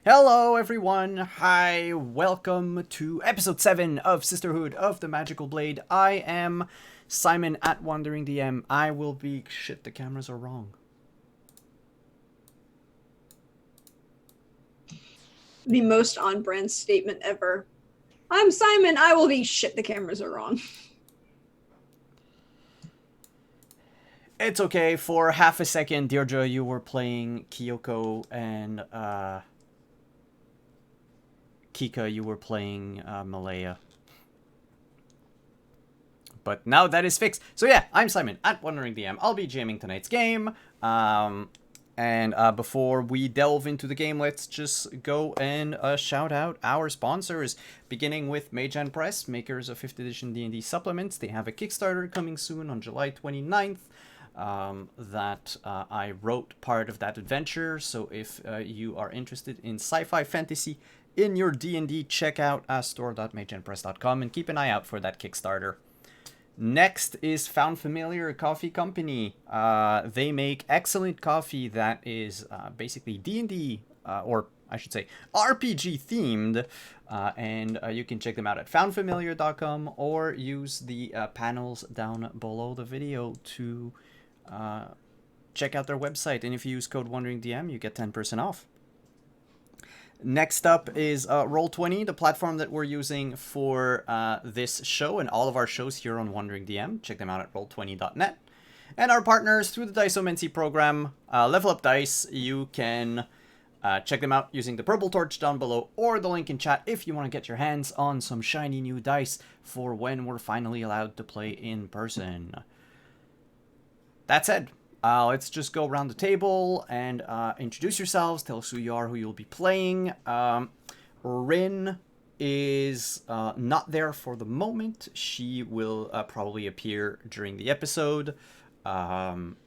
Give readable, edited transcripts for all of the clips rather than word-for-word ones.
Hello everyone, hi, welcome to episode 7 of Sisterhood of the Magical Blade. I am Simon at Wandering DM. I will be... shit, the cameras are wrong. The most on-brand statement ever. I'm Simon, I will be... shit, the cameras are wrong. It's okay, for half a second, Deirdre, you were playing Kyoko, and Kika, you were playing Malaya. But now that is fixed. So yeah, I'm Simon at Wandering DM. I'll be jamming tonight's game. And before we delve into the game, let's just go and shout out our sponsors. Beginning with Mage Press, makers of 5th edition D&D supplements. They have a Kickstarter coming soon on July 29th. That I wrote part of that adventure. So if you are interested in sci-fi fantasy in your D&D, check out store.mageandpress.com and keep an eye out for that Kickstarter. Next is Found Familiar, a coffee company. They make excellent coffee that is basically D&D, or I should say RPG themed, and you can check them out at foundfamiliar.com or use the panels down below the video to check out their website. And if you use code WanderingDM, you get 10% off. Next up is Roll20, the platform that we're using for this show and all of our shows here on Wandering DM. Check them out at roll20.net. And our partners through the Dice-O-Mency program, Level Up Dice. You can check them out using the purple torch down below or the link in chat if you want to get your hands on some shiny new dice for when we're finally allowed to play in person. That said, let's just go around the table and introduce yourselves. Tell us who you are, who you'll be playing. Rin is not there for the moment. She will probably appear during the episode. And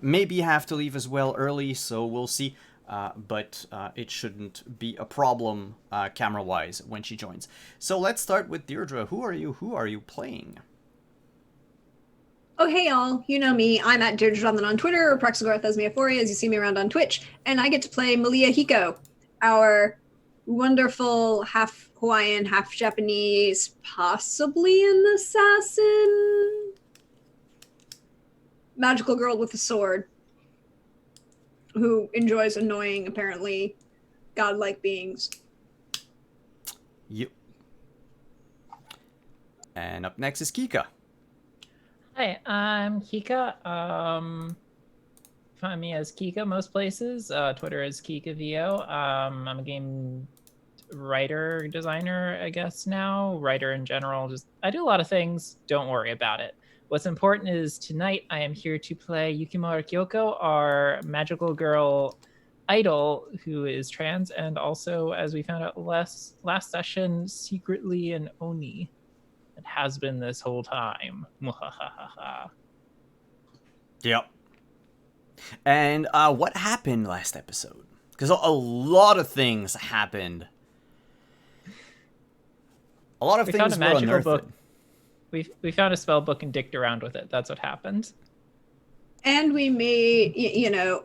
maybe have to leave as well early, so we'll see. But it shouldn't be a problem camera-wise when she joins. So let's start with Deirdre. Who are you? Who are you playing? Oh, hey, y'all. You know me. I'm at Deirdre on Twitter, or Praxagarth as Meaphoria, as you see me around on Twitch. And I get to play Malia Hiko, our wonderful half Hawaiian, half Japanese, possibly an assassin. Magical girl with a sword who enjoys annoying, apparently, godlike beings. Yep. And up next is Kika. Hi, I'm Kika. Find me as Kika most places. Twitter is KikaVO. I'm a game writer, designer, I guess now. Writer in general. I do a lot of things. Don't worry about it. What's important is tonight I am here to play Yukimura Kyoko, our magical girl idol who is trans, and also, as we found out last session, secretly an Oni. It has been this whole time. Yep. And what happened last episode? Because a lot of things happened. A lot of We things found a were magical unearthed. book. We found a spell book and dicked around with it. That's what happened. And we may,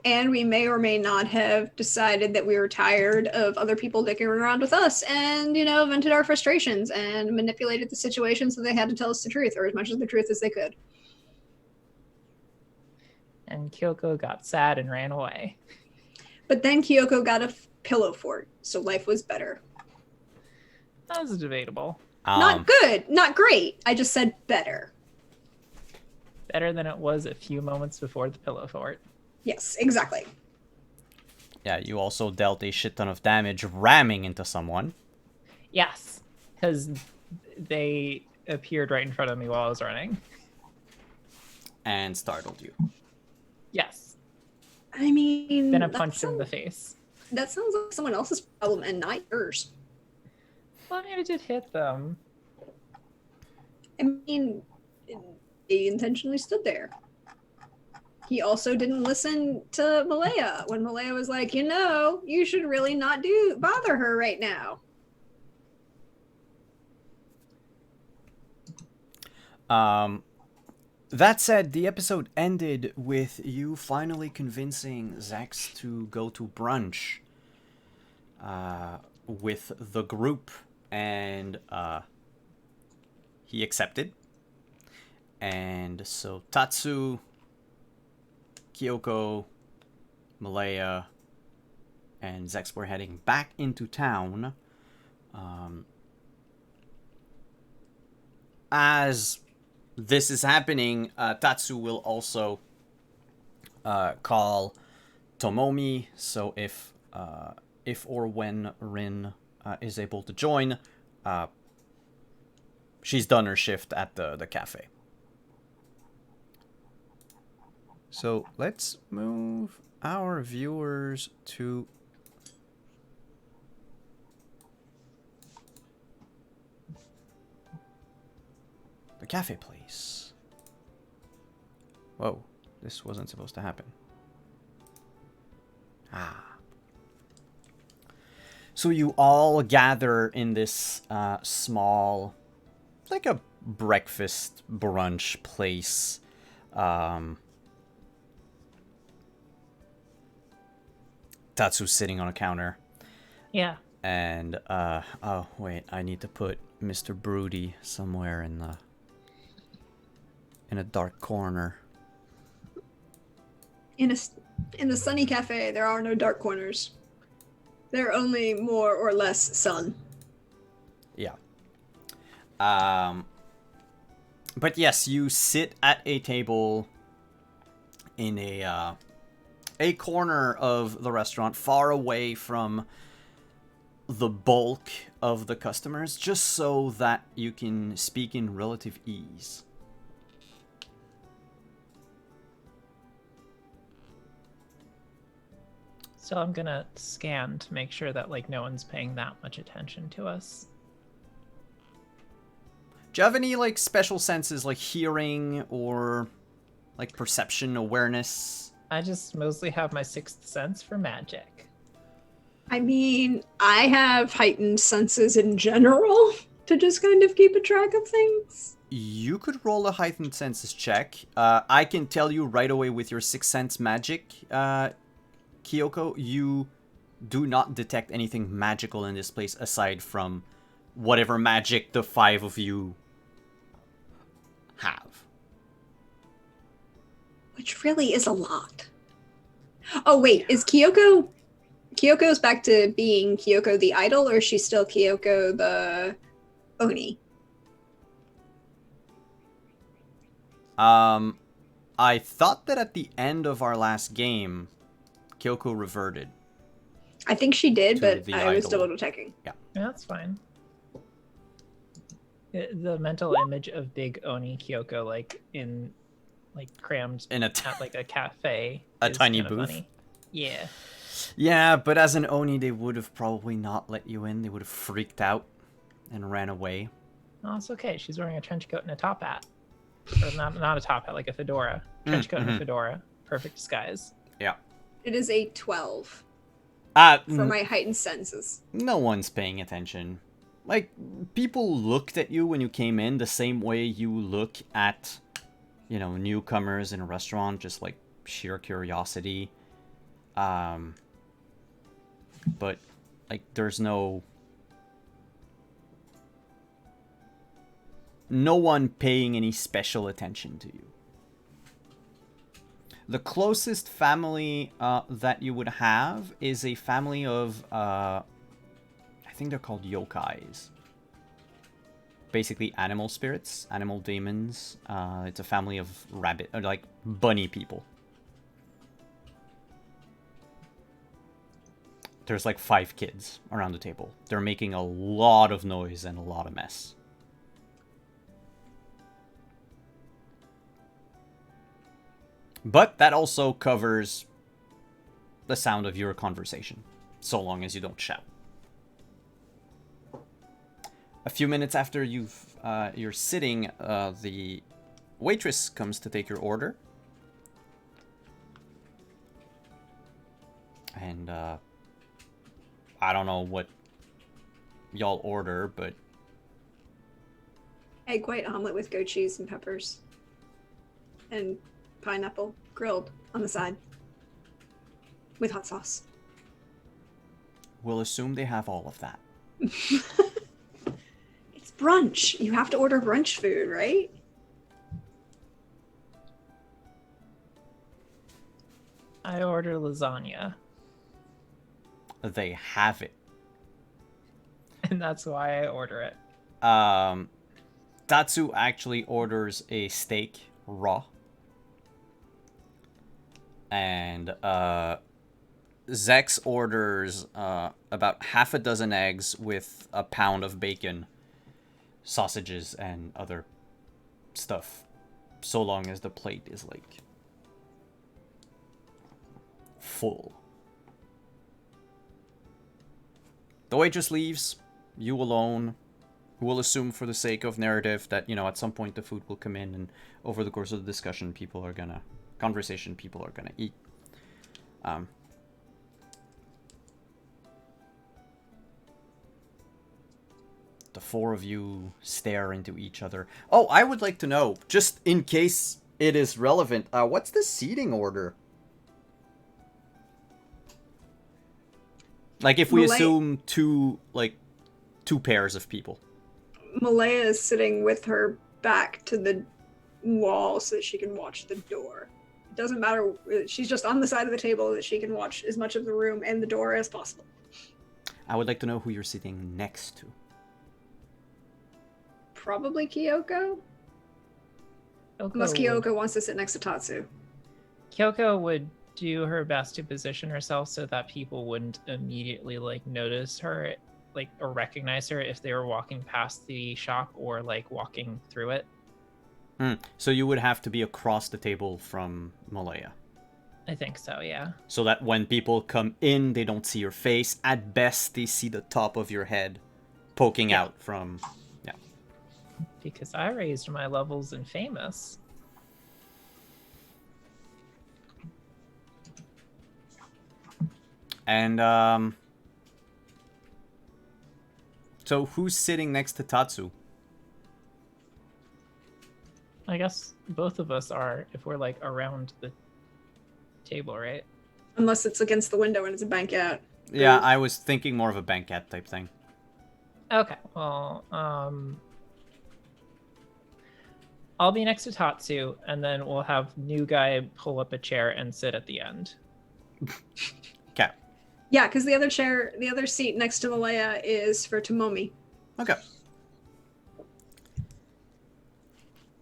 and we may or may not have decided that we were tired of other people dicking around with us and, vented our frustrations and manipulated the situation so they had to tell us the truth, or as much of the truth as they could. And Kyoko got sad and ran away. But then Kyoko got a pillow fort, so life was better. That was debatable. Not good, not great. I just said better. Better than it was a few moments before the pillow fort. Yes, exactly. Yeah, you also dealt a shit ton of damage ramming into someone. Yes, because they appeared right in front of me while I was running. And startled you. Yes. I mean... Then I punched him in the face. That sounds like someone else's problem and not yours. Well, I mean, it did hit them. I mean, he intentionally stood there. He also didn't listen to Malaya when Malaya was like, you should really not bother her right now. That said, the episode ended with you finally convincing Zax to go to brunch with the group, and he accepted. And so Tatsu, Kyoko, Malaya, and Zax were heading back into town. As this is happening, Tatsu will also call Tomomi. So if or when Rin is able to join, she's done her shift at the cafe. So let's move our viewers to the cafe, please. Whoa, this wasn't supposed to happen. So you all gather in this small, like a breakfast brunch place. Tatsu's sitting on a counter. Yeah. And, oh, wait, I need to put Mr. Broody somewhere in a dark corner. In the sunny cafe, there are no dark corners. There are only more or less sun. Yeah. But yes, you sit at a table in a corner of the restaurant, far away from the bulk of the customers, just so that you can speak in relative ease. So I'm gonna scan to make sure that no one's paying that much attention to us. Do you have any special senses like hearing or perception, awareness? I just mostly have my sixth sense for magic. I mean, I have heightened senses in general to just kind of keep a track of things. You could roll a heightened senses check. I can tell you right away with your sixth sense magic, Kyoko, you do not detect anything magical in this place aside from whatever magic the 5 of you have. Which really is a lot. Oh, wait, is Kyoko... Kyoko's back to being Kyoko the idol, or is she still Kyoko the Oni? I thought that at the end of our last game, Kyoko reverted. I think she did, To but the I was idol. double checking. Yeah, that's fine. The mental image of big Oni Kyoko, like in, like crammed In a at like a cafe, a is tiny kinda booth. funny. Yeah. Yeah, but as an Oni, they would have probably not let you in. They would have freaked out and ran away. No, it's okay. She's wearing a trench coat and a top hat, or not a top hat, like a fedora. Trench coat and a fedora. Perfect disguise. Yeah. It is a 12 for my heightened senses. No one's paying attention. Like, people looked at you when you came in the same way you look at, you know, newcomers in a restaurant, just like sheer curiosity. But, like, there's no one paying any special attention to you. The closest family that you would have is a family of, I think they're called yokais. Basically animal spirits, animal demons. It's a family of rabbit, or like bunny people. There's like 5 kids around the table. They're making a lot of noise and a lot of mess. But that also covers the sound of your conversation, so long as you don't shout. A few minutes after you're sitting, the waitress comes to take your order. And, I don't know what y'all order, but... Egg white omelet with goat cheese and peppers. And pineapple grilled on the side. With hot sauce. We'll assume they have all of that. It's brunch. You have to order brunch food, right? I order lasagna, They have it. and that's why I order it. Tatsu actually orders a steak raw. And Zex orders about half a dozen eggs with a pound of bacon, sausages, and other stuff. So long as the plate is like full. The waitress leaves, you alone. We'll assume for the sake of narrative that, you know, at some point the food will come in, and over the course of the discussion, people are gonna eat. The 4 of you stare into each other. Oh, I would like to know, just in case it is relevant, what's the seating order? Like, if we assume two pairs of people. Malaya is sitting with her back to the wall so that she can watch the door. It doesn't matter. She's just on the side of the table that she can watch as much of the room and the door as possible. I would like to know who you're sitting next to. Probably Kyoko? Unless Kyoko wants to sit next to Tatsu. Kyoko would do her best to position herself so that people wouldn't immediately like notice her, like, or recognize her if they were walking past the shop or like walking through it. So you would have to be across the table from Malaya. I think so, yeah. So that when people come in, they don't see your face. At best, they see the top of your head poking out from... Yeah. Because I raised my levels in Famous. And, so who's sitting next to Tatsu? I guess both of us are, if we're like around the table, right? Unless it's against the window and it's a banquet. Yeah, I was thinking more of a banquet type thing. Okay, well, I'll be next to Tatsu, and then we'll have new guy pull up a chair and sit at the end. Okay. Yeah, because the other seat next to Malaya is for Tomomi. Okay.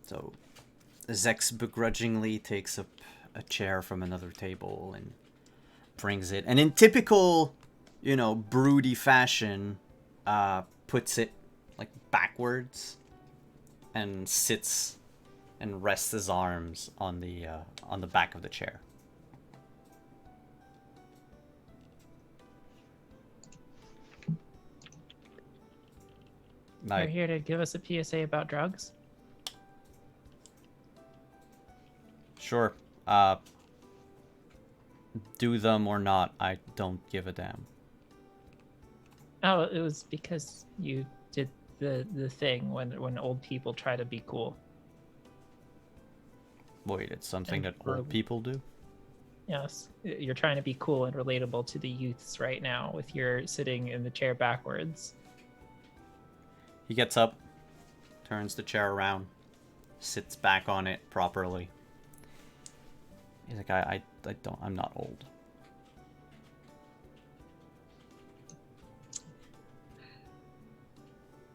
So, Zex begrudgingly takes up a chair from another table and brings it, and in typical, broody fashion, puts it like backwards and sits and rests his arms on the back of the chair. You're here to give us a PSA about drugs? Sure. Do them or not, I don't give a damn. Oh, it was because you did the thing when old people try to be cool. Wait, it's something that And old people do? Yes, you're trying to be cool and relatable to the youths right now with your sitting in the chair backwards. He gets up, turns the chair around, sits back on it properly. He's like, I'm not old.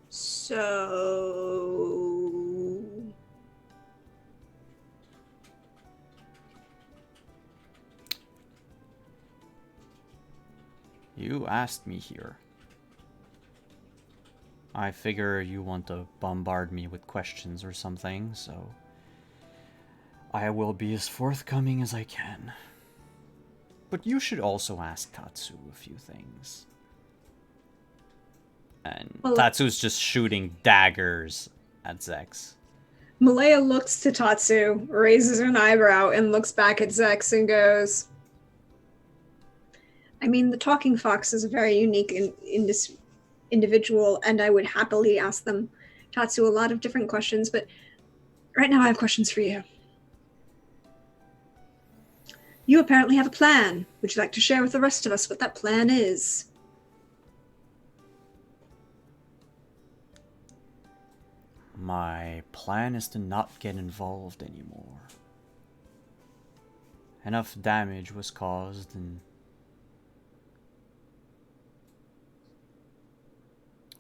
So... You asked me here. I figure you want to bombard me with questions or something, so I will be as forthcoming as I can. But you should also ask Tatsu a few things. And Tatsu's just shooting daggers at Zex. Malaya looks to Tatsu, raises an eyebrow, and looks back at Zex and goes, I mean, the talking fox is a very unique individual, and I would happily ask them, Tatsu, a lot of different questions, but right now I have questions for you. You apparently have a plan. Would you like to share with the rest of us what that plan is? My plan is to not get involved anymore. Enough damage was caused, and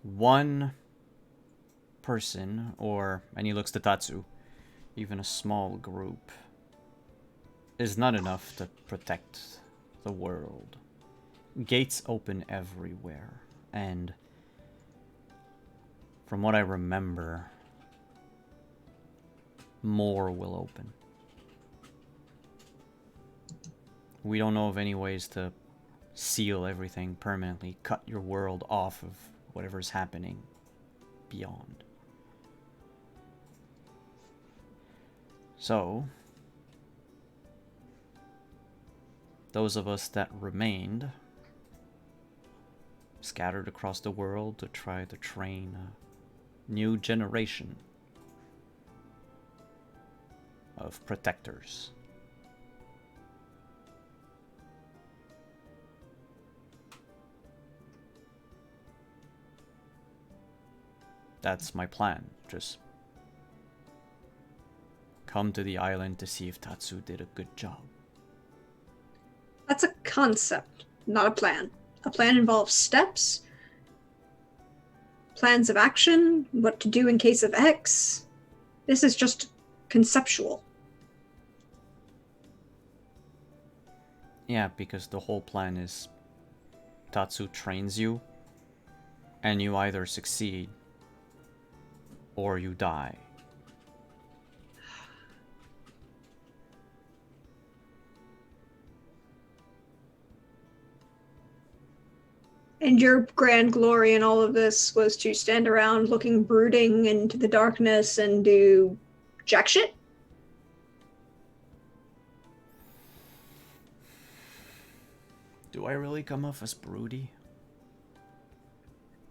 one person, and he looks to Tatsu, even a small group, is not enough to protect the world. Gates open everywhere, and from what I remember, more will open. We don't know of any ways to seal everything permanently, cut your world off of whatever's happening beyond. So, those of us that remained scattered across the world to try to train a new generation of protectors. That's my plan. Just come to the island to see if Tatsu did a good job. That's a concept, not a plan. A plan involves steps, plans of action, what to do in case of X. This is just conceptual. Yeah, because the whole plan is Tatsu trains you, and you either succeed or you die. And your grand glory in all of this was to stand around looking brooding into the darkness and do jack shit? Do I really come off as broody?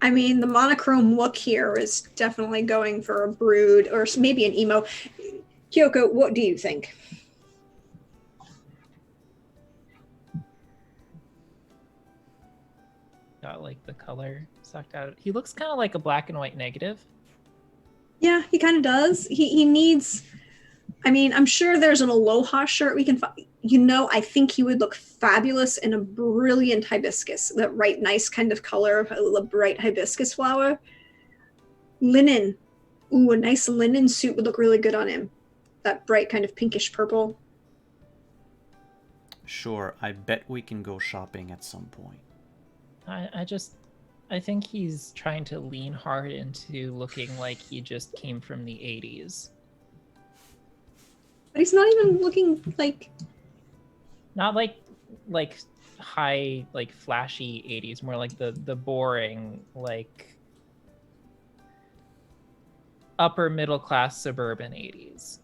I mean, the monochrome look here is definitely going for a brood, or maybe an emo. Kyoko, what do you think? Got like the color sucked out. He looks kind of like a black and white negative. Yeah, he kind of does. He needs. I mean, I'm sure there's an aloha shirt we can find. I think he would look fabulous in a brilliant hibiscus, that right, nice kind of color of a bright hibiscus flower. Linen. Ooh, a nice linen suit would look really good on him. That bright kind of pinkish purple. Sure, I bet we can go shopping at some point. I think he's trying to lean hard into looking like he just came from the 80s. But he's not even looking like... Not like high, like flashy 80s, more like the boring, like upper middle class suburban 80s.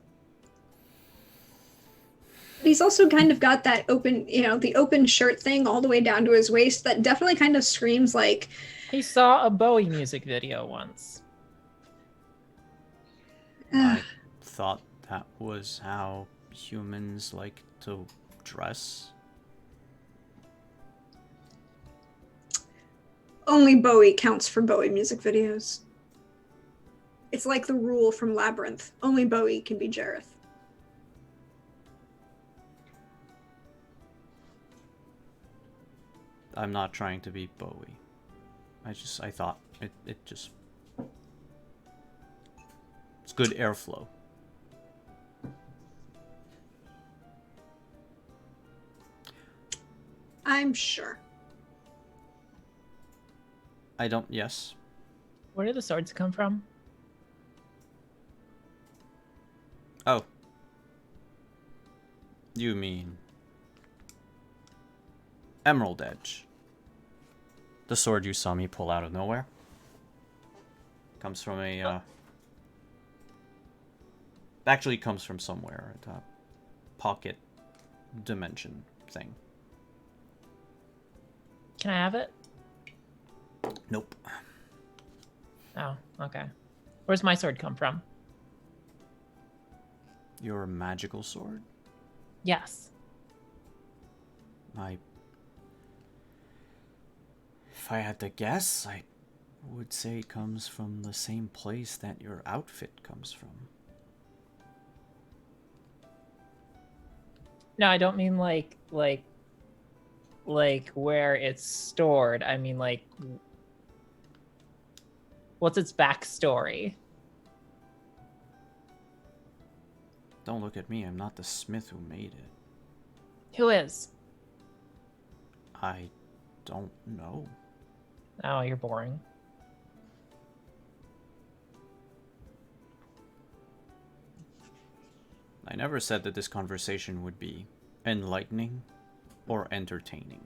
He's also kind of got that open, the open shirt thing all the way down to his waist that definitely kind of screams like... He saw a Bowie music video once. I thought that was how humans like to dress. Only Bowie counts for Bowie music videos. It's like the rule from Labyrinth. Only Bowie can be Jareth. I'm not trying to be Bowie. I thought it just... It's good airflow. I'm sure. I don't... Yes. Where do the swords come from? Oh. You mean... Emerald Edge. The sword you saw me pull out of nowhere. Comes from a... Actually comes from somewhere. A pocket dimension thing. Can I have it? Nope. Oh, okay. Where's my sword come from? Your magical sword? Yes. If I had to guess, I would say it comes from the same place that your outfit comes from. No, I don't mean like where it's stored. I mean like what's its backstory? Don't look at me, I'm not the smith who made it. Who is? I don't know. Oh, you're boring. I never said that this conversation would be enlightening or entertaining.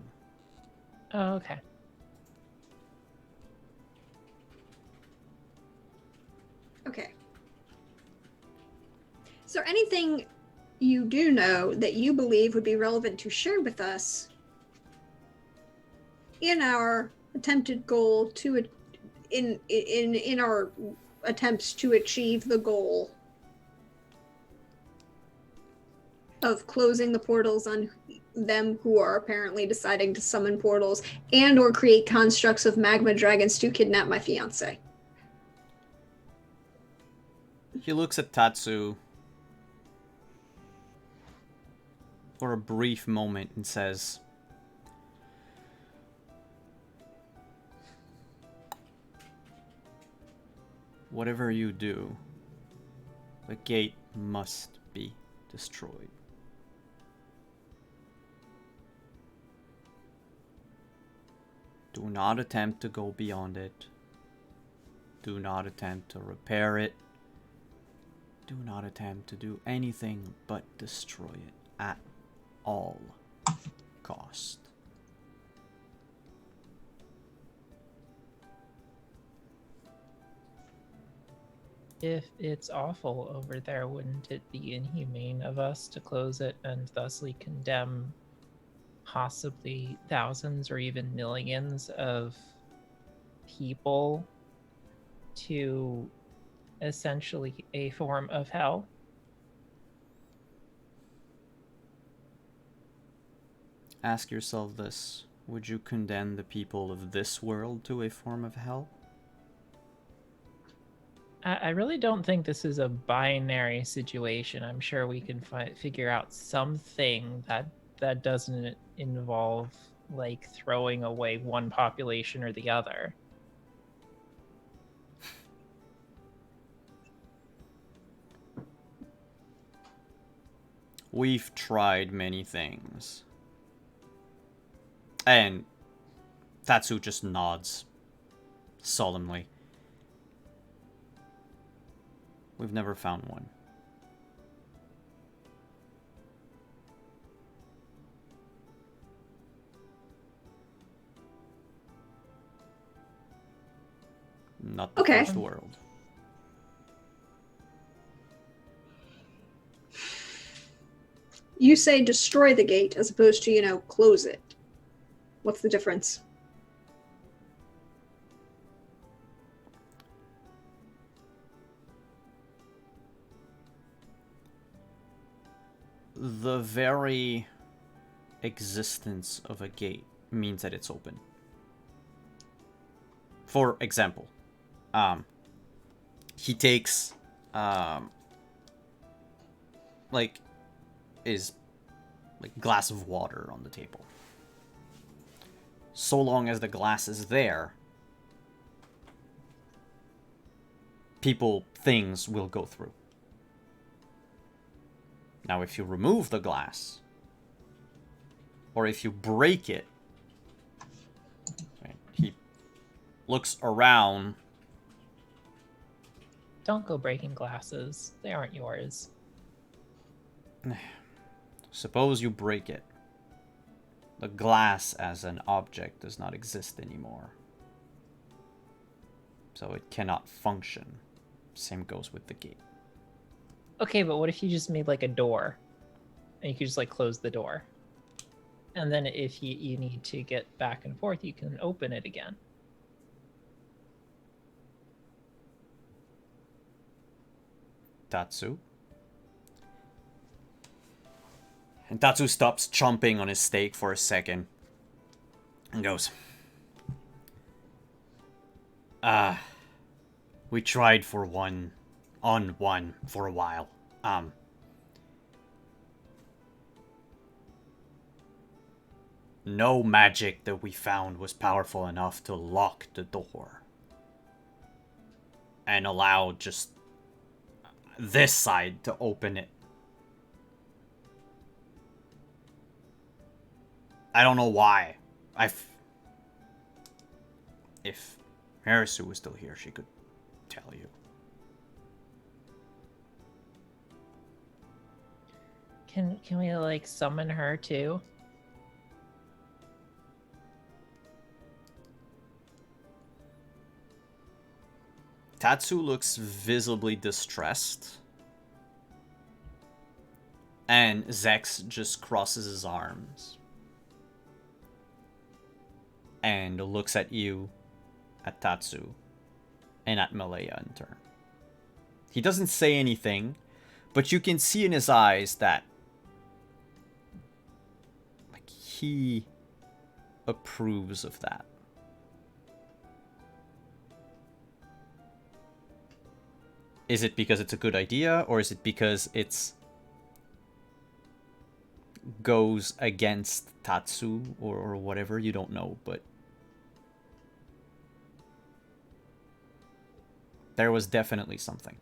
Oh, okay. Okay. Is there anything you do know that you believe would be relevant to share with us in our attempted goal to in our attempts to achieve the goal of closing the portals on them who are apparently deciding to summon portals and or create constructs of magma dragons to kidnap my fiance? He looks at Tatsu for a brief moment and says, "Whatever you do, the gate must be destroyed." Do not attempt to go beyond it. Do not attempt to repair it. Do not attempt to do anything but destroy it at all cost. If it's awful over there, wouldn't it be inhumane of us to close it and thusly condemn possibly thousands or even millions of people to essentially a form of hell? Ask yourself this. Would you condemn the people of this world to a form of hell? I really don't think this is a binary situation. I'm sure we can figure out something that doesn't involve like throwing away one population or the other. We've tried many things. And Tatsu just nods solemnly. We've never found one. Not the Okay. first world. You say destroy the gate as opposed to, close it. What's the difference? The very existence of a gate means that it's open. For example, he takes, his glass of water on the table. So long as the glass is there, things will go through. Now, if you remove the glass, or if you break it, right, he looks around. Don't go breaking glasses. They aren't yours. Suppose you break it. The glass as an object does not exist anymore. So it cannot function. Same goes with the gate. Okay, but what if you just made like a door? And you could just like close the door. And then if you need to get back and forth, you can open it again. Tatsu. And Tatsu stops chomping on his steak for a second. And goes, we tried for one for a while. No magic that we found was powerful enough to lock the door. And allow just this side to open it. I don't know why. If Harisu was still here, she could tell you. Can we like summon her too? Tatsu looks visibly distressed. And Zex just crosses his arms. And looks at you, at Tatsu, and at Malaya in turn. He doesn't say anything, but you can see in his eyes that he approves of that. Is it because it's a good idea, or is it because it's goes against Tatsu or whatever? You don't know, but there was definitely something.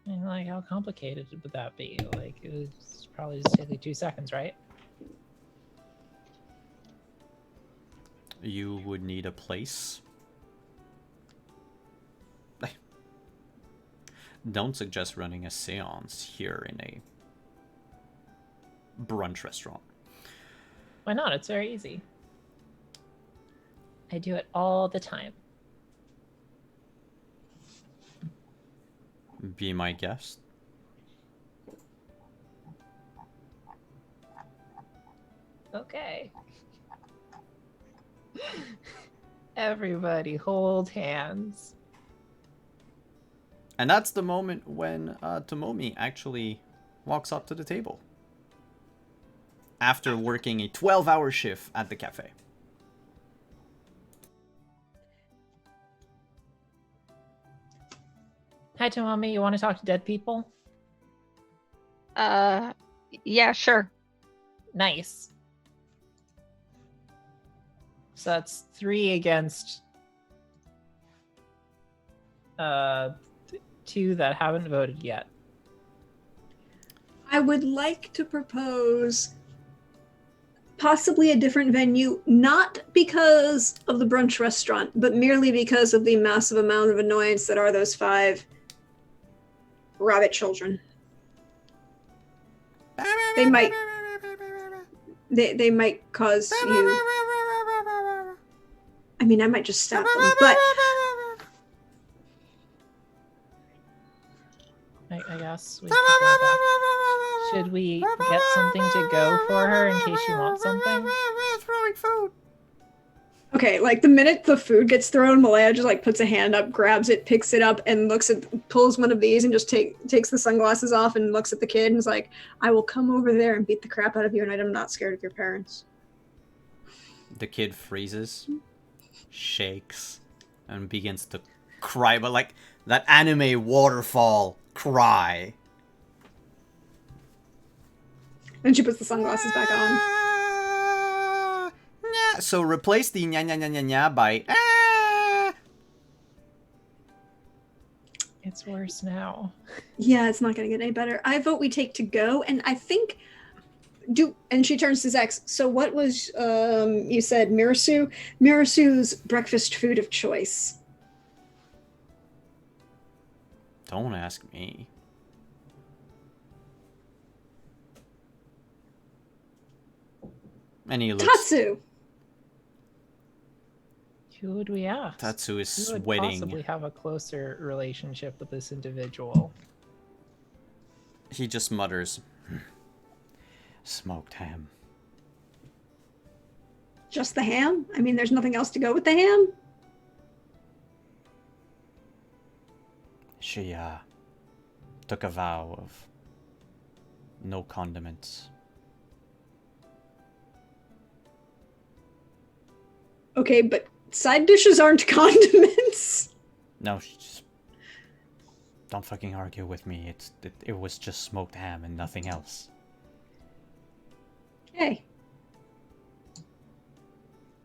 I mean, like, how complicated would that be? Like, it would probably just take like 2 seconds, right? You would need a place. Don't suggest running a seance here in a brunch restaurant. Why not? It's very easy. I do it all the time. Be my guest. Okay. Everybody hold hands. And that's the moment when Tomomi actually walks up to the table. After working a 12-hour shift at the cafe. Hi, Tomomi. You want to talk to dead people? Yeah, sure. Nice. So that's 3 against 2 that haven't voted yet. I would like to propose possibly a different venue, not because of the brunch restaurant, but merely because of the massive amount of annoyance that are those 5 rabbit children. They might cause you. I mean, I might just stop them, but I guess we could go back. Should we get something to go for her in case she wants something? Throwing food. okay, like the minute the food gets thrown, Malaya just like puts a hand up, grabs it, picks it up, and pulls one of these and just takes the sunglasses off and looks at the kid and is like, I will come over there and beat the crap out of you, and I'm not scared of your parents. The kid freezes, shakes, and begins to cry, but like that anime waterfall cry. And she puts the sunglasses back on. So replace the nya nya nya nya nya by It's worse now. Yeah, it's not gonna get any better. I vote we take to go, and I think and she turns to Zex. So what was you said Mirasu's breakfast food of choice? Don't ask me. And he looks. Tatsu. Who would we ask? Tatsu is Who would sweating. possibly have a closer relationship with this individual? He just mutters, smoked ham. Just the ham? I mean, there's nothing else to go with the ham? She took a vow of no condiments. Okay, but side dishes aren't condiments. No, she just... Don't fucking argue with me. It was just smoked ham and nothing else. Hey.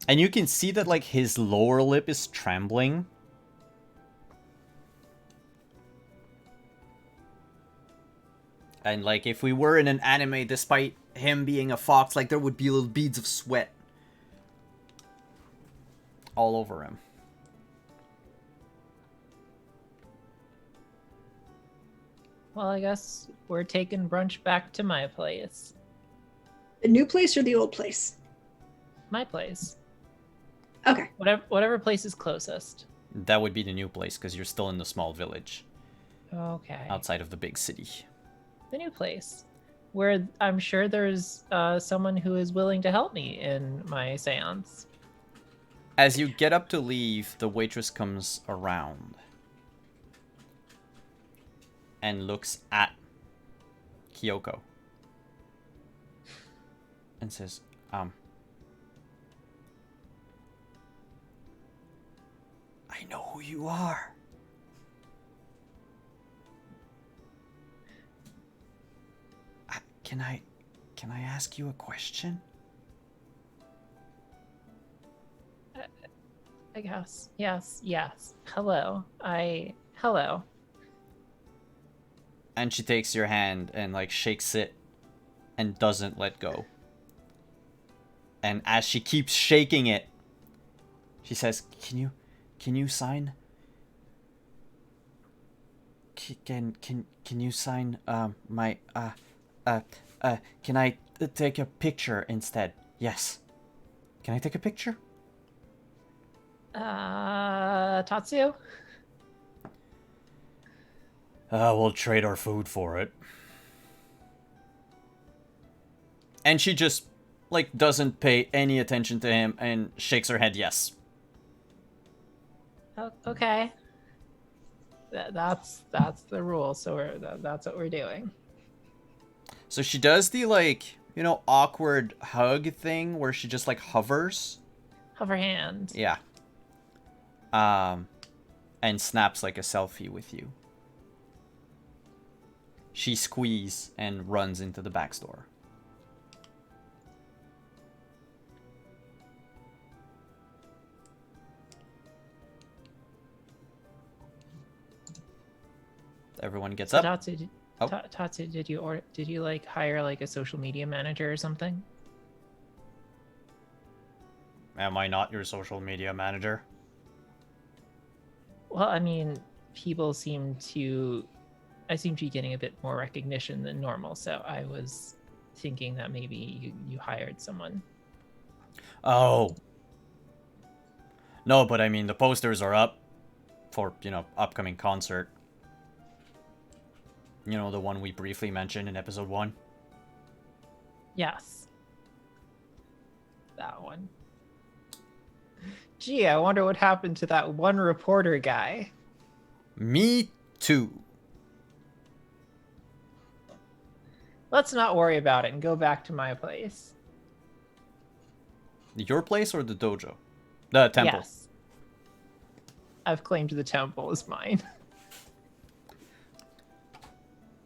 And you can see that, like, his lower lip is trembling. And, like, if we were in an anime, despite him being a fox, like, there would be little beads of sweat all over him. Well, I guess we're taking brunch back to my place. The new place or the old place? My place. Okay. Whatever place is closest. That would be the new place, because you're still in the small village. Okay. Outside of the big city. The new place. Where I'm sure there's someone who is willing to help me in my seance. As you get up to leave, the waitress comes around. And looks at Kyoko. And says, I know who you are. Can I ask you a question? I guess. Yes. Hello. Hello. And she takes your hand and, like, shakes it and doesn't let go. And as she keeps shaking it, she says, Can you sign? Can you sign my can I take a picture instead? Yes. Can I take a picture? Tatsu? We'll trade our food for it. And she just, like, doesn't pay any attention to him and shakes her head yes. Oh, okay. That's the rule. So that's what we're doing. So she does the, like, you know, awkward hug thing where she just, like, hovers. Hover hand. Yeah. And snaps, like, a selfie with you. She squeezes and runs into the back store. Everyone gets up. Tatsu, did you like hire like a social media manager or something? Am I not your social media manager? Well, I mean, I seem to be getting a bit more recognition than normal, so I was thinking that maybe you hired someone. Oh. No, but I mean, the posters are up for, you know, upcoming concert. You know, the one we briefly mentioned in episode 1? Yes. That one. Gee, I wonder what happened to that one reporter guy. Me too. Let's not worry about it and go back to my place. Your place or the dojo? The temple? Yes. I've claimed the temple as mine.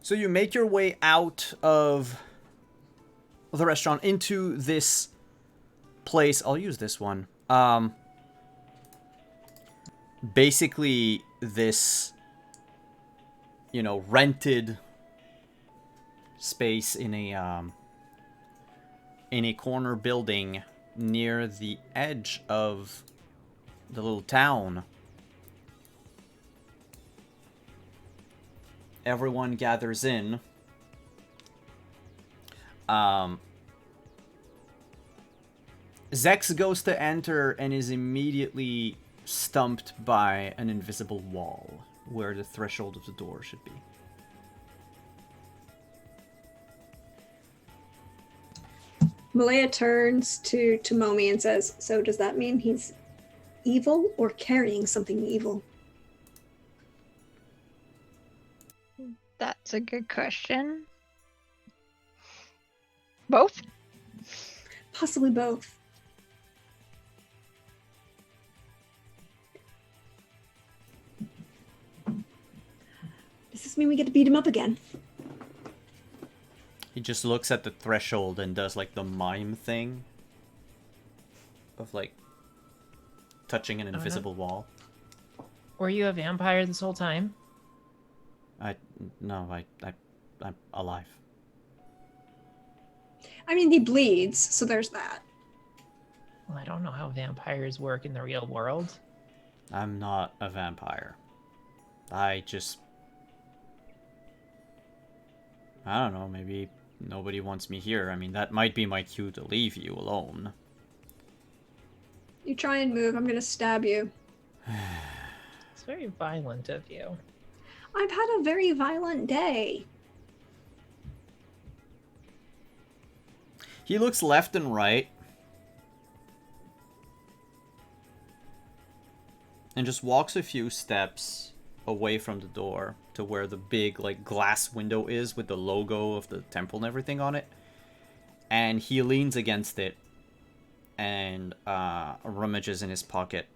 So you make your way out of the restaurant into this place. I'll use this one. Basically this, you know, rented space in a corner building near the edge of the little town. Everyone gathers in. Zex goes to enter and is immediately stumped by an invisible wall where the threshold of the door should be. Malaya turns to Momi and says, "So does that mean he's evil or carrying something evil?" That's a good question. Both? Possibly both. Does this mean we get to beat him up again? He just looks at the threshold and does like the mime thing of like touching an invisible wall. Were you a vampire this whole time? I'm alive. I mean, he bleeds, so there's that. Well, I don't know how vampires work in the real world. I'm not a vampire. I don't know, maybe nobody wants me here. I mean, that might be my cue to leave you alone. You try and move, I'm gonna stab you. It's very violent of you. I've had a very violent day. He looks left and right. And just walks a few steps away from the door to where the big, like, glass window is with the logo of the temple and everything on it. And he leans against it and rummages in his pocket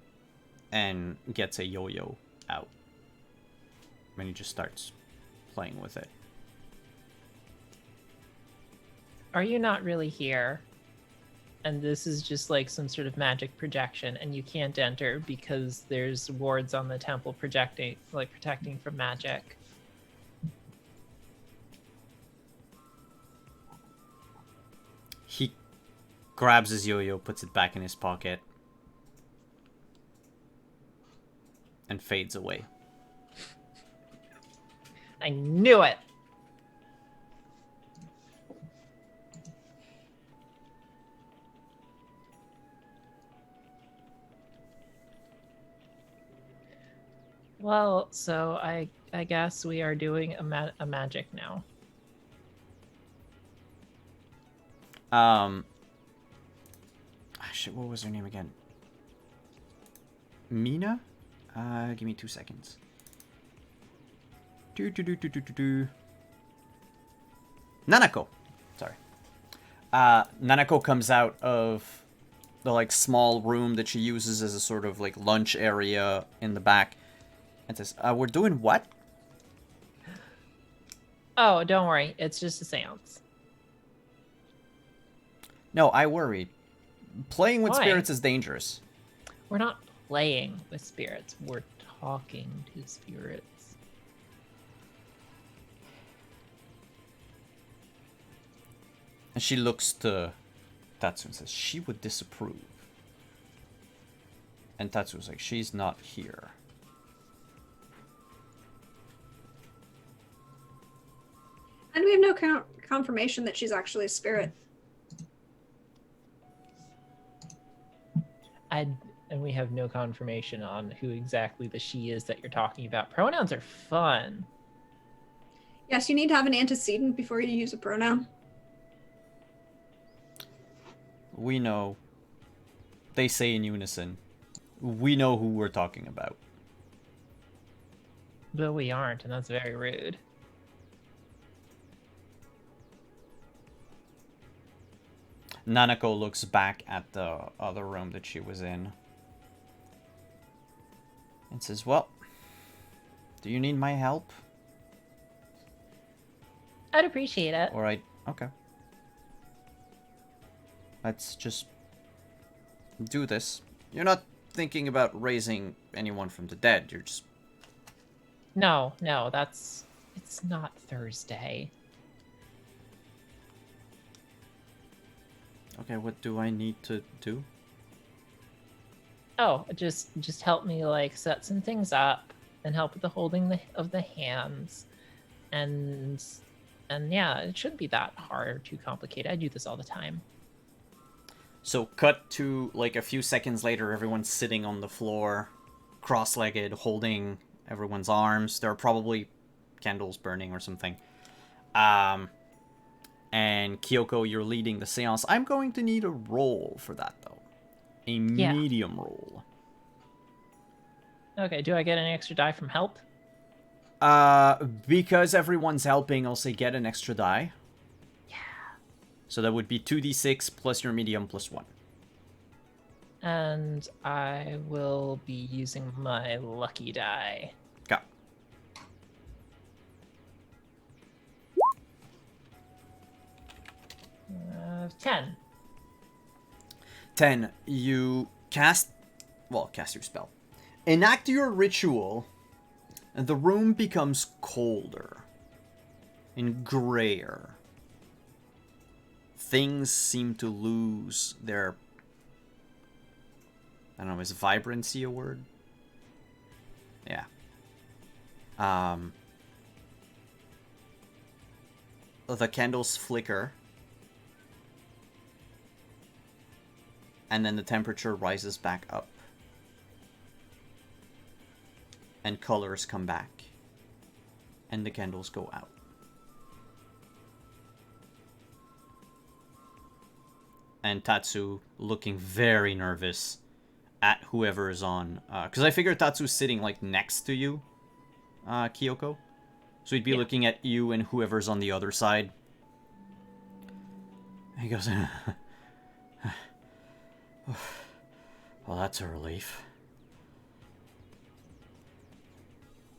and gets a yo-yo out. And he just starts playing with it. Are you not really here? And this is just like some sort of magic projection, and you can't enter because there's wards on the temple protecting from magic. He grabs his yo-yo, puts it back in his pocket, and fades away. I knew it! Well, so I guess we are doing a magic now. Shit, what was her name again? Mina? Give me 2 seconds. Nanako. Sorry. Nanako comes out of the like small room that she uses as a sort of like lunch area in the back and says, we're doing what? Oh, don't worry. It's just a seance. No, I worry. Playing with Why? spirits is dangerous. We're not playing with spirits. We're talking to spirits. And she looks to Tatsu and says, she would disapprove. And Tatsu's like, she's not here. And we have no confirmation that she's actually a spirit. And we have no confirmation on who exactly the she is that you're talking about. Pronouns are fun. Yes, you need to have an antecedent before you use a pronoun. We know. They say in unison. We know who we're talking about. But we aren't, and that's very rude. Nanako looks back at the other room that she was in. And says, well, do you need my help? I'd appreciate it. Alright, okay. Let's just do this. You're not thinking about raising anyone from the dead, you're just... No, it's not Thursday. Okay, what do I need to do? Oh, just help me like set some things up and help with the holding of the hands. And yeah, it shouldn't be that hard or too complicated. I do this all the time. So cut to like a few seconds later, everyone's sitting on the floor, cross-legged, holding everyone's arms. There are probably candles burning or something. And Kyoko, you're leading the seance. I'm going to need a roll for that, though. A medium roll. Okay, do I get an extra die from help? Because everyone's helping, I'll say get an extra die. Yeah. So that would be 2d6 plus your medium plus 1. And I will be using my lucky die. Go. 10. 10. You cast your spell. Enact your ritual, and the room becomes colder and grayer. Things seem to lose their... I don't know, is vibrancy a word? Yeah. The candles flicker. And then the temperature rises back up. And colors come back. And the candles go out. And Tatsu looking very nervous at whoever is on. Because I figure Tatsu's sitting like next to you, Kyoko. So he'd be looking at you and whoever's on the other side. And he goes, well, that's a relief.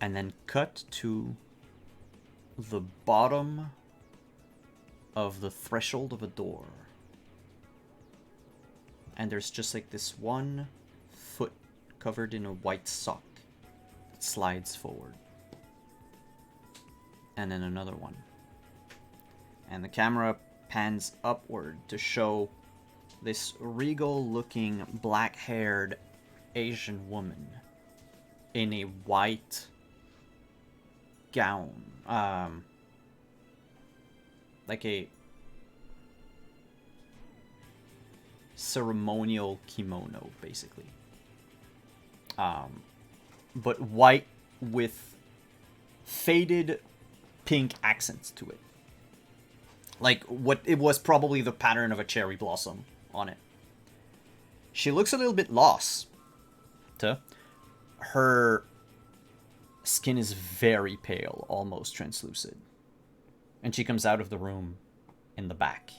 And then cut to the bottom of the threshold of a door. And there's just like this one foot covered in a white sock that slides forward. And then another one. And the camera pans upward to show this regal-looking, black-haired Asian woman in a white gown. Like a ceremonial kimono, basically. But white with faded pink accents to it. Like what it was probably the pattern of a cherry blossom on it. She looks a little bit lost. Her skin is very pale, almost translucid. And she comes out of the room in the back.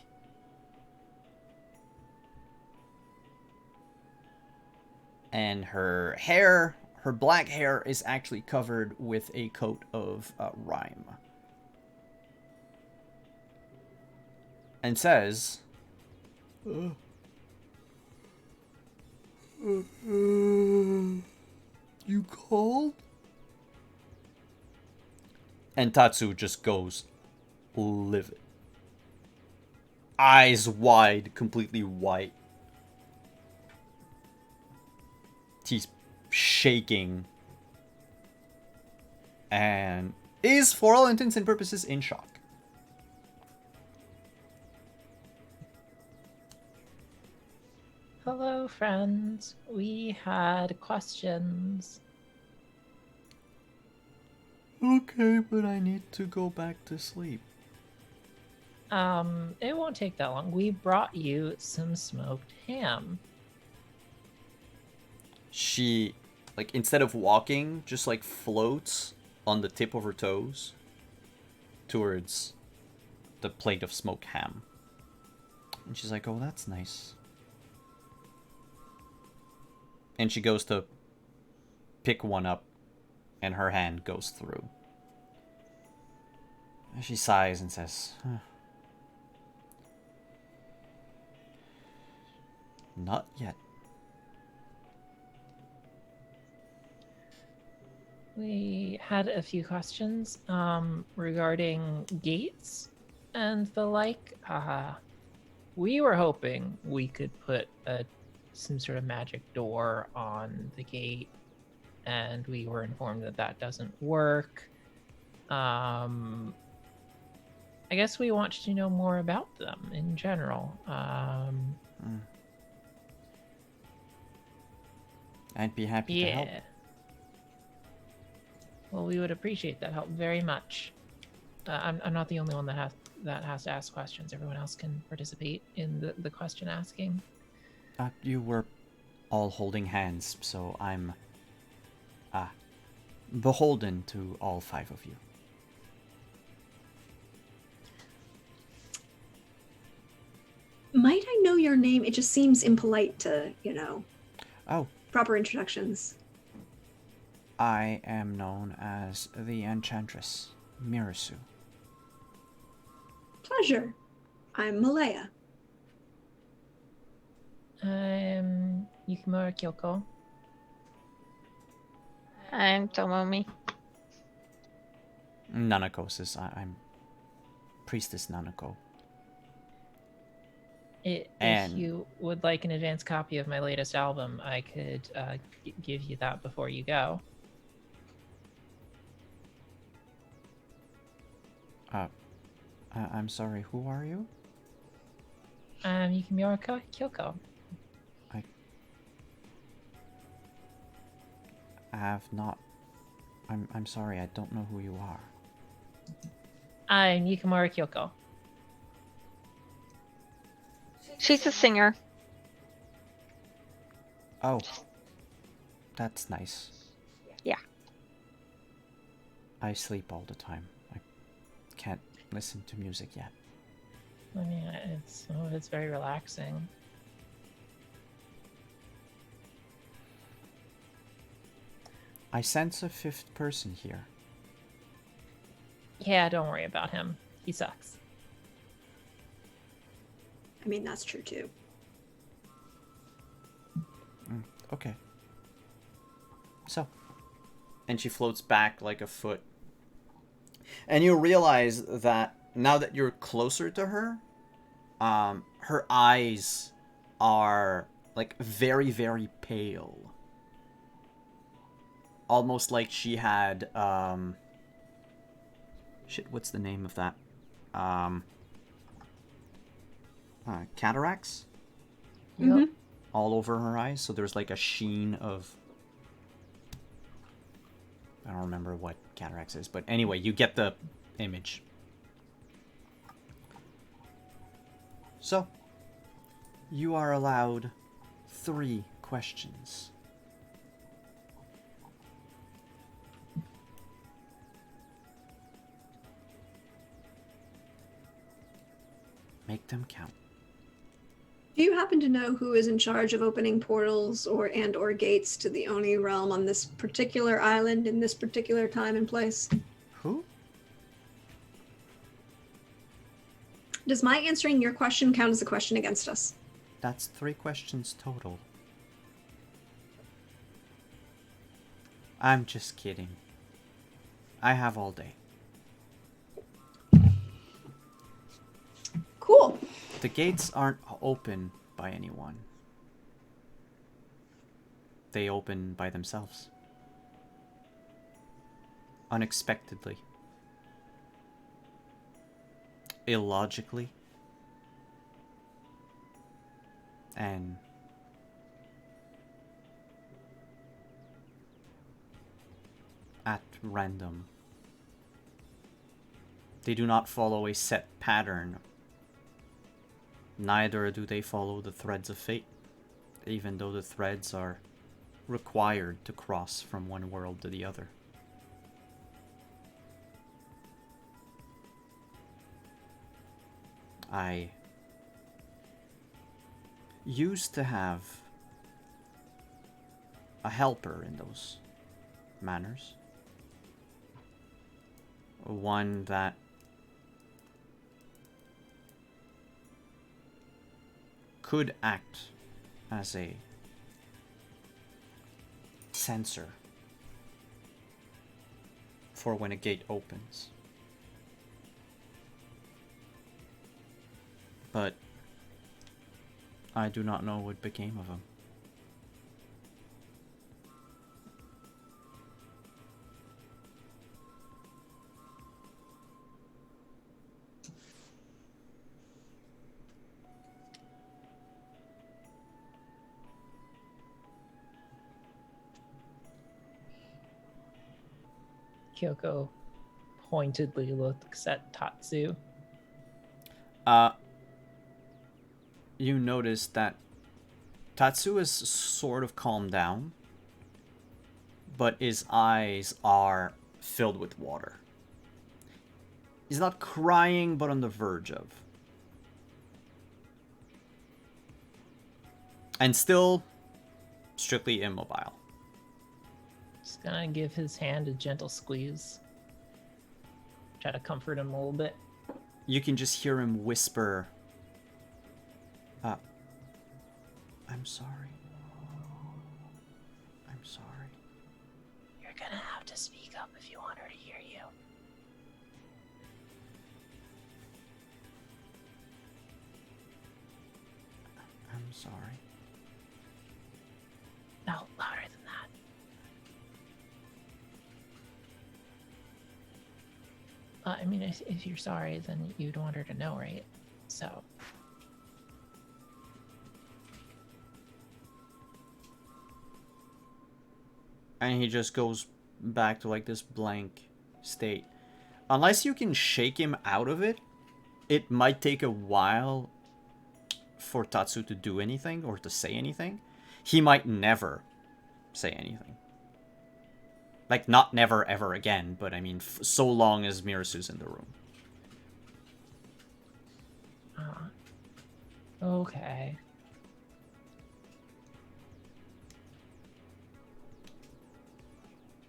And her hair, her black hair, is actually covered with a coat of rime. And says, you called? And Tatsu just goes livid. Eyes wide, completely white. He's shaking. And is, for all intents and purposes, in shock. Hello, friends. We had questions. Okay, but I need to go back to sleep. It won't take that long. We brought you some smoked ham. She, like, instead of walking, just, like, floats on the tip of her toes towards the plate of smoked ham. And she's like, oh, that's nice. And she goes to pick one up, and her hand goes through. And she sighs and says, not yet. We had a few questions regarding gates and the like. We were hoping we could put some sort of magic door on the gate, and we were informed that that doesn't work. I guess we want to know more about them in general. I'd be happy to help. Well, we would appreciate that help very much. I'm not the only one that has to ask questions. Everyone else can participate in the question asking. You were all holding hands, so I'm beholden to all 5 of you. Might I know your name? It just seems impolite to, Oh, proper introductions. I am known as the Enchantress, Mirasu. Pleasure. I'm Malaya. I'm Yukimura Kyoko. I'm Tomomi. Nanako says, I'm Priestess Nanako. If you would like an advance copy of my latest album, I could give you that before you go. I'm sorry, who are you? I'm Yukimura Kyoko. I have not... I'm sorry, I don't know who you are. I'm Yukimura Kyoko. She's a singer. Oh. That's nice. Yeah. I sleep all the time. I can't listen to music yet. I mean, it's very relaxing. I sense a 5th person here. Yeah, don't worry about him. He sucks. I mean, that's true too. Okay. So. And she floats back like a foot. And you realize that now that you're closer to her, her eyes are like very, very pale. Almost like she had, shit, what's the name of that? Cataracts? Mm-hmm. All over her eyes, so there's like a sheen of... I don't remember what cataracts is, but anyway, you get the image. So, you are allowed 3 questions. Make them count. Do you happen to know who is in charge of opening portals or gates to the Oni realm on this particular island in this particular time and place? Who? Does my answering your question count as a question against us? That's 3 questions total. I'm just kidding. I have all day. Cool. The gates aren't open by anyone. They open by themselves. Unexpectedly. Illogically. And at random. They do not follow a set pattern. Neither do they follow the threads of fate, even though the threads are required to cross from one world to the other. I used to have a helper in those manners. One that could act as a sensor for when a gate opens. But I do not know what became of him. Kyoko pointedly looks at Tatsu. You notice that Tatsu is sort of calmed down, but his eyes are filled with water. He's not crying, but on the verge of. And still strictly immobile. Just gonna give his hand a gentle squeeze. Try to comfort him a little bit. You can just hear him whisper, I'm sorry. I'm sorry. You're gonna have to speak up if you want her to hear you. I'm sorry. No, louder than that. I mean, if you're sorry, then you'd want her to know, right? So. And he just goes back to like this blank state. Unless you can shake him out of it, it might take a while for Tatsu to do anything or to say anything. He might never say anything. Like, not never ever again, but I mean, so long as Mirasu's in the room. Okay.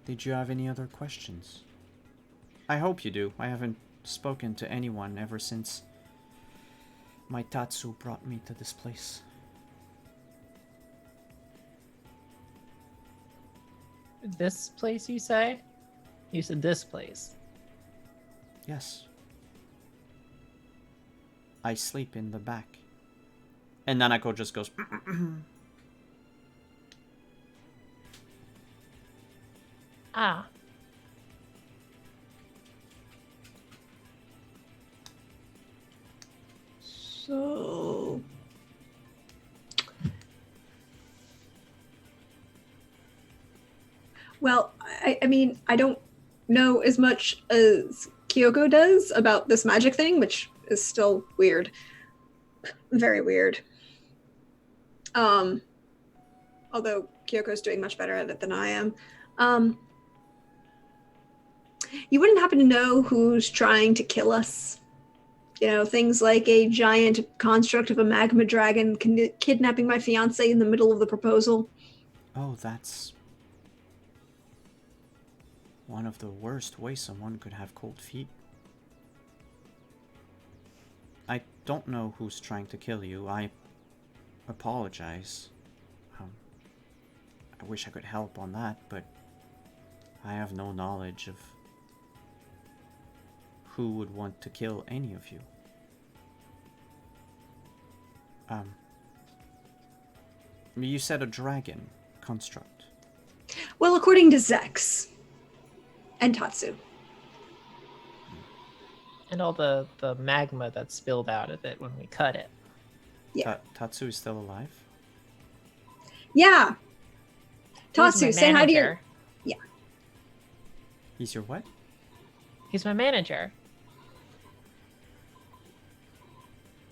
Did you have any other questions? I hope you do. I haven't spoken to anyone ever since my Tatsu brought me to this place. This place, you say? You said this place. Yes. I sleep in the back. And Nanako just goes... Ah. So... Well, I mean, I don't know as much as Kyoko does about this magic thing, which is still weird. Very weird. Although Kyoko's doing much better at it than I am. You wouldn't happen to know who's trying to kill us things like a giant construct of a magma dragon kidnapping my fiance in the middle of the proposal. Oh, that's one of the worst ways someone could have cold feet. I don't know who's trying to kill you. I apologize. I wish I could help on that, but I have no knowledge of who would want to kill any of you. You said a dragon construct. Well, according to Zex and Tatsu. And all the magma that spilled out of it when we cut it. Yeah. Tatsu is still alive? Yeah. He's my Tatsu, say hi to your... manager. Yeah. He's your what? He's my manager.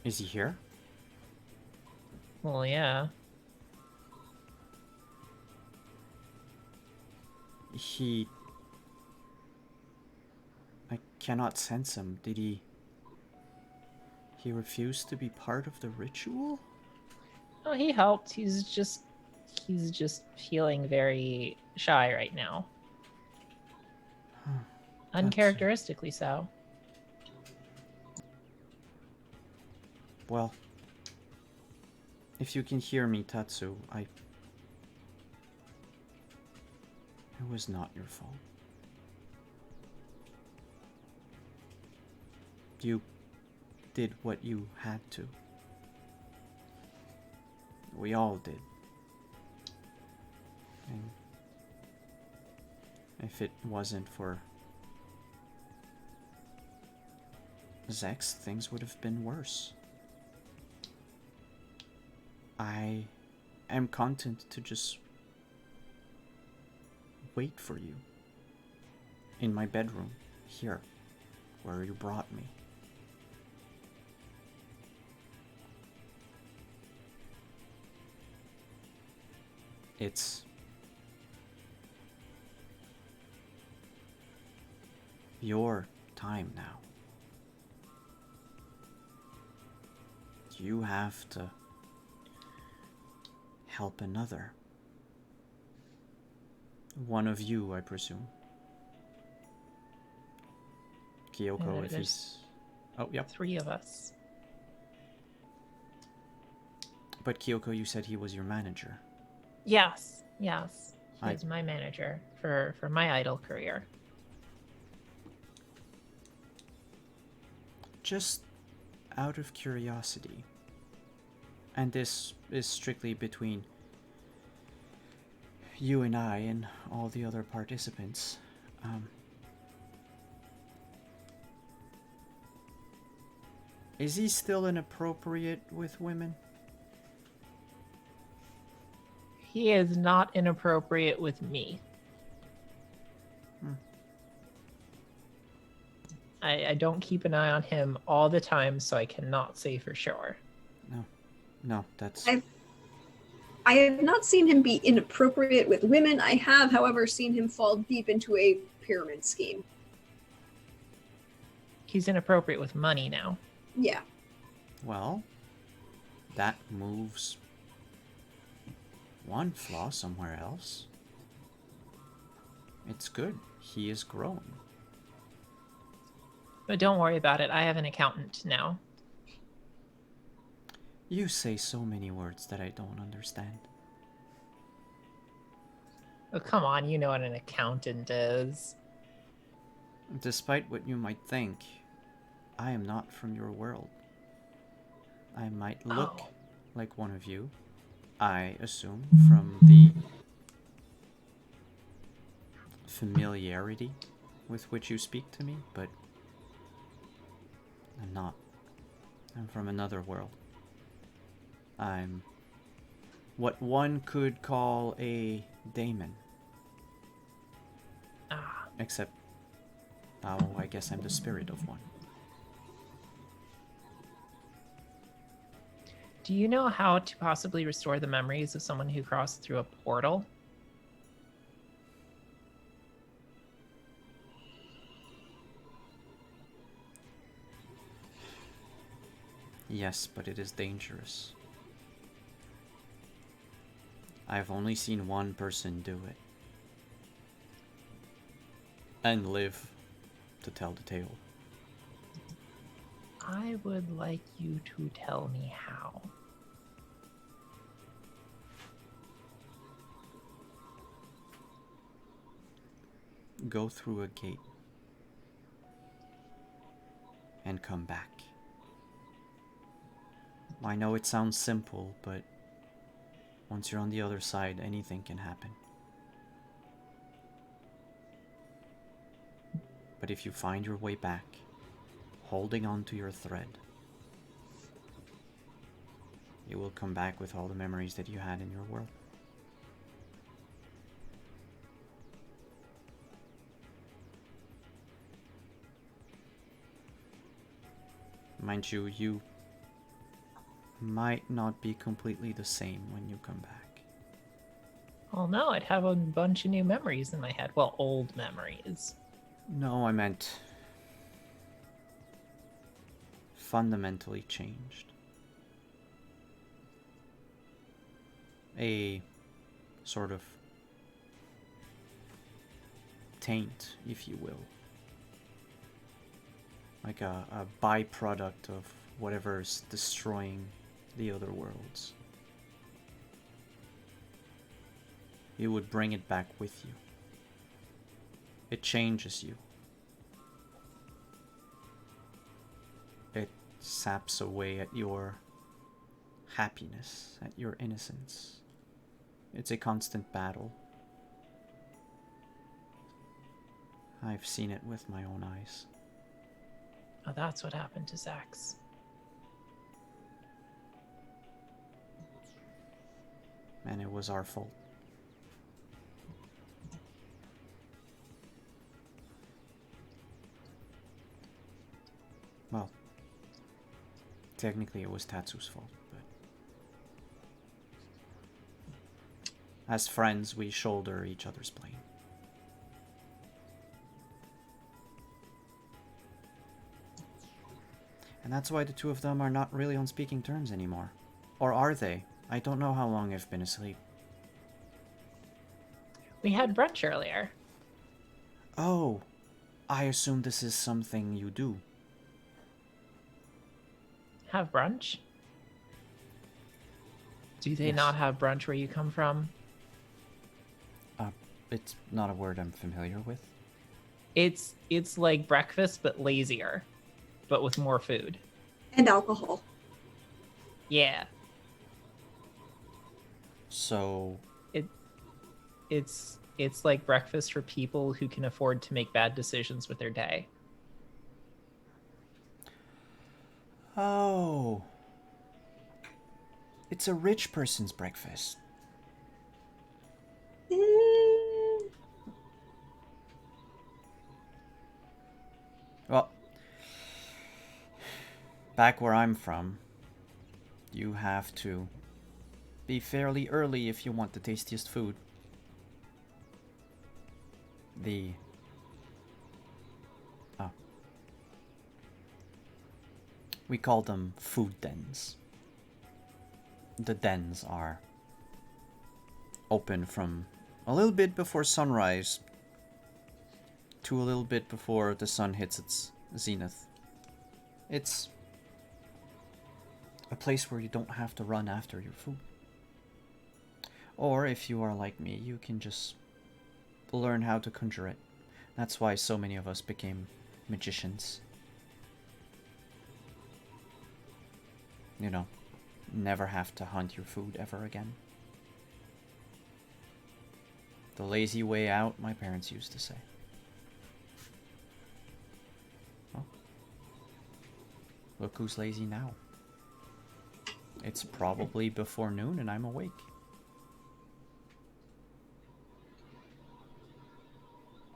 Is he here? Well, yeah. I cannot sense him. Did he refused to be part of the ritual? Oh, he helped. He's just feeling very shy right now. Uncharacteristically so. Well, if you can hear me, Tatsu, it was not your fault. You did what you had to. We all did. And if it wasn't for Zex, things would have been worse. I am content to just wait for you in my bedroom here, where you brought me. It's your time now. You have to help another. One of you, I presume. Kyoko, Yeah, if he's... Oh, yep. 3 of us. But Kyoko, you said he was your manager. Yes. He's my manager for my idol career. Just out of curiosity, and this is strictly between you and I and all the other participants, is he still inappropriate with women? He is not inappropriate with me. I don't keep an eye on him all the time, so I cannot say for sure. No, that's... I have not seen him be inappropriate with women. I have, however, seen him fall deep into a pyramid scheme. He's inappropriate with money now. Yeah. Well, that moves one flaw somewhere else. It's good. He is growing. But don't worry about it. I have an accountant now. You say so many words that I don't understand. Oh, come on. You know what an accountant is. Despite what you might think, I am not from your world. I might look like one of you, I assume, from the familiarity with which you speak to me, but I'm not. I'm from another world. I'm what one could call a daemon. Except, I guess I'm the spirit of one. Do you know how to possibly restore the memories of someone who crossed through a portal? Yes, but it is dangerous. I've only seen one person do it. And live to tell the tale. I would like you to tell me how. Go through a gate. And come back. I know it sounds simple, but once you're on the other side, anything can happen. But if you find your way back, holding on to your thread, you will come back with all the memories that you had in your world. Mind you, you might not be completely the same when you come back. Well, no, I'd have a bunch of new memories in my head. Well, old memories. No, I meant fundamentally changed. A sort of taint, if you will. Like a byproduct of whatever's destroying the other worlds. You would bring it back with you. It changes you. It saps away at your happiness, at your innocence. It's a constant battle. I've seen it with my own eyes. Oh, that's what happened to Zax. And it was our fault. Well, technically it was Tatsu's fault, but as friends we shoulder each other's blame. And that's why the two of them are not really on speaking terms anymore. Or are they? I don't know how long I've been asleep. We had brunch earlier. Oh, I assume this is something you do. Have brunch? Do they Yes. not have brunch where you come from? It's not a word I'm familiar with. It's like breakfast, but lazier, but with more food. And alcohol. Yeah, So, it's like breakfast for people who can afford to make bad decisions with their day. oh. It's a rich person's breakfast. Well, back where I'm from, you have to be fairly early if you want the tastiest food. We call them food dens. The dens are open from a little bit before sunrise to a little bit before the sun hits its zenith. It's a place where you don't have to run after your food. Or if you are like me, you can just learn how to conjure it. That's why so many of us became magicians. You know, never have to hunt your food ever again. The lazy way out, my parents used to say. Well, look who's lazy now. It's probably before noon and I'm awake.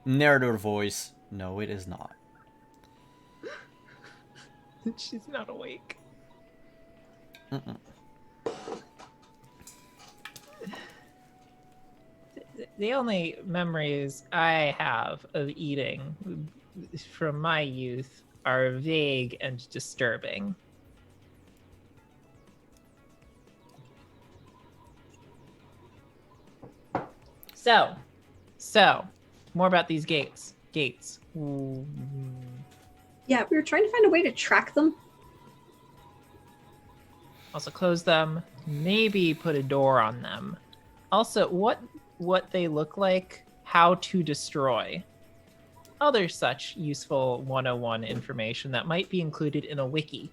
Narrator voice. No, it is not. She's not awake. Mm-mm. The only memories I have of eating from my youth are vague and disturbing. So, more about these gates. Gates. Ooh. Yeah, we were trying to find a way to track them. Also close them. Maybe put a door on them. Also, what they look like, how to destroy. Other such useful 101 information that might be included in a wiki.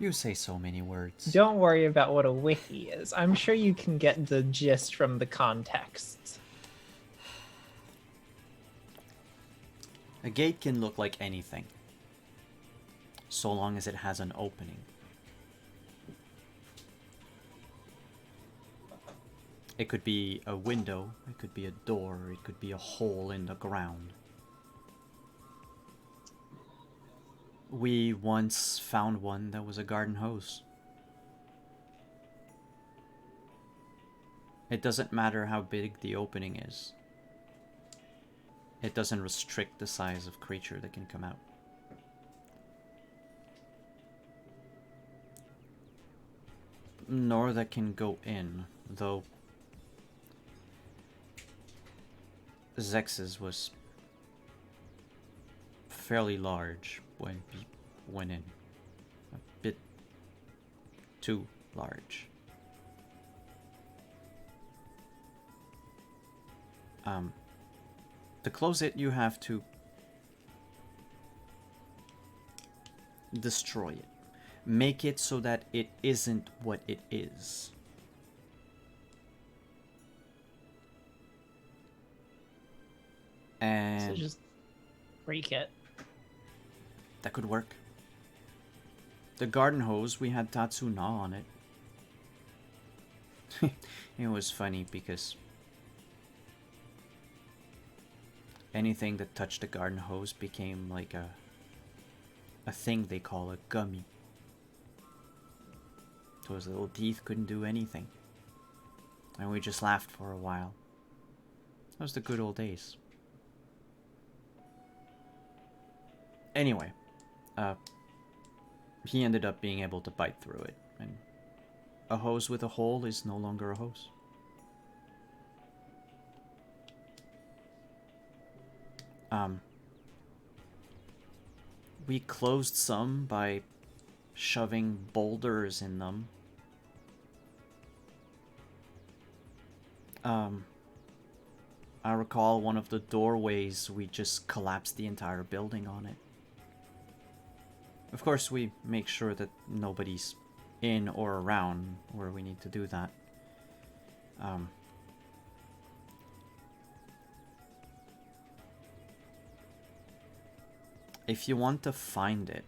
You say so many words. Don't worry about what a wiki is. I'm sure you can get the gist from the context. A gate can look like anything, so long as it has an opening. It could be a window, it could be a door, it could be a hole in the ground. We once found one that was a garden hose. It doesn't matter how big the opening is. It doesn't restrict the size of creature that can come out. Nor that can go in, though Zex's was fairly large when he went in. A bit too large. To close it, you have to destroy it. Make it so that it isn't what it is. And So just break it. that could work. The garden hose, we had Tatsuna on it. It was funny because anything that touched the garden hose became like a thing they call a gummy. So his little teeth couldn't do anything. And we just laughed for a while. That was the good old days. Anyway, he ended up being able to bite through it, and a hose with a hole is no longer a hose. We closed some by shoving boulders in them. I recall one of the doorways, we just collapsed the entire building on it. Of course, we make sure that nobody's in or around where we need to do that. If you want to find it,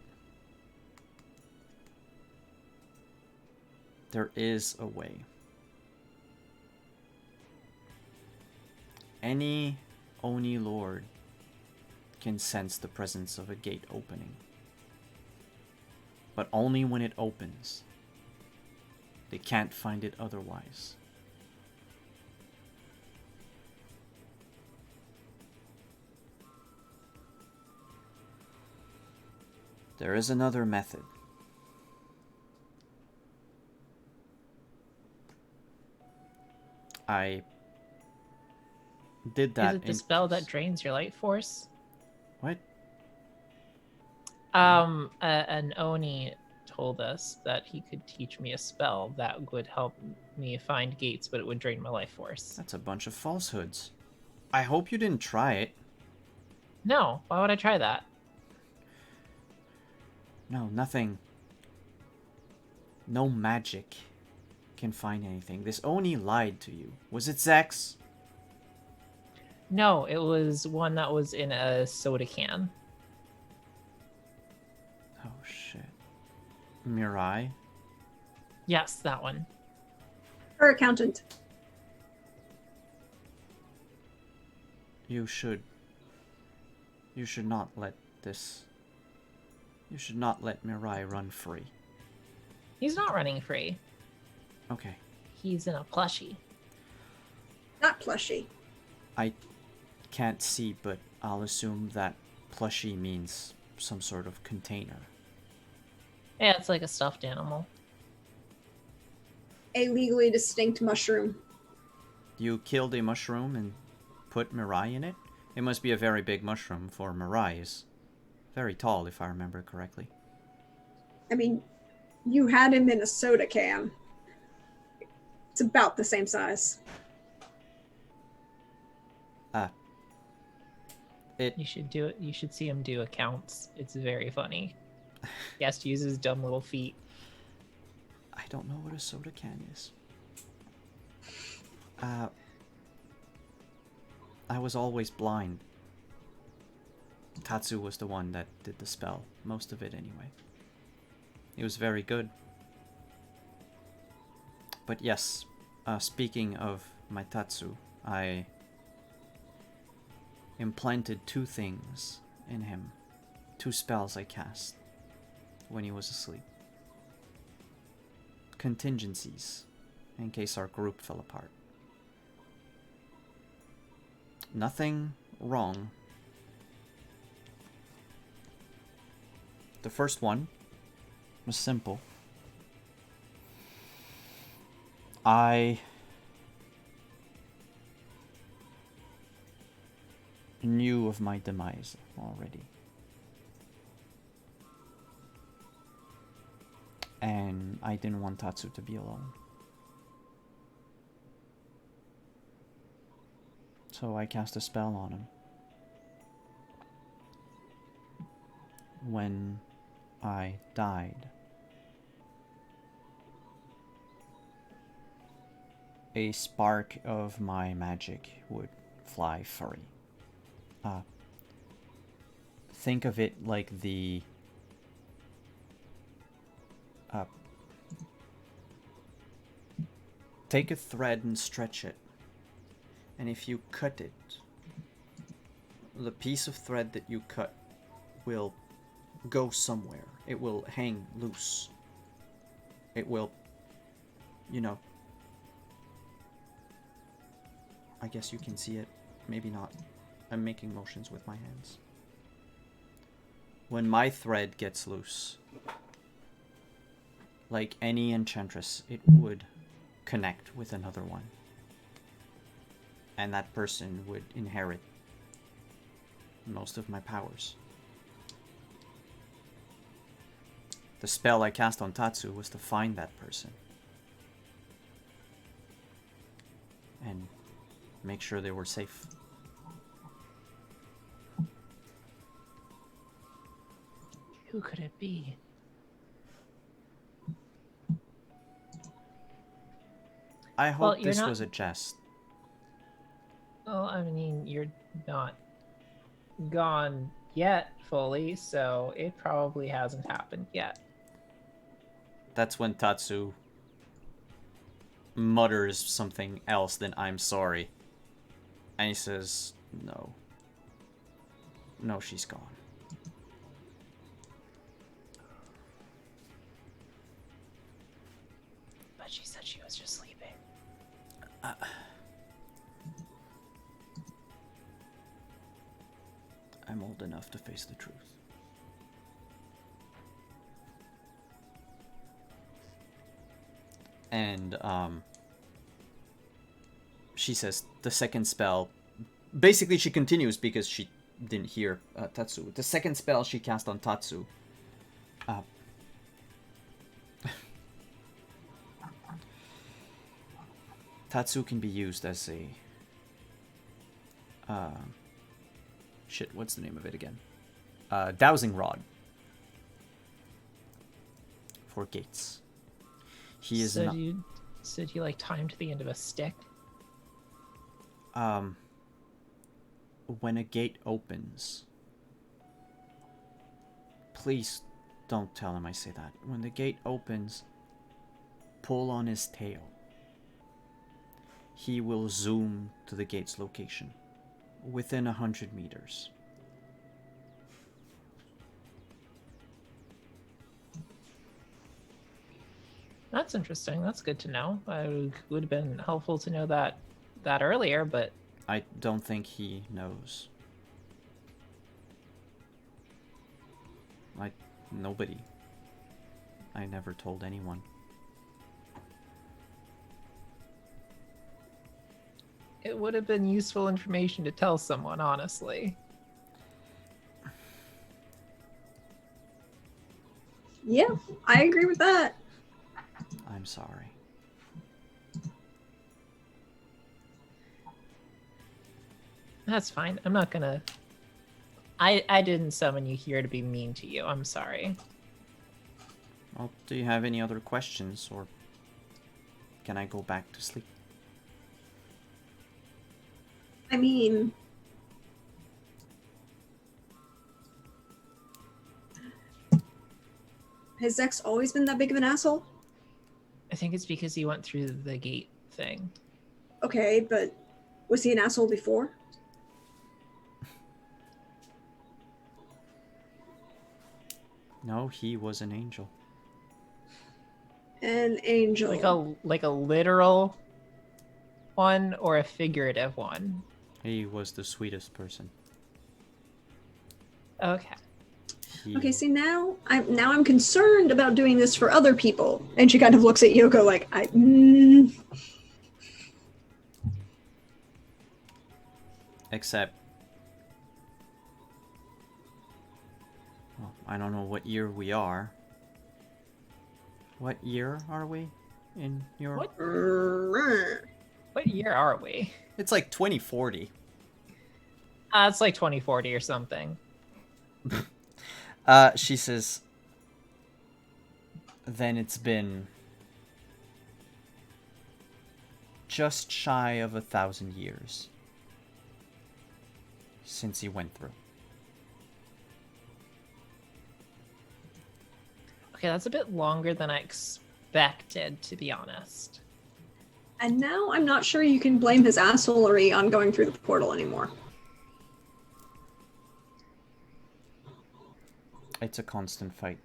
there is a way. Any Oni Lord can sense the presence of a gate opening. But only when it opens. They can't find it otherwise. There is another method. I did that. Is it the spell that drains your life force? What? An Oni told us that he could teach me a spell that would help me find gates, but it would drain my life force. That's a bunch of falsehoods. I hope you didn't try it. No, why would I try that? No, nothing. No magic can find anything. This Oni lied to you. Was it Zex? No, it was one that was in a soda can. Oh shit. Mirai? Yes, that one. Her accountant. You should not let this... You should not let Mirai run free. He's not running free. Okay. He's in a plushie. Not plushy. I can't see, but I'll assume that plushie means some sort of container. Yeah, it's like a stuffed animal. a legally distinct mushroom. You killed a mushroom and put Mirai in it? It must be a very big mushroom, for Mirai is very tall, if I remember correctly. I mean, you had him in a soda can. It's about the same size. You should do it. You should see him do accounts. It's very funny. He has to use his dumb little feet. I don't know what a soda can is. I was always blind. Tatsu was the one that did the spell. Most of it, anyway. He was very good. But yes, speaking of my Tatsu, I implanted 2 things in him. 2 spells I cast when he was asleep. Contingencies, in case our group fell apart. Nothing wrong. The first one was simple. I knew of my demise already. And I didn't want Tatsu to be alone. So I cast a spell on him. When I died, a spark of my magic would fly free. Think of it like the take a thread and stretch it, and if you cut it, the piece of thread that you cut will go somewhere. It will hang loose. It will, you know, I guess you can see it, maybe not. I'm making motions with my hands. When my thread gets loose, like any enchantress, it would connect with another one. And that person would inherit most of my powers. The spell I cast on Tatsu was to find that person. And make sure they were safe. Who could it be? I hope Well, this was a jest. Well, I mean, you're not gone yet fully, so it probably hasn't happened yet. That's when Tatsu mutters something else than "I'm sorry." And he says, no. No, she's gone. But she said she was just sleeping. I'm old enough to face the truth. And she says the second spell, basically she continues because she didn't hear Tatsu. The second spell she cast on Tatsu, Tatsu can be used as a shit, what's the name of it again? Dowsing rod for gates. He is not. So do you like tie him to the end of a stick? When a gate opens, please don't tell him I say that. When the gate opens, pull on his tail. He will zoom to the gate's location within 100 meters. That's interesting. That's good to know. It would have been helpful to know that earlier, but I don't think he knows. Nobody. I never told anyone. It would have been useful information to tell someone, honestly. Yeah, I agree with that. I'm sorry. That's fine. I'm not gonna... I didn't summon you here to be mean to you. I'm sorry. Well, do you have any other questions, or can I go back to sleep? I mean, has Zex always been that big of an asshole? I think it's because he went through the gate thing. Okay, but was he an asshole before? No, he was an angel. An angel. Like a literal one or a figurative one? He was the sweetest person. Okay. Okay, see now I'm concerned about doing this for other people. And she kind of looks at Yoko like, Except... well, I don't know what year we are. What year are we in your... What year are we? It's like 2040. It's like 2040 or something. She says... then it's been... just shy of 1,000 years since he went through. Okay, that's a bit longer than I expected, to be honest. And now I'm not sure you can blame his assholery on going through the portal anymore. It's a constant fight.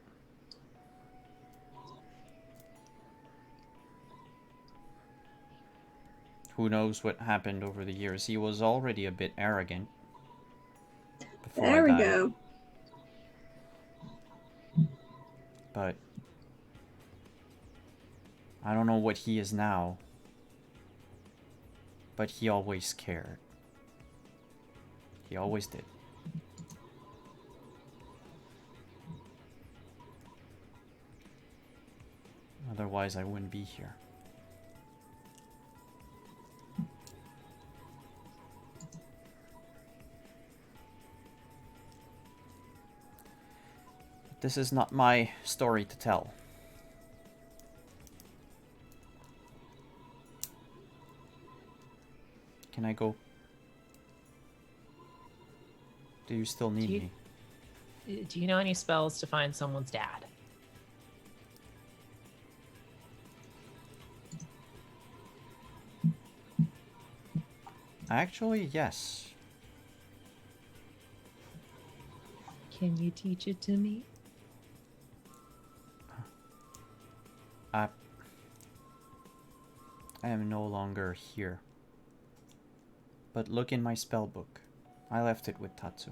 Who knows what happened over the years? He was already a bit arrogant. There we go. But I don't know what he is now. But he always cared. He always did. Otherwise, I wouldn't be here. This is not my story to tell. Can I go? Do you still need me? Do you know any spells to find someone's dad? Actually, yes. Can you teach it to me? I am no longer here. But look in my spell book. I left it with Tatsu.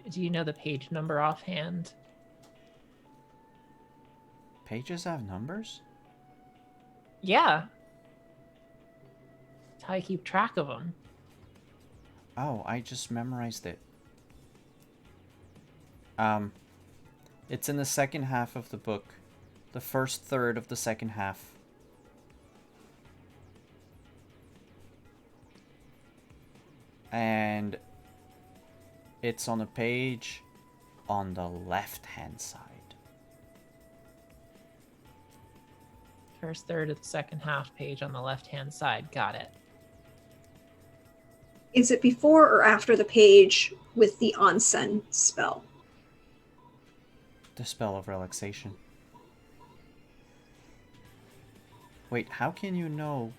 Do you know the page number offhand? Pages have numbers? Yeah. That's how I keep track of them. Oh, I just memorized it. It's in the second half of the book. The first third of the second half. And it's on a page on the left-hand side. First third of the second half page on the left-hand side. Got it. Is it before or after the page with the onsen spell? The spell of relaxation. Wait, how can you know?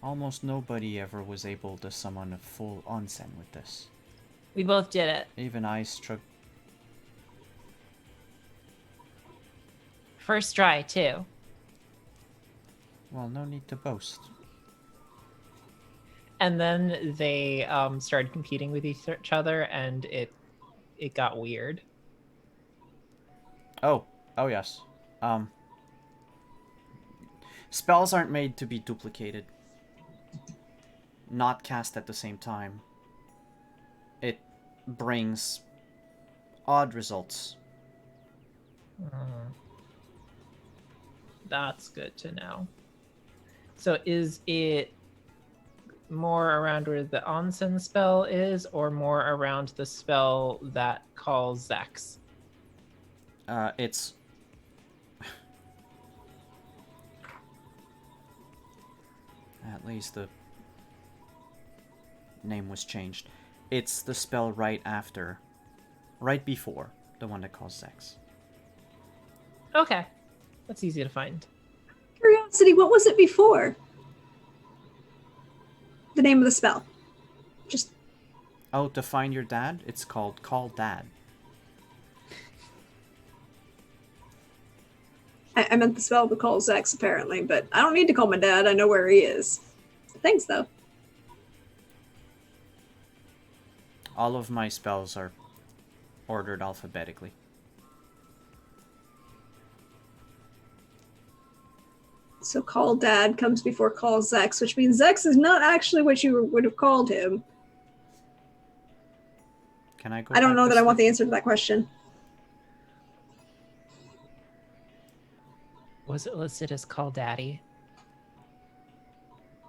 Almost nobody ever was able to summon a full onsen with this. We both did it. Even I struck. First try, too. Well, no need to boast. And then they started competing with each other, and it got weird. Oh yes. Spells aren't made to be duplicated. Not cast at the same time. It brings odd results. That's good to know. So is it more around where the onsen spell is, or more around the spell that calls Zex? It's... At least the name was changed. It's the spell right after. Right before the one that calls Zex. Okay. That's easy to find. Curiosity, what was it before? The name of the spell. Just... Oh, to find your dad? It's called Call Dad. I meant the spell that calls Zex, apparently, but I don't need to call my dad. I know where he is. Thanks, though. All of my spells are ordered alphabetically. So call dad comes before call Zex, which means Zex is not actually what you would have called him. Can I go I don't back know this that I want way? the answer to that question. Was it listed as Call Daddy?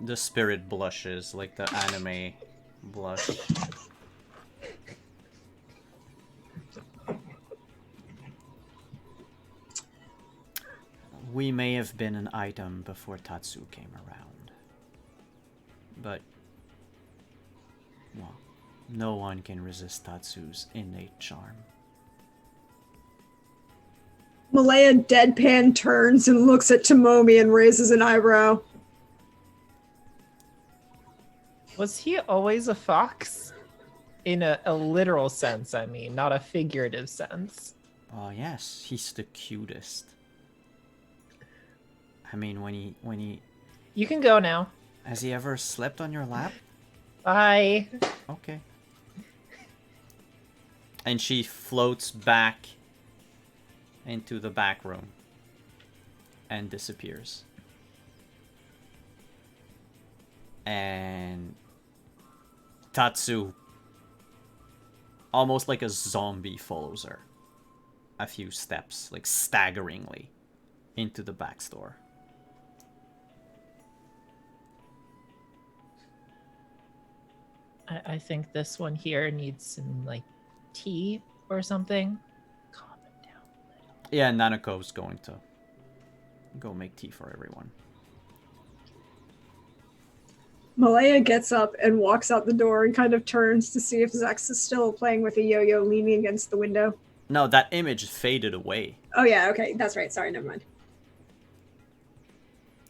The spirit blushes, like the anime blush. We may have been an item before Tatsu came around. But, well, no one can resist Tatsu's innate charm. Malaya deadpan turns and looks at Tomomi and raises an eyebrow. Was he always a fox? In a literal sense, I mean, not a figurative sense. Oh yes, he's the cutest. I mean, when he... You can go now. Has he ever slept on your lap? Bye. Okay. And she floats back into the back room and disappears. And Tatsu, almost like a zombie, follows her a few steps, like staggeringly, into the back store. I think this one here needs some, like, tea or something. Calm it down a little. Yeah, Nanako's going to go make tea for everyone. Malaya gets up and walks out the door and kind of turns to see if Zex is still playing with a yo-yo leaning against the window. No, that image faded away. Oh yeah, okay, that's right. Sorry, never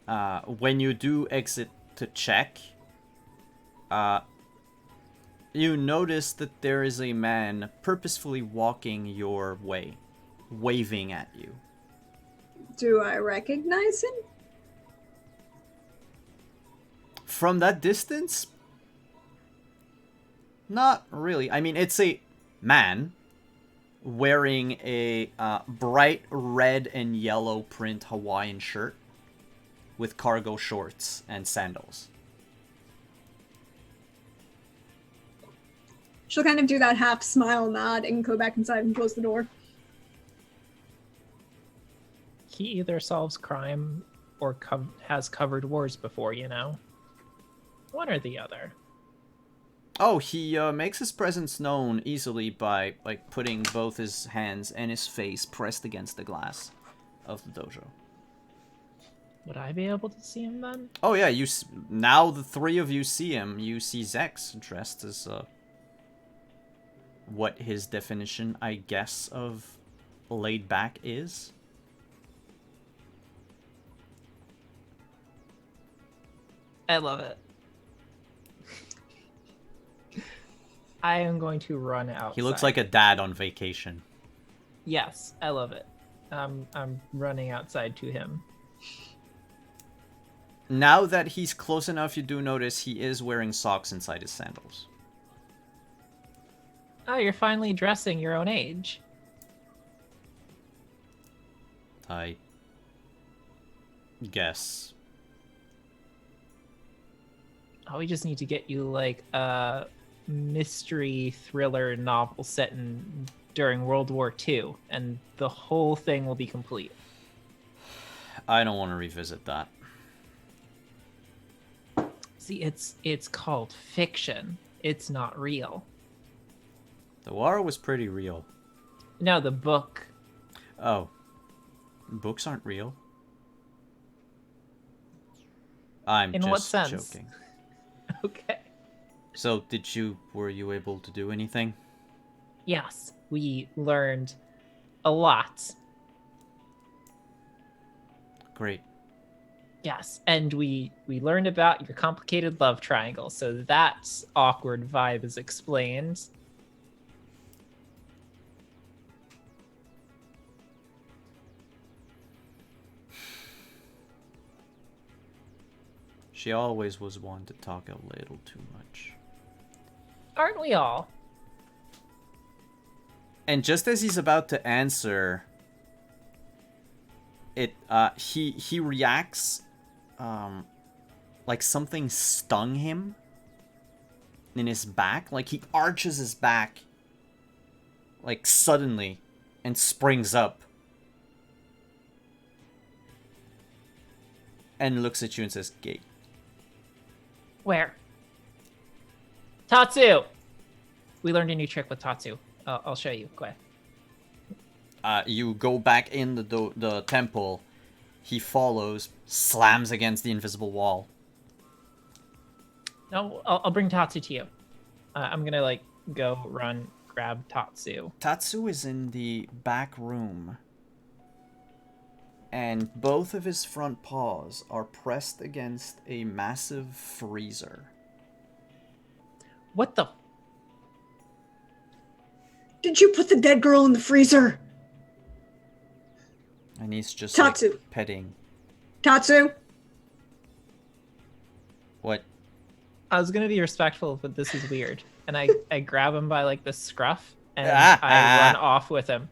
mind. When you do exit to check, you notice that there is a man purposefully walking your way, waving at you. Do I recognize him? From that distance? Not really. I mean, it's a man wearing a bright red and yellow print Hawaiian shirt with cargo shorts and sandals. She'll kind of do that half smile nod and go back inside and close the door. He either solves crime or has covered wars before, you know? One or the other. Oh, he makes his presence known easily by like putting both his hands and his face pressed against the glass of the dojo. Would I be able to see him then? Oh yeah, now the three of you see him. You see Zex dressed as what his definition, I guess, of laid back is. I love it. I am going to run outside. He looks like a dad on vacation. Yes, I love it. I'm running outside to him. Now that he's close enough, you do notice he is wearing socks inside his sandals. Oh, you're finally dressing your own age. I guess we just need to get you like a mystery thriller novel set during World War II, and the whole thing will be complete. I don't want to revisit that. See, it's called fiction. It's not real. The war was pretty real. No, the book. Oh. Books aren't real? I'm In just what sense? joking. Okay. So, were you able to do anything? Yes, we learned a lot. Great. Yes, and we learned about your complicated love triangle, so that awkward vibe is explained. She always was one to talk a little too much. Aren't we all? And just as he's about to answer, he reacts like something stung him in his back. Like he arches his back like suddenly and springs up and looks at you and says, "Gate." Where? Tatsu! We learned a new trick with Tatsu. I'll show you. Go ahead. You go back in the temple. He follows, slams against the invisible wall. No, I'll bring Tatsu to you. I'm gonna like go run, grab Tatsu. Tatsu is in the back room, and both of his front paws are pressed against a massive freezer. What the? Did you put the dead girl in the freezer? And he's just Tatsu. like, petting. Tatsu? What? I was gonna be respectful, but this is weird. And I grab him by like the scruff, and I run off with him,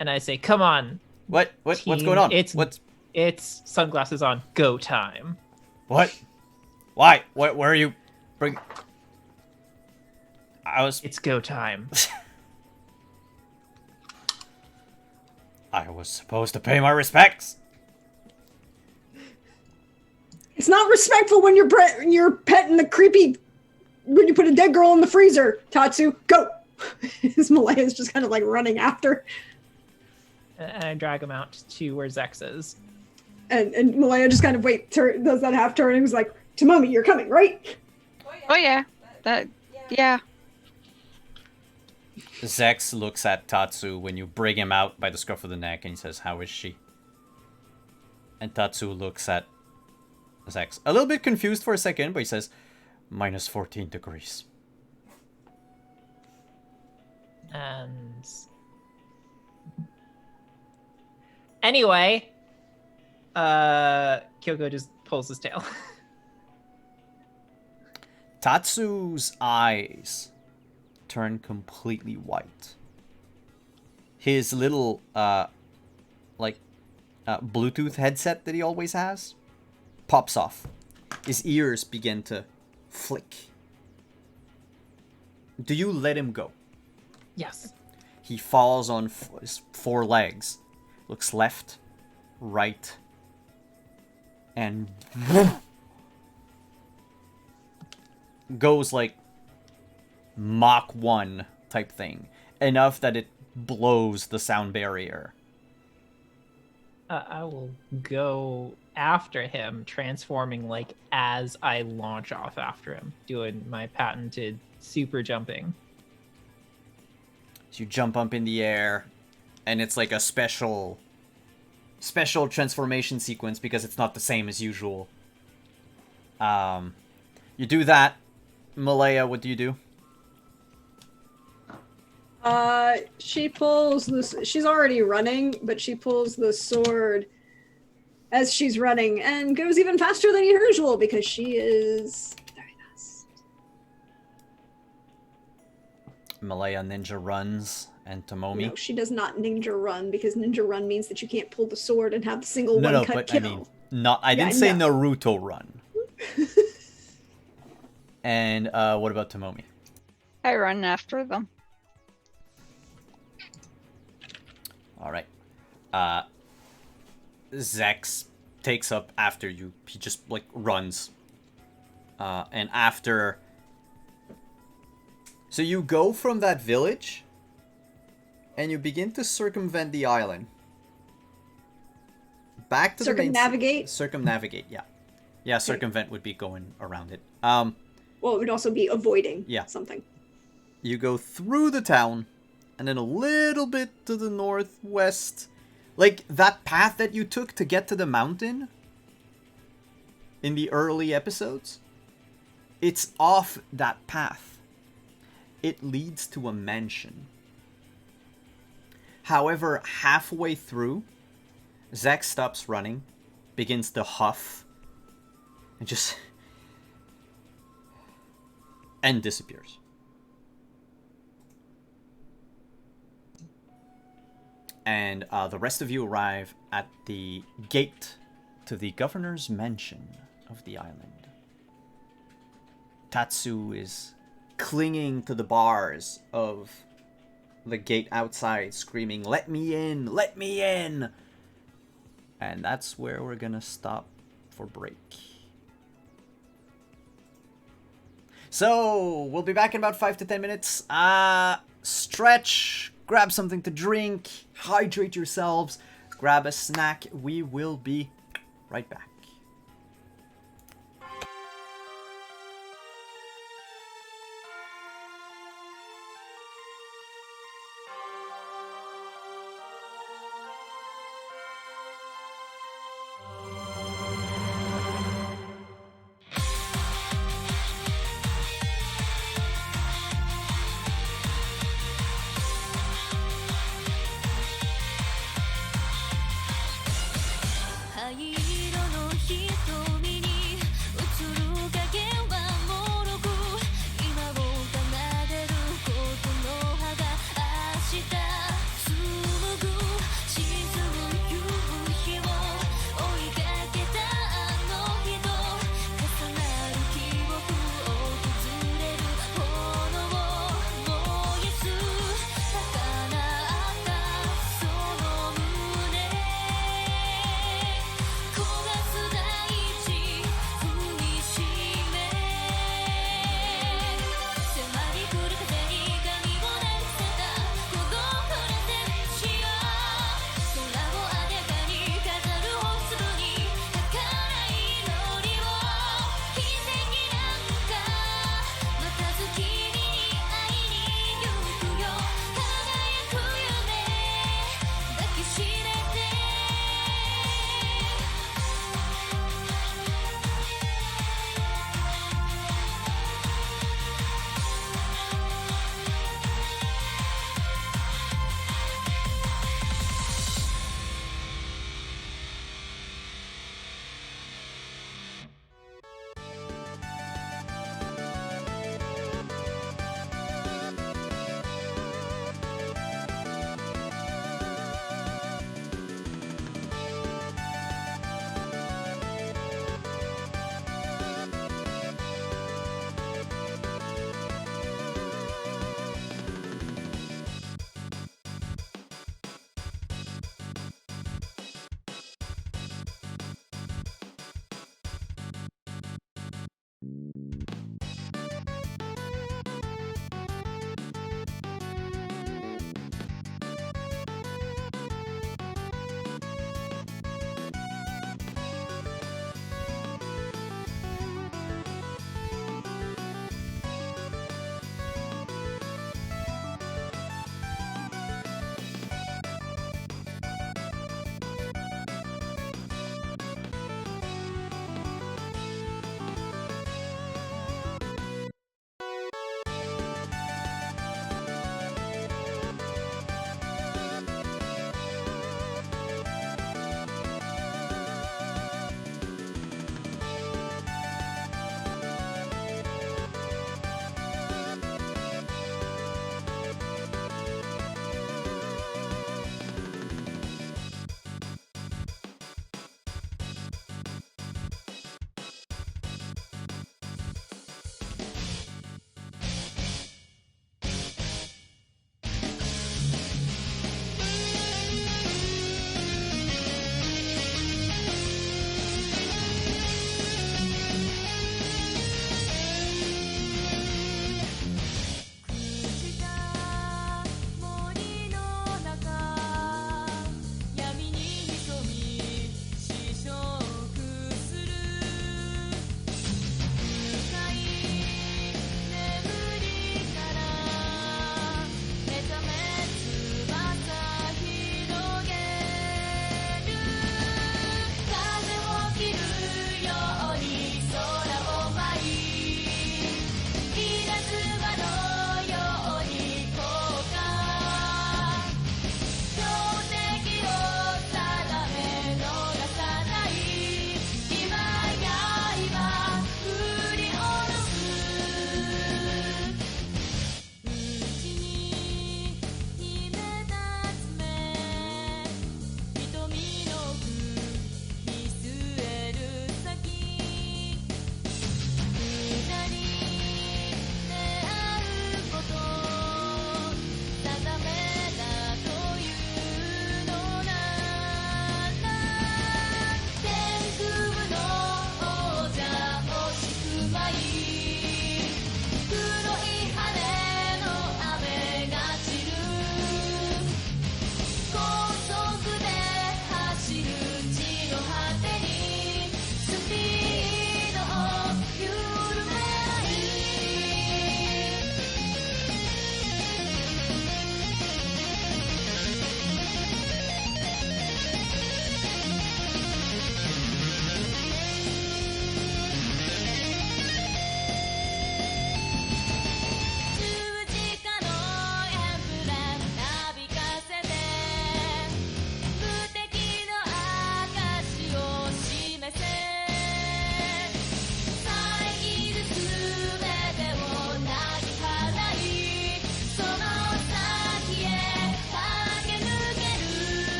and I say, "Come on, What's team, going on? It's sunglasses on, go time." What? Why? Where are you? It's go time. I was supposed to pay my respects. It's not respectful when you're petting the creepy when you put a dead girl in the freezer. Tatsu, go! His Malaya's just kind of like running after. And I drag him out to where Zex is. And Malaya just kind of does that half turn and was like, Tomomi, you're coming, right? Oh yeah. Yeah. Zex looks at Tatsu when you bring him out by the scruff of the neck and he says, "How is she?" And Tatsu looks at Zex, a little bit confused for a second, but he says, "Minus 14 degrees. And anyway, Kyoko just pulls his tail. Tatsu's eyes turn completely white. His little, Bluetooth headset that he always has pops off. His ears begin to flick. Do you let him go? Yes. He falls on his four legs, looks left, right, and goes like Mach 1 type thing. Enough that it blows the sound barrier. I will go after him, transforming like as I launch off after him, doing my patented super jumping. So you jump up in the air, and it's like a special transformation sequence because it's not the same as usual. You do that. Malaya, what do you do? She pulls this. She's already running, but she pulls the sword as she's running and goes even faster than usual because she is very fast. Malaya ninja runs, and Tomomi. No, she does not ninja run because ninja run means that you can't pull the sword and have the single one cut but kill. I mean, I didn't say Naruto run. And what about Tomomi? I run after them. All right. Zex takes up after you. He just like runs. And after, so you go from that village, and you begin to circumvent the island. Back to Circumnavigate? Circumnavigate, yeah. Yeah, circumvent would be going around it. Well, it would also be avoiding something. You go through the town, and then a little bit to the northwest. Like, that path that you took to get to the mountain in the early episodes, it's off that path. It leads to a mansion. However, halfway through, Zack stops running, begins to huff, and just... and disappears. And the rest of you arrive at the gate to the governor's mansion of the island. Tatsu is clinging to the bars of the gate outside, screaming, "Let me in! Let me in!" And that's where we're gonna stop for break. So, we'll be back in about 5 to 10 minutes. Stretch, grab something to drink, hydrate yourselves, grab a snack. We will be right back.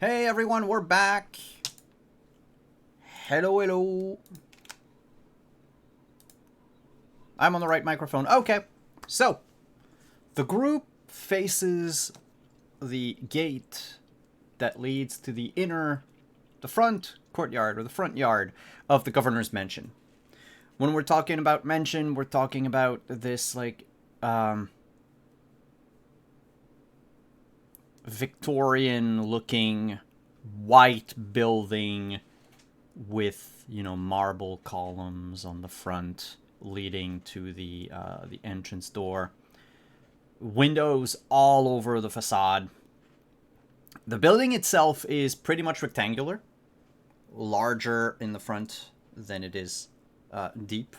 Hey everyone, we're back. Hello, hello. I'm on the right microphone. Okay. So, the group faces the gate that leads to the front courtyard or the front yard of the governor's mansion. When we're talking about mansion, we're talking about this, like, Victorian-looking white building with, you know, marble columns on the front leading to the entrance door. Windows all over the facade. The building itself is pretty much rectangular, larger in the front than it is deep,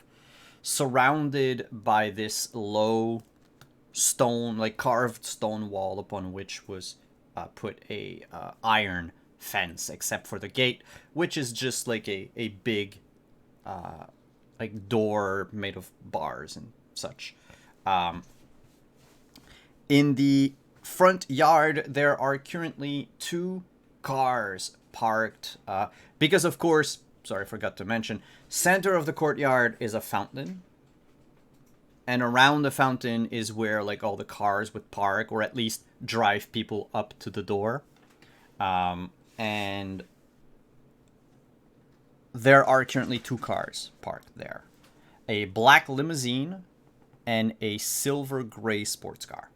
surrounded by this low stone, like carved stone wall upon which was put a iron fence, except for the gate, which is just like a big like door made of bars and such. In the front yard, there are currently 2 cars parked because, of course, sorry, I forgot to mention, center of the courtyard is a fountain. And around the fountain is where, like, all the cars would park, or at least drive people up to the door. And there are currently 2 cars parked there. A black limousine and a silver gray sports car.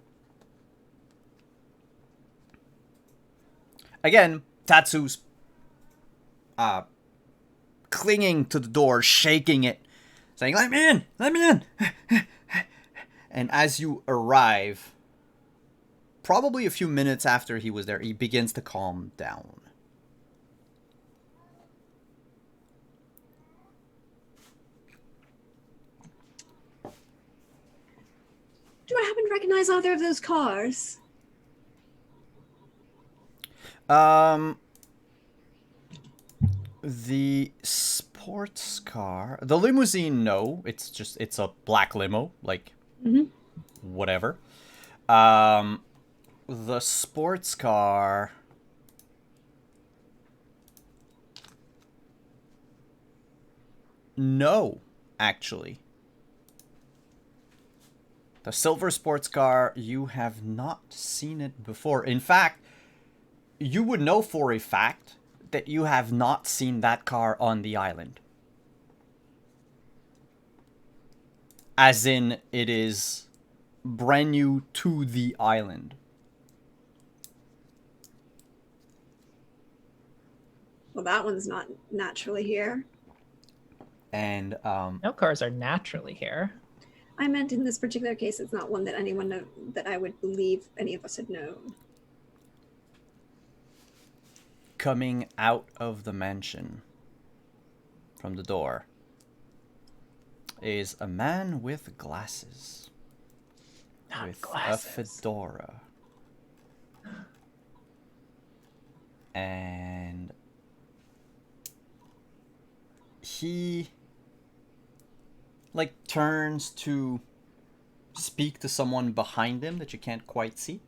Again, Tatsu's clinging to the door, shaking it, saying, "Let me in! Let me in!" And as you arrive, probably a few minutes after he was there, he begins to calm down. Do I happen to recognize either of those cars? The sports car, the limousine, no, it's a black limo, like, whatever. The sports car, no, actually. The silver sports car, you have not seen it before. In fact, you would know for a fact that you have not seen that car on the island. As in, it is brand new to the island. Well, that one's not naturally here. And, No cars are naturally here. I meant in this particular case, it's not one that that I would believe any of us had known. coming out of the mansion from the door is a man with glasses. Not with glasses. a fedora. And he turns to speak to someone behind him that you can't quite see.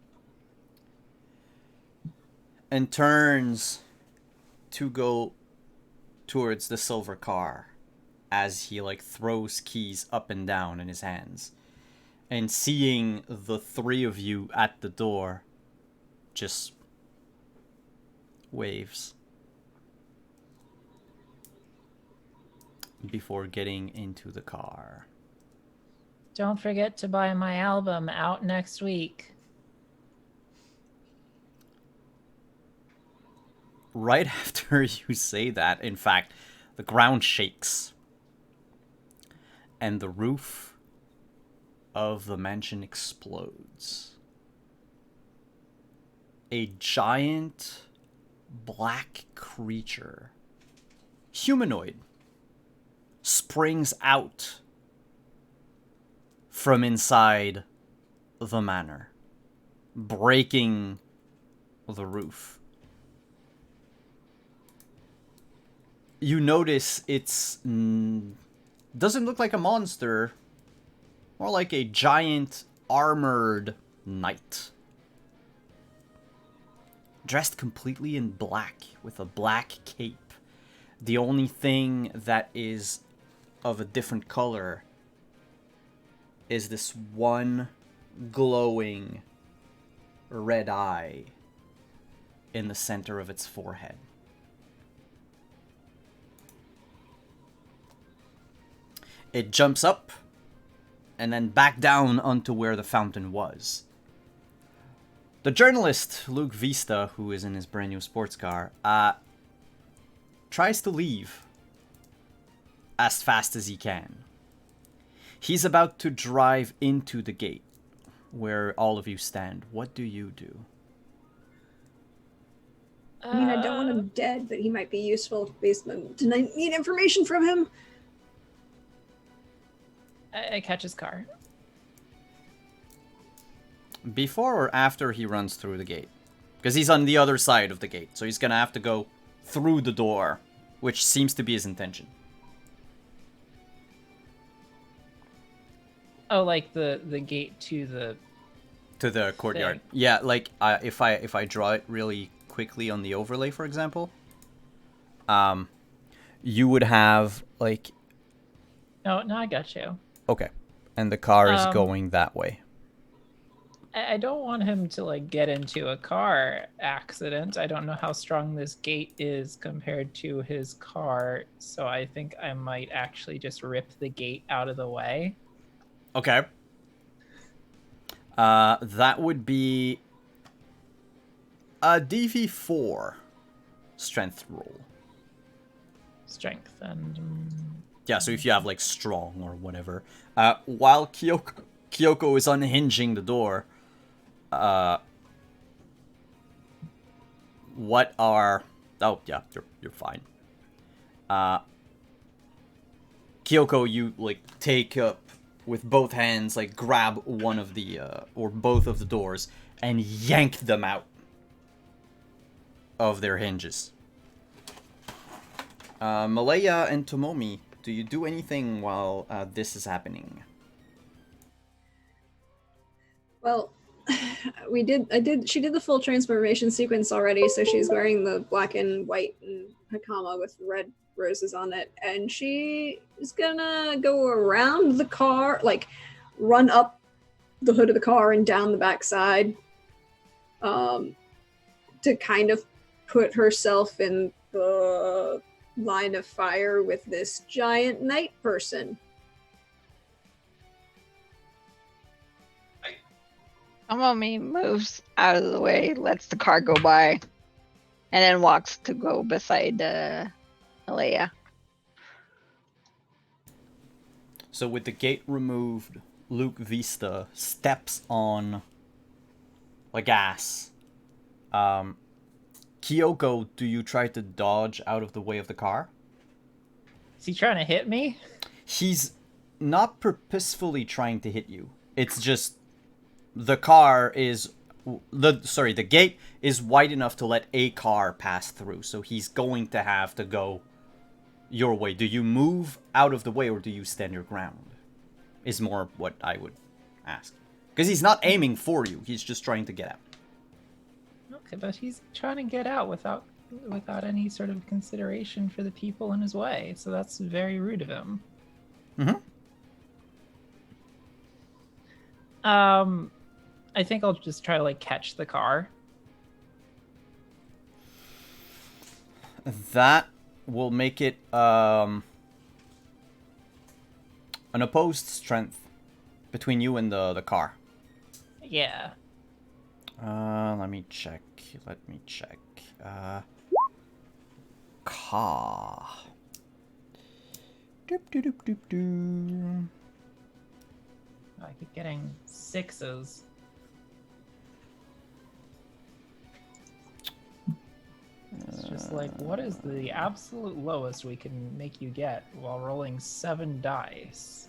And turns to go towards the silver car as he throws keys up and down in his hands. And seeing the three of you at the door, just waves before getting into the car. Don't forget to buy my album, out next week. Right after you say that, in fact, the ground shakes. And the roof of the mansion explodes. A giant black creature, humanoid, springs out from inside the manor, breaking the roof. You notice it's doesn't look like a monster, more like a giant armored knight dressed completely in black with a black cape. The only thing that is of a different color is this one glowing red eye in the center of its forehead. It jumps up and then back down onto where the fountain was. The journalist, Luke Vista, who is in his brand new sports car, tries to leave as fast as he can. He's about to drive into the gate where all of you stand. What do you do? I mean, I don't want him dead, but he might be useful based on. Did I need information from him? I catch his car. Before or after he runs through the gate? Because he's on the other side of the gate, so he's gonna have to go through the door, which seems to be his intention. Oh, like the gate to the courtyard. thing. Yeah, like if I draw it really quickly on the overlay, for example, you would have like. No, I got you. Okay, and the car is going that way. I don't want him to like get into a car accident. I don't know how strong this gate is compared to his car, so I think I might actually just rip the gate out of the way. Okay. That would be a DV4 strength roll. Strength and Yeah, so if you have like strong or whatever. While Kyoko is unhinging the door, what are... Oh, yeah, you're fine. Kyoko, you like take up with both hands, like grab one of the, or both of the doors and yank them out of their hinges. Malaya and Tomomi, do you do anything while this is happening? Well, she did the full transformation sequence already, so she's wearing the black and white and hakama with red roses on it, and she is gonna go around the car, like run up the hood of the car and down the backside, to kind of put herself in the line of fire with this giant night person. Tomomi moves out of the way, lets the car go by, and then walks to go beside Alea. So with the gate removed, Luke Vista steps on the gas. Kyoko, do you try to dodge out of the way of the car? is he trying to hit me? He's not purposefully trying to hit you. It's just the car is the gate is wide enough to let a car pass through, so he's going to have to go your way. Do you move out of the way or do you stand your ground? Is more what I would ask. Because he's not aiming for you, he's just trying to get out. Okay, but he's trying to get out without any sort of consideration for the people in his way, so that's very rude of him. I think I'll just try to like catch the car. That will make it an opposed strength between you and the car. Yeah. Let me check. Car. Doop doop doop doop doo. I keep getting 6s. It's just like, what is the absolute lowest we can make you get while rolling 7 dice?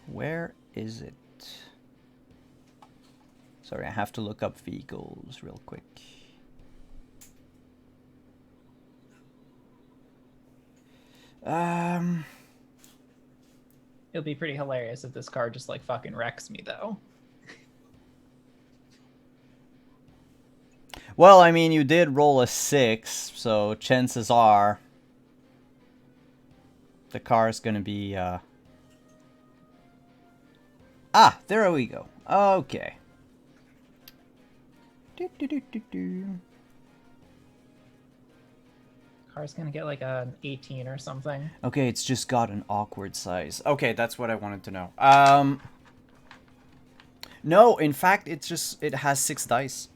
Where is it? Sorry, I have to look up vehicles real quick. It'll be pretty hilarious if this car just like fucking wrecks me though. Well, I mean, you did roll a 6, so chances are the car's gonna be, Ah, there we go. Okay. Car's gonna get like an 18 or something. Okay, it's just got an awkward size. Okay, that's what I wanted to know. No, in fact, it has 6 dice.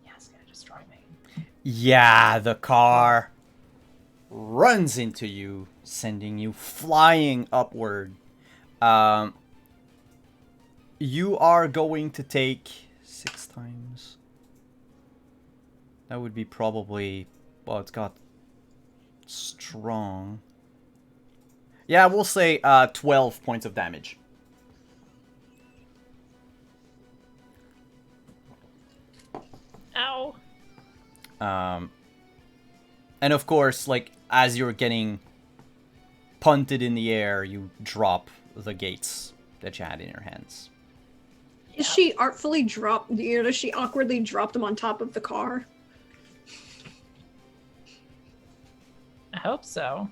Yeah, it's gonna destroy me. Yeah, the car runs into you, sending you flying upward. You are going to take 6 times. That would be probably... Well, it's got strong. Yeah, we'll say 12 points of damage. Ow. And of course, like, as you're getting punted in the air, you drop the gates that you had in your hands. Does she artfully drop, does she awkwardly drop them on top of the car? I hope so.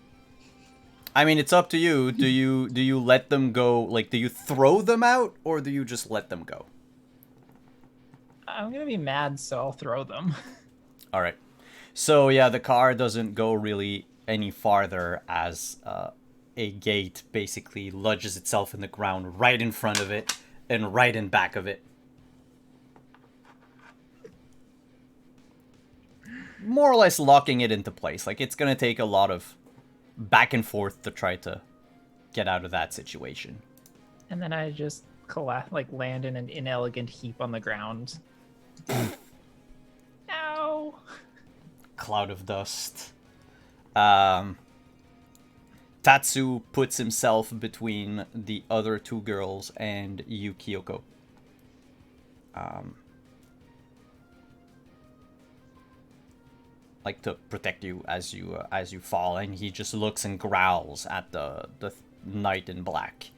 I mean, it's up to you. Do you let them go? Like, do you throw them out, or do you just let them go? I'm gonna be mad, so I'll throw them. All right. So yeah, the car doesn't go really any farther as a gate basically lodges itself in the ground right in front of it and right in back of it. More or less locking it into place. Like, it's gonna take a lot of back and forth to try to get out of that situation. And then I just land in an inelegant heap on the ground. Ow! Cloud of dust. Tatsu puts himself between the other 2 girls and you, Kyoko. Like, to protect you as you fall, and he just looks and growls at the knight in black.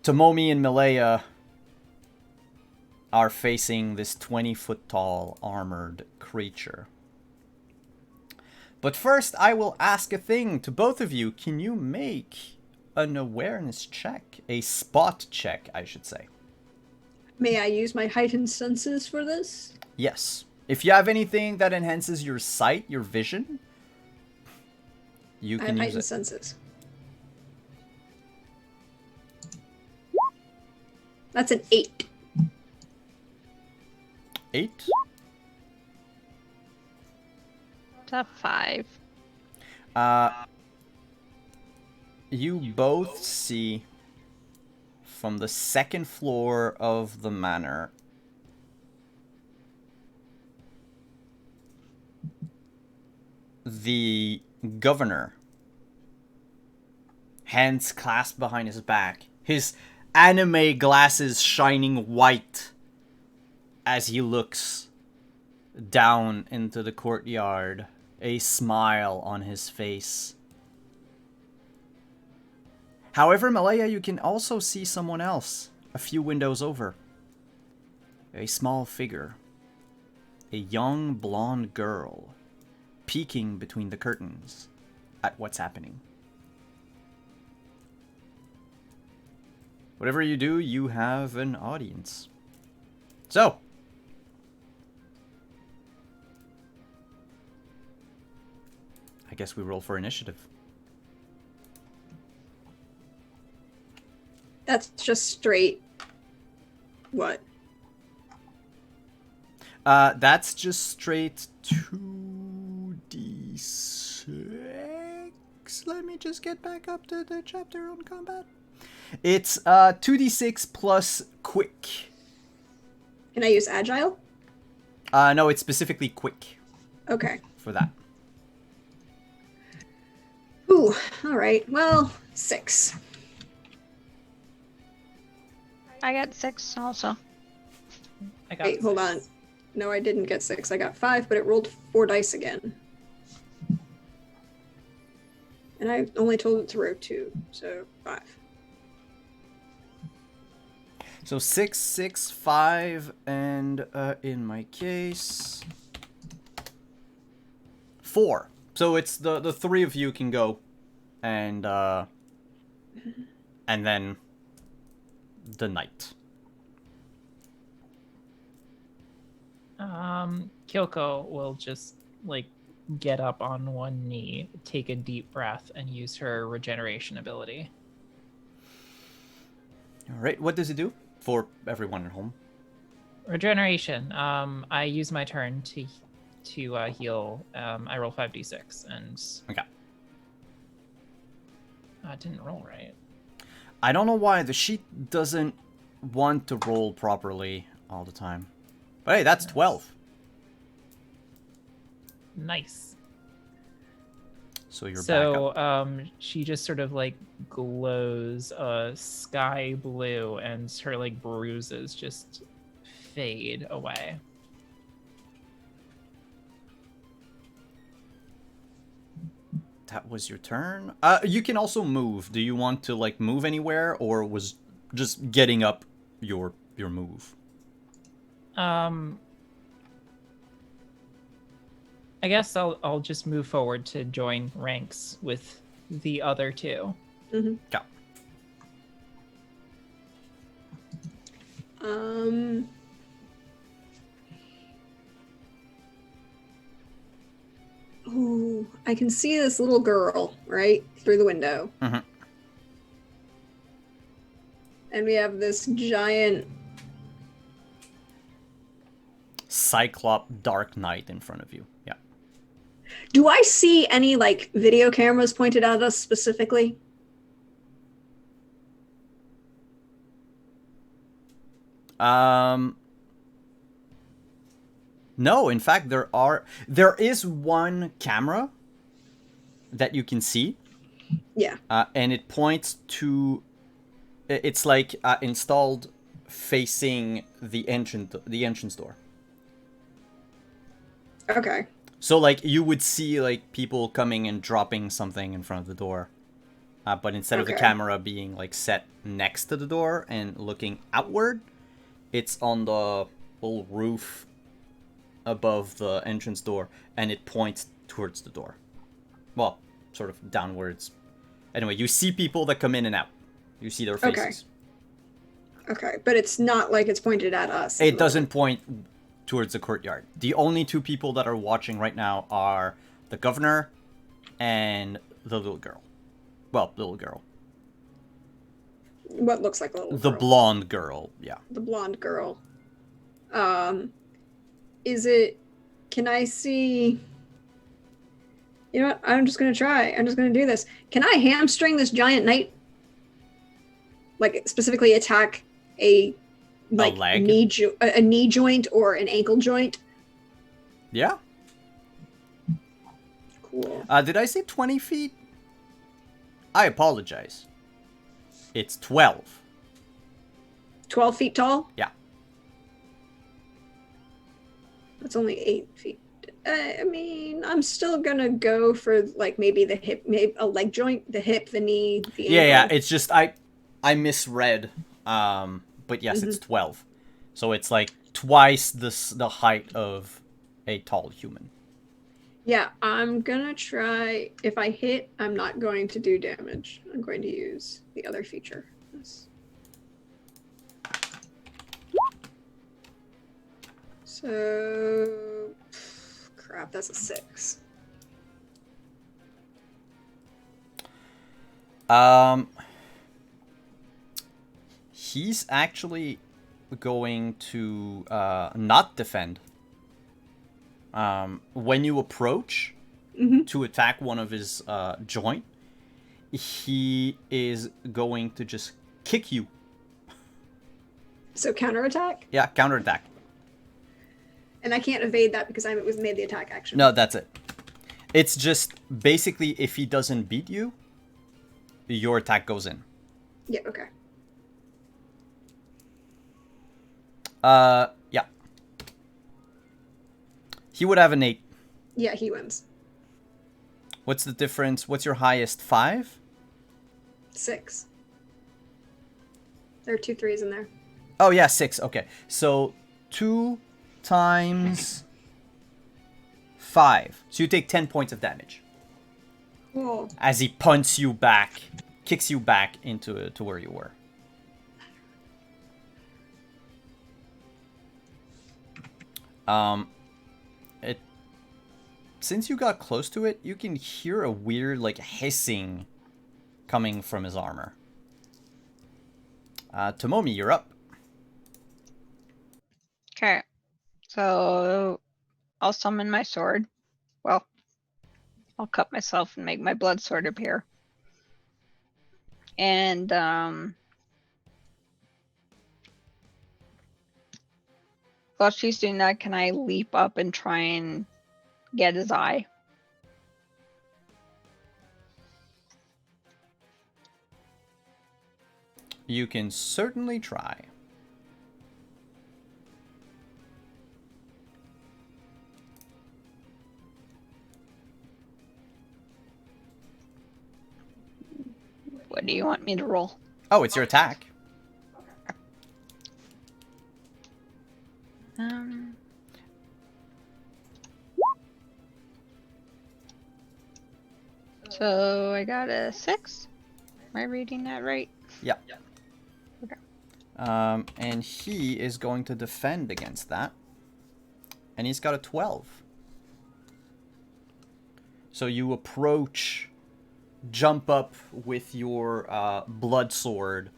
Tomomi and Malaya are facing this 20-foot tall armored creature. But first, I will ask a thing to both of you. Can you make an awareness check? A spot check, I should say. May I use my heightened senses for this? Yes. If you have anything that enhances your sight, your vision, you I can have use heightened it. senses. That's an 8. 8? It's a 5. You both see from the 2nd floor of the manor the governor, hands clasped behind his back, his anime glasses shining white as he looks down into the courtyard, a smile on his face. However, Malaya, you can also see someone else a few windows over. A small figure. A young blonde girl peeking between the curtains at what's happening. Whatever you do, you have an audience. So, I guess we roll for initiative. That's just straight. What? That's just straight 2d6. Let me just get back up to the chapter on combat. It's 2d6 plus quick. Can I use agile? No, it's specifically quick Okay. for that. Ooh, alright. Well, 6. I got 6 also. I got Wait, hold on. No, I didn't get 6. I got 5, but it rolled 4 dice again. And I only told it to roll 2, so 5. So 6, 6, 5, and in my case, 4. So it's the 3 of you can go, and then the knight. Kyoko will just like get up on one knee, take a deep breath, and use her regeneration ability. All right, what does it do for everyone at home? Regeneration. I use my turn to heal. I roll 5d6, and Okay. it didn't roll right. I don't know why the sheet doesn't want to roll properly all the time. But hey, that's 12. Nice. So you're back So up. she just sort of like glows sky blue, and her like bruises just fade away. That was your turn. You can also move. Do you want to like move anywhere, or was just getting up your move? I guess I'll just move forward to join ranks with the other two. Mm-hmm. Go. Oh, I can see this little girl, right? Through the window. Mm-hmm. And we have this giant... Cyclop Dark Knight in front of you. Yeah. Do I see any, like, video cameras pointed at us specifically? No, in fact, there is one camera that you can see. Yeah. And it points to, it's like installed facing the entrance door. Okay. So like you would see like people coming and dropping something in front of the door. But instead of the Okay. camera being like set next to the door and looking outward, it's on the little roof above the entrance door, and it points towards the door. Well, sort of downwards. Anyway, you see people that come in and out. You see their faces. Okay, but it's not like it's pointed at us. It doesn't point towards the courtyard. The only two people that are watching right now are the governor and the little girl. Well, little girl. What looks like a little The girl. blonde girl, yeah. The blonde girl. Is it... Can I see... You know what? I'm just gonna try. I'm just gonna do this. Can I hamstring this giant knight? Like, specifically attack a... Like, leg? a knee joint or an ankle joint? Yeah? Cool. Did I say 20 feet? I apologize. It's 12. 12 feet tall? Yeah. That's only 8 feet. I mean, I'm still gonna go for like maybe the hip, maybe a leg joint, the hip, the knee, the ankle. Yeah, it's just I misread. But yes, it's 12. So it's like twice the height of a tall human. Yeah, I'm gonna try. If I hit, I'm not going to do damage. I'm going to use the other feature. Yes. So, crap, that's a 6. He's actually going to not defend. When you approach to attack one of his joint, he is going to just kick you. So counterattack? Yeah, counterattack. And I can't evade that because I was made the attack action. No, that's it. It's just basically if he doesn't beat you, your attack goes in. Yeah, okay. Yeah. He would have an 8. Yeah, he wins. What's the difference? What's your highest? 5? 6. There are 2 3s in there. Oh, yeah, 6. Okay. So 2 times 5. So you take 10 points of damage. Cool. As he punts you back, kicks you back into to where you were. Since you got close to it, you can hear a weird, like, hissing coming from his armor. Tomomi, you're up. Okay. So I'll summon my sword. Well, I'll cut myself and make my blood sword appear. And while she's doing that, can I leap up and try and get his eye? You can certainly try. What do you want me to roll? Oh, it's your attack. So I got a 6. Am I reading that right? Yeah. Okay. And he is going to defend against that. And he's got a 12. So you approach, jump up with your blood sword,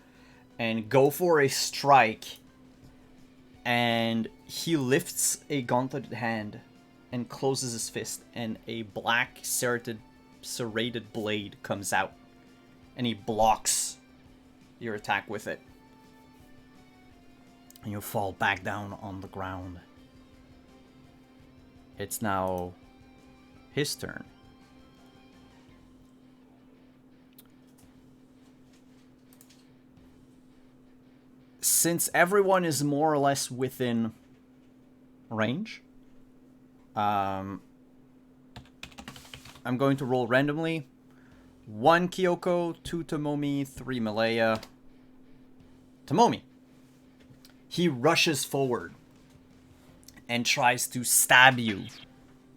and go for a strike. And he lifts a gauntleted hand and closes his fist, and a black serrated blade comes out. And he blocks your attack with it. And you fall back down on the ground. It's now his turn. Since everyone is more or less within range, I'm going to roll randomly. 1 Kyoko, 2 Tomomi, 3 Malaya. Tomomi. He rushes forward and tries to stab you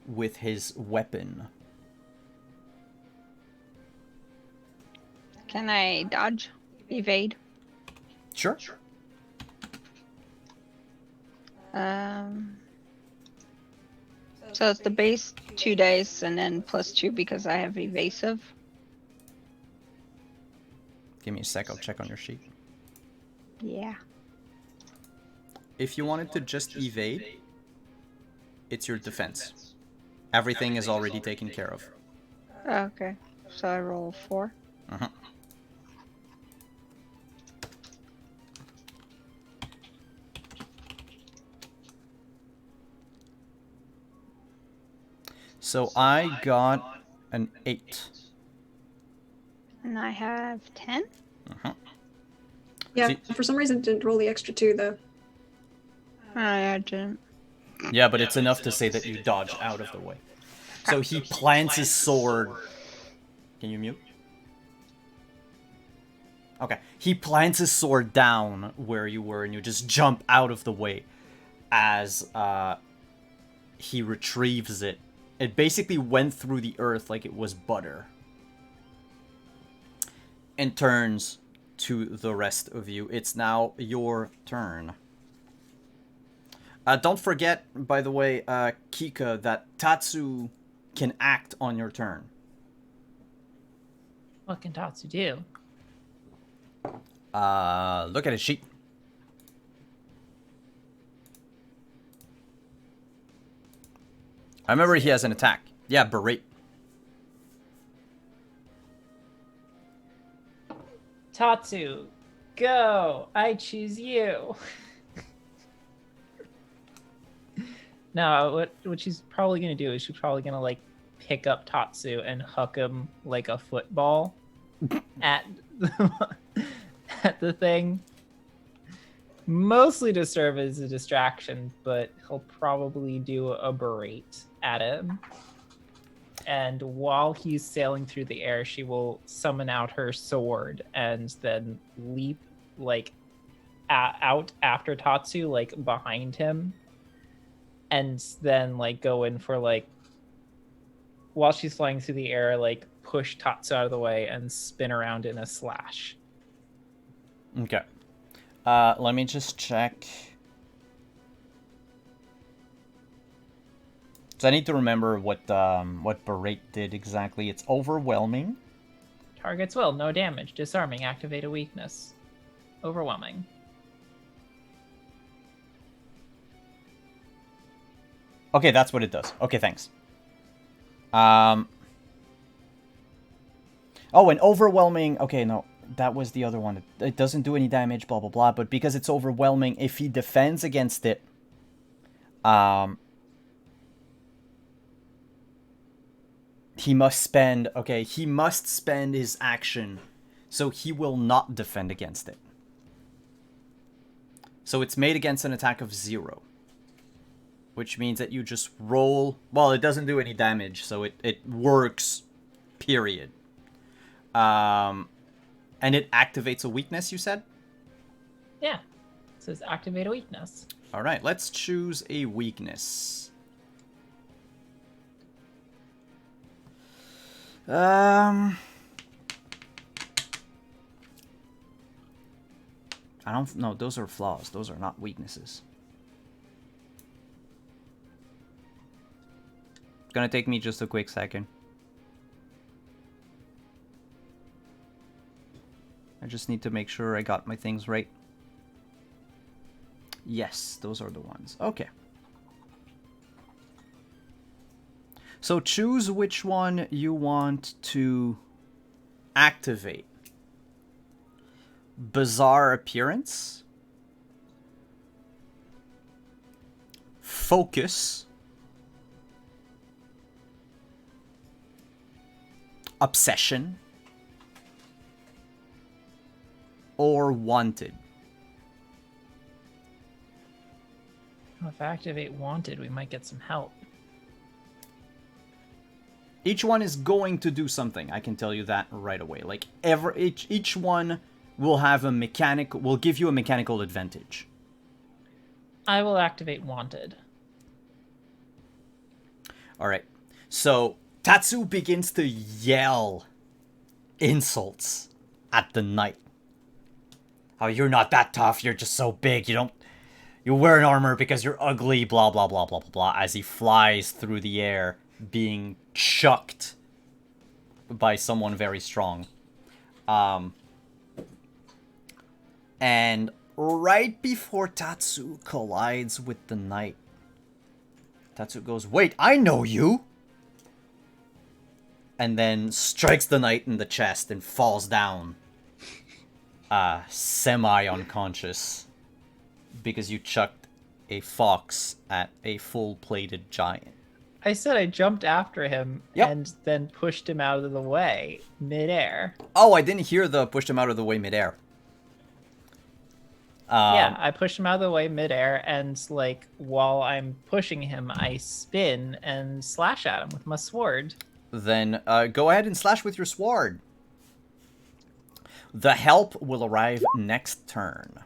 with his weapon. Can I dodge? Evade? Sure. So it's the base 2 dice and then plus 2 because I have evasive. Give me a sec, I'll check on your sheet. Yeah. If you wanted to just evade, it's your defense. Everything is already taken care of. Okay. So I roll 4. Uh-huh. So I got an 8. And I have 10. Uh-huh. Yeah, See- for some reason didn't roll the extra 2 though. I didn't. Yeah, but it's enough to say that you dodge out of the way. So he plants his sword. Can you mute? Okay. He plants his sword down where you were, and you just jump out of the way as he retrieves it. It basically went through the earth like it was butter. And turns to the rest of you. It's now your turn. Don't forget, by the way, Kika, that Tatsu can act on your turn. What can Tatsu do? Look at his sheet. I remember he has an attack. Yeah, berate. Tatsu, go! I choose you. No, what she's probably gonna do is she's probably gonna like pick up Tatsu and huck him like a football at the, at the thing. Mostly to serve as a distraction, but he'll probably do a berate at him. And while he's sailing through the air, she will summon out her sword and then leap like out after Tatsu, like behind him, and then like go in for like while she's flying through the air, like push Tatsu out of the way and spin around in a slash. Okay. Let me just check. So I need to remember what Berate did exactly. It's overwhelming. Targets will, no damage, disarming, activate a weakness. Overwhelming. Okay, that's what it does. Okay, thanks. Oh, and overwhelming. Okay, no, that was the other one. It doesn't do any damage, blah, blah, blah. But because it's overwhelming, if he defends against it, he must spend... Okay, he must spend his action, so he will not defend against it. So it's made against an attack of 0. Which means that you just roll... Well, it doesn't do any damage, so it works, period. And it activates a weakness, you said? Yeah. It says activate a weakness. Alright, let's choose a weakness. I don't... No, those are flaws. Those are not weaknesses. It's gonna take me just a quick second. I just need to make sure I got my things right. Yes, those are the ones. Okay. So choose which one you want to activate. Bizarre appearance. Focus. Obsession. Or wanted. Well, if I activate wanted, we might get some help. Each one is going to do something. I can tell you that right away. Like each one will have a will give you a mechanical advantage. I will activate wanted. All right. So Tatsu begins to yell insults at the knight. Oh, you're not that tough. You're just so big. You wear an armor because you're ugly. Blah blah blah blah blah blah. As he flies through the air, being chucked by someone very strong. And right before Tatsu collides with the knight, Tatsu goes, "Wait, I know you!" And then strikes the knight in the chest and falls down. Semi-unconscious. Because you chucked a fox at a full-plated giant. I said I jumped after him Yep. and then pushed him out of the way midair. Oh, I didn't hear the pushed him out of the way midair. Yeah, I pushed him out of the way midair, and like while I'm pushing him, I spin and slash at him with my sword. Then go ahead and slash with your sword. The help will arrive next turn.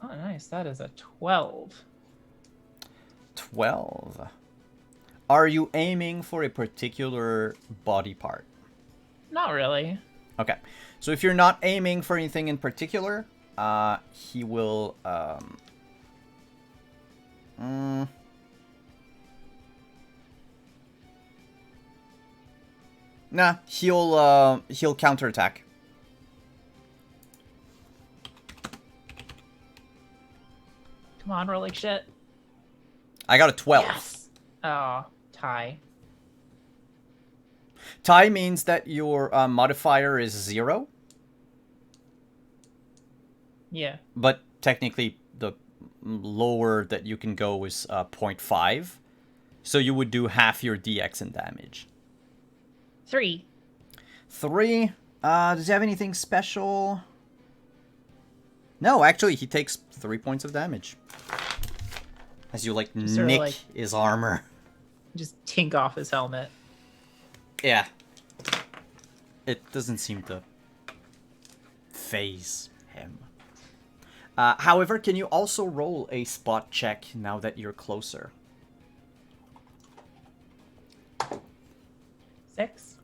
Oh, nice. That is a 12. 12. Are you aiming for a particular body part? Not really. Okay. So if you're not aiming for anything in particular, he will... Nah, he'll counterattack. Come on, roll like shit. I got a 12. Yes. Oh, tie. Tie means that your modifier is 0. Yeah. But technically, the lower that you can go is 0.5. So you would do half your DX in damage. 3. 3. Does he have anything special? No, actually, he takes 3 points of damage. As you, like, Just sort of, nick like- his armor. Just tink off his helmet. Yeah. It doesn't seem to phase him. However, can you also roll a spot check now that you're closer? 6.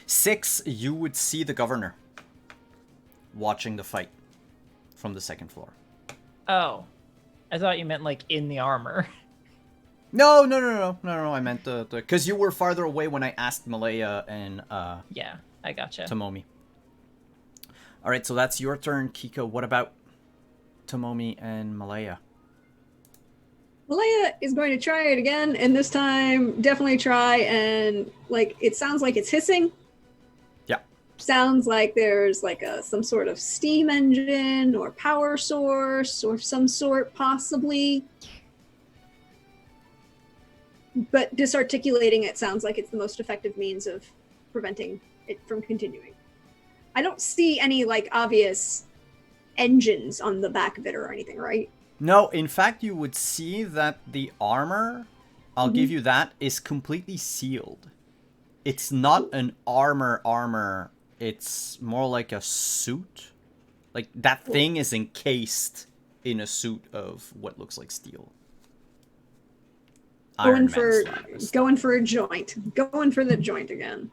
6, you would see the governor watching the fight from the second floor. Oh. I thought you meant, like, in the armor. No, I meant because you were farther away when I asked Malaya and Yeah, I gotcha. Tomomi. All right, so that's your turn, Kika. What about Tomomi and Malaya? Malaya is going to try it again, and this time definitely try and like it sounds like it's hissing. Yeah. Sounds like there's like some sort of steam engine or power source or some sort possibly. But disarticulating it sounds like it's the most effective means of preventing it from continuing. I don't see any like obvious engines on the back of it or anything, right? No, in fact, you would see that the armor, I'll give you that, is completely sealed. It's not an armor. It's more like a suit. Like, that thing is encased in a suit of what looks like steel. Going Iron for Man style. going for a joint. Going for the joint again.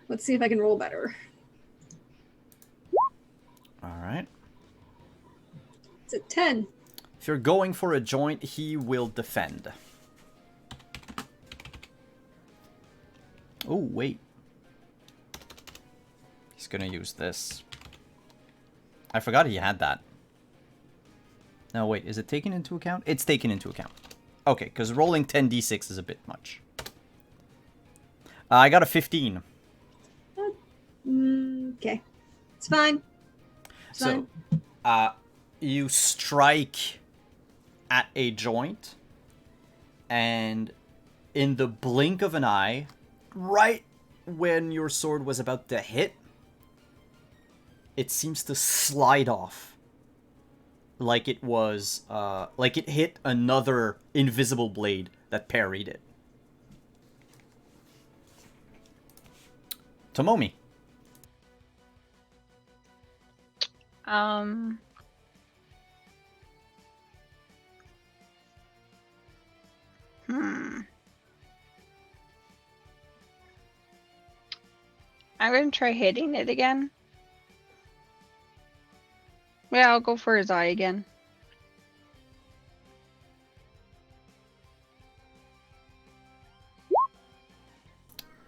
Let's see if I can roll better. All right. It's a 10. If you're going for a joint, he will defend. Oh, wait. He's gonna use this. I forgot he had that. No, wait. Is it taken into account? It's taken into account. Okay, because rolling 10d6 is a bit much. I got a 15. Okay. It's fine. It's So, fine. you strike at a joint, and in the blink of an eye, right when your sword was about to hit, it seems to slide off. Like it was, like it hit another invisible blade that parried it. Tomomi. I'm gonna try hitting it again. Yeah, I'll go for his eye again.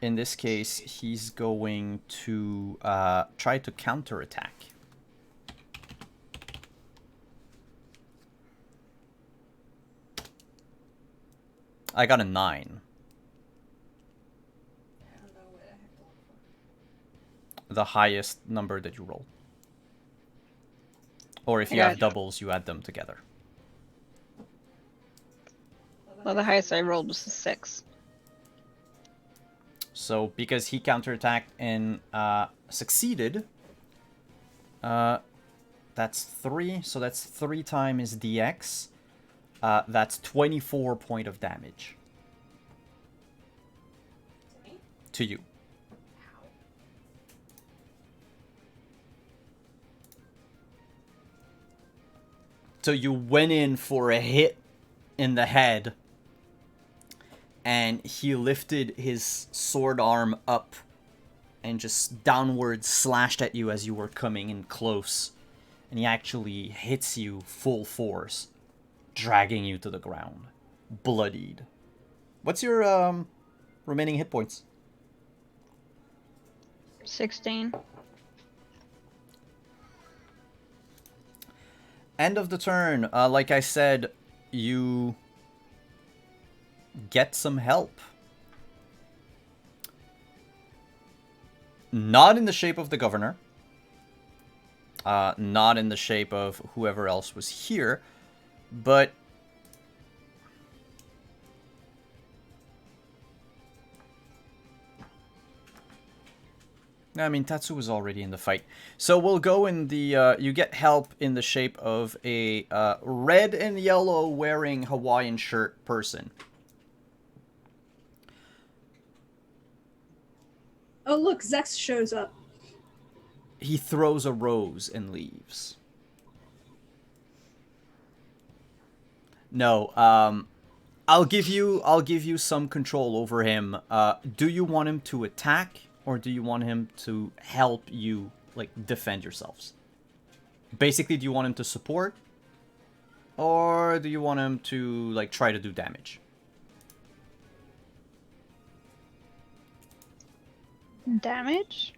In this case, he's going to try to counterattack. I got a 9. The highest number that you roll. Or if you have doubles, you add them together. Well, the highest I rolled was a 6. So, because he counterattacked and succeeded, that's 3. So that's 3 times DX. That's 24 point of damage. To you. So you went in for a hit in the head, and he lifted his sword arm up and just downward slashed at you as you were coming in close. And he actually hits you full force, dragging you to the ground, bloodied. What's your remaining hit points? 16. End of the turn. Like I said, you get some help. Not in the shape of the governor. Not in the shape of whoever else was here. But I mean, Tatsu was already in the fight. So we'll go in the, you get help in the shape of a red and yellow wearing Hawaiian shirt person. Oh, look, Zex shows up. He throws a rose and leaves. No, I'll give you some control over him. Do you want him to attack, or do you want him to help you, like, defend yourselves? Basically, do you want him to support, or do you want him to, like, try to do damage? Damage?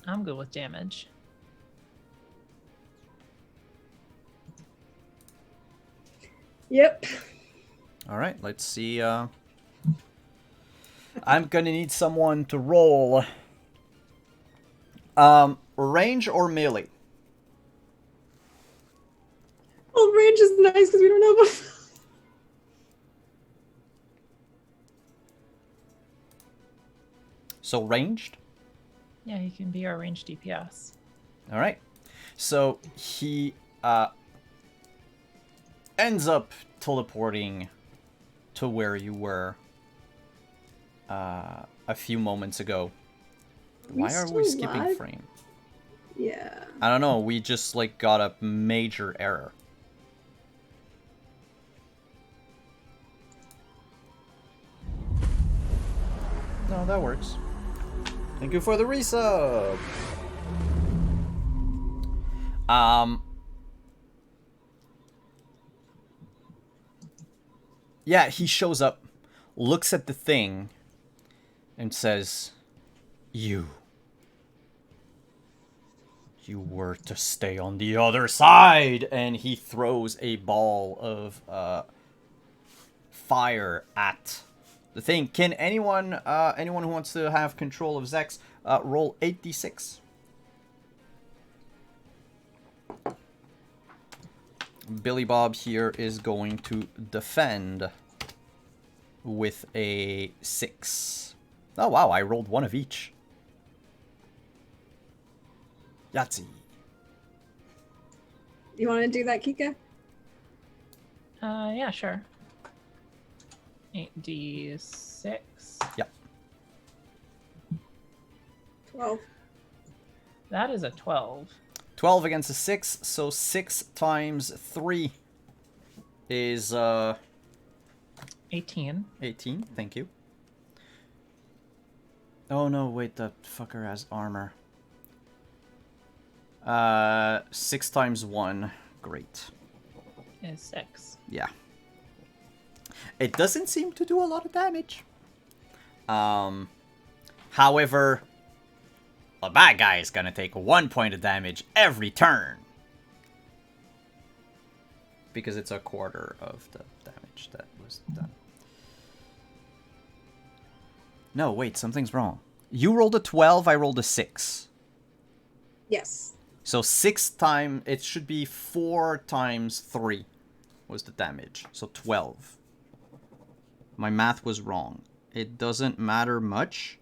I'm good with damage. Yep. All right, let's see. I'm gonna need someone to roll. Range or melee? Well, range is nice because we don't know about. So ranged? Yeah, he can be our ranged DPS. All right. So he ends up teleporting to where you were a few moments ago. Why are we still skipping live? frame? Yeah. I don't know. We just like got a major error. No, that works. Thank you for the resub. Yeah, he shows up, looks at the thing, and says, You were to stay on the other side! And he throws a ball of fire at the thing. Can anyone who wants to have control of Zex roll 8d6? Billy Bob here is going to defend with a 6. Oh wow, I rolled one of each. Yahtzee. You want to do that, Kika? Yeah, sure. 8d6. Yep. 12. That is a 12. 12 against a 6, so 6 times 3 is 18. 18. Thank you. Oh no, wait, that fucker has armor. 6 times 1. Great. Is 6. Yeah. It doesn't seem to do a lot of damage. However, the bad guy is gonna take 1 point of damage every turn. Because it's a quarter of the damage that was done. No, wait, something's wrong. You rolled a 12, I rolled a 6. Yes. So 6 times, it should be 4 times 3 was the damage. So 12. My math was wrong. It doesn't matter much.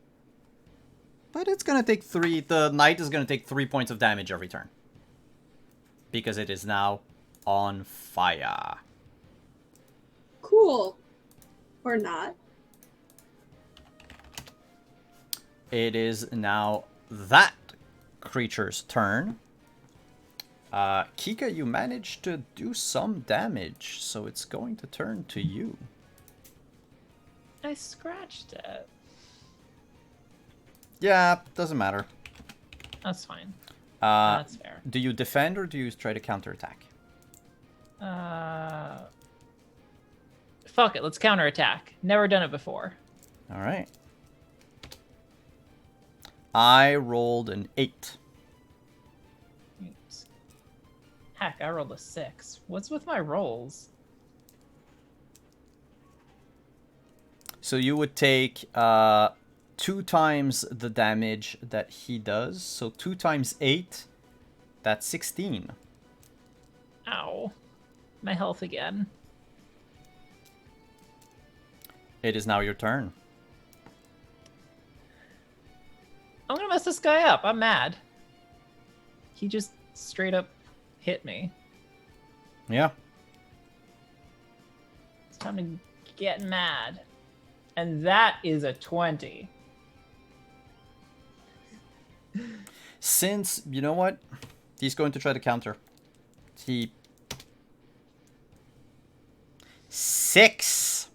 But it's gonna take 3, the knight is gonna take 3 points of damage every turn. Because it is now on fire. Cool. Or not. It is now that creature's turn. Kika, you managed to do some damage, so it's going to turn to you. I scratched it. Yeah, doesn't matter. That's fine. That's fair. Do you defend or do you try to counterattack? Fuck it, let's counterattack. Never done it before. Alright. I rolled an 8. Oops. Heck, I rolled a 6. What's with my rolls? So you would take 2 times the damage that he does. So 2 times 8, that's 16. Ow. My health again. It is now your turn. I'm gonna mess this guy up. I'm mad. He just straight up hit me. Yeah. It's time to get mad. And that is a 20. Since, you know what? He's going to try to counter. He... 6!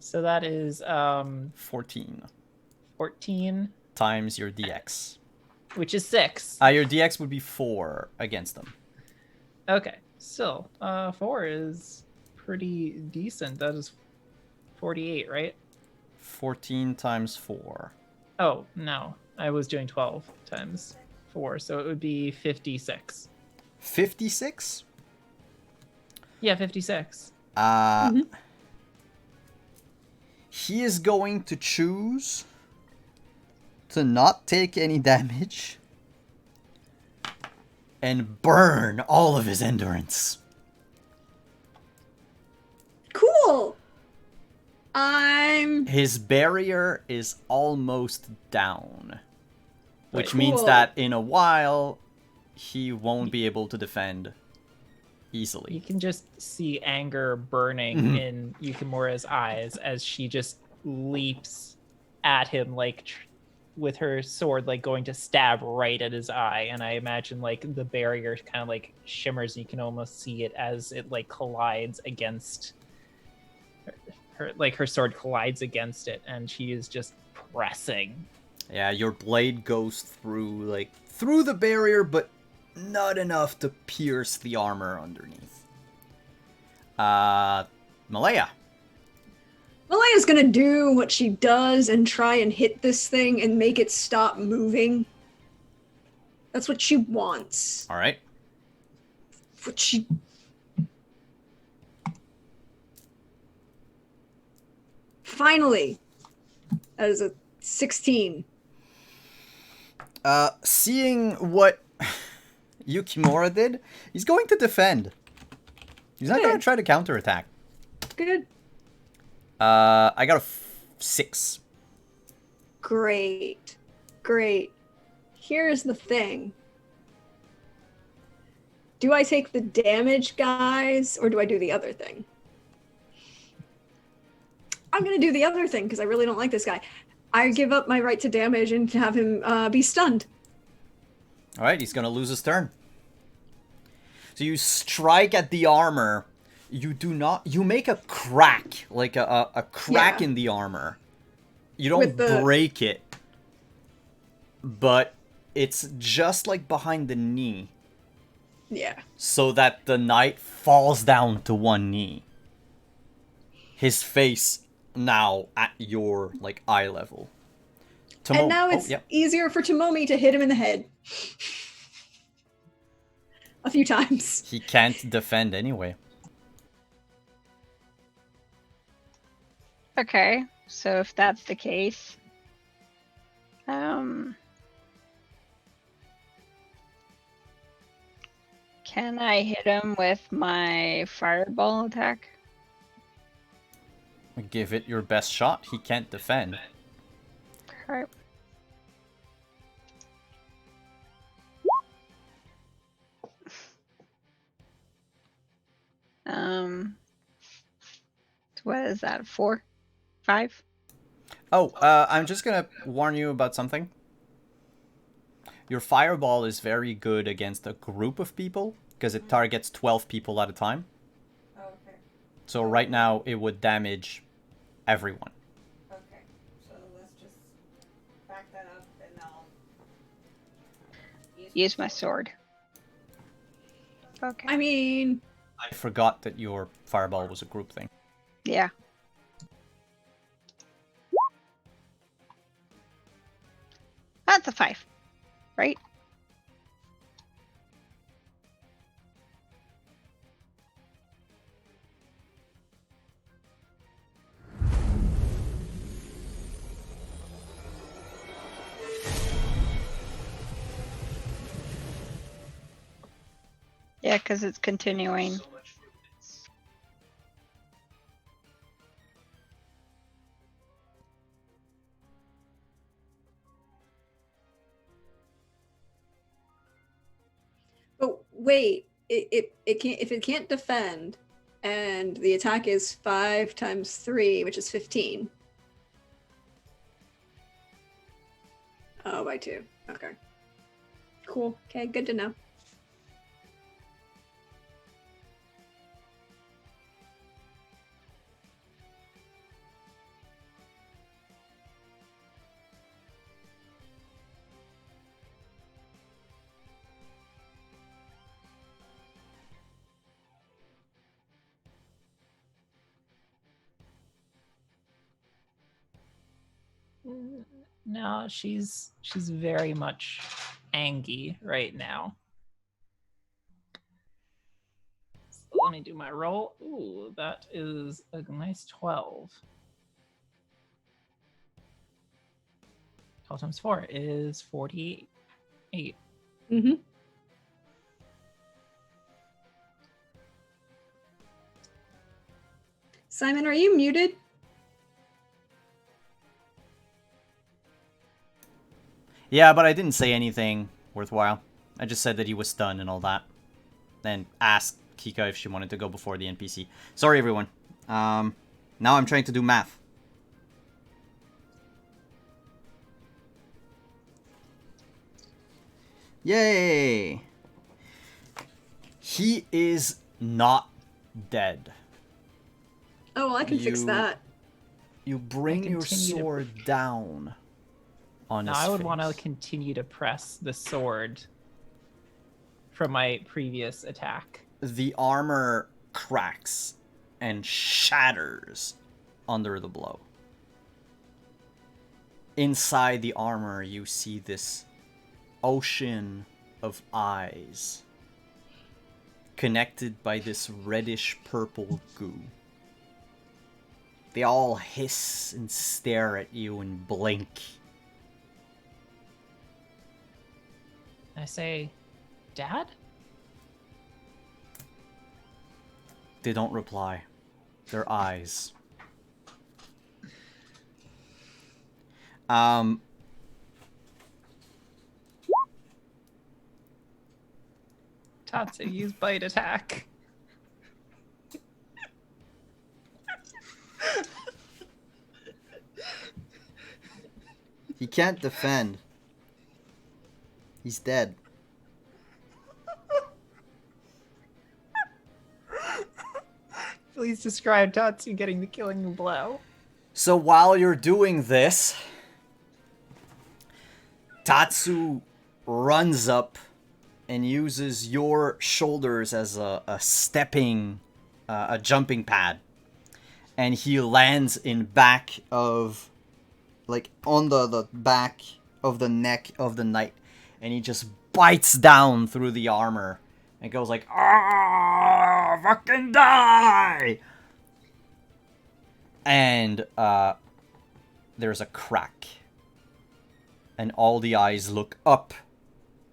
So that is 14. 14, Times your DX. which is 6. Your DX would be 4 against them. Okay, still, 4 is pretty decent. That is 48, right? 14 times 4. Oh, no. I was doing 12 times 4, so it would be 56. 56? Yeah, 56. He is going to choose to not take any damage and burn all of his endurance. Cool. His barrier is almost down, which Cool. means that in a while he won't be able to defend easily. You can just see anger burning in Yukimura's eyes as she just leaps at him, like with her sword, like going to stab right at his eye. And I imagine like the barrier kind of like shimmers, and you can almost see it as it like collides against her, like her sword collides against it, and she is just pressing. Yeah, your blade goes through the barrier, but not enough to pierce the armor underneath. Malaya. Malaya's gonna do what she does and try and hit this thing and make it stop moving. That's what she wants. All right. What she... Finally! That is a 16. Seeing what Yukimura did, he's going to defend. He's not going to try to counterattack. Good. I got a 6. Great. Great. Here's the thing. Do I take the damage, guys, or do I do the other thing? I'm going to do the other thing because I really don't like this guy. I give up my right to damage and have him be stunned. All right, he's going to lose his turn. So you strike at the armor. You do not... You make a crack, like a crack in the armor. You don't break it. But it's just like behind the knee. Yeah. So that the knight falls down to one knee. His face now at your like eye level. And now it's easier for Tomomi to hit him in the head. A few times. He can't defend anyway. Okay, so if that's the case, can I hit him with my fireball attack? Give it your best shot. He can't defend. Okay. What is that? 4? 5? Oh, I'm just gonna warn you about something. Your fireball is very good against a group of people, because it targets 12 people at a time. Okay. So right now, it would damage everyone. Okay. So let's just back that up and I'll Use my sword. Okay. I mean... I forgot that your fireball was a group thing. Yeah. That's a 5, right? Yeah, because it's continuing. wait, it can't, if it can't defend, and the attack is 5 times 3, which is 15. Oh, by 2. Okay. Cool. Okay, good to know. No, she's very much angry right now. So let me do my roll. Ooh, that is a nice 12. 12 times 4 is 48. Mm-hmm. Simon, are you muted? Yeah, but I didn't say anything worthwhile. I just said that he was stunned and all that. Then asked Kika if she wanted to go before the NPC. Sorry, everyone. Now I'm trying to do math. Yay! He is not dead. Oh, well, I can fix that. You bring your sword down on his I would face. want to continue to press the sword from my previous attack. The armor cracks and shatters under the blow. Inside the armor, you see this ocean of eyes connected by this reddish purple goo. They all hiss and stare at you and blink. I say, Dad? They don't reply. Their eyes. Tatsu, use bite attack. He can't defend. He's dead. Please describe Tatsu getting the killing blow. So while you're doing this, Tatsu runs up and uses your shoulders as a jumping pad. And he lands in back of, like, on the back of the neck of the knight. And he just bites down through the armor and goes like, "Ah, fucking die!" And there's a crack. And all the eyes look up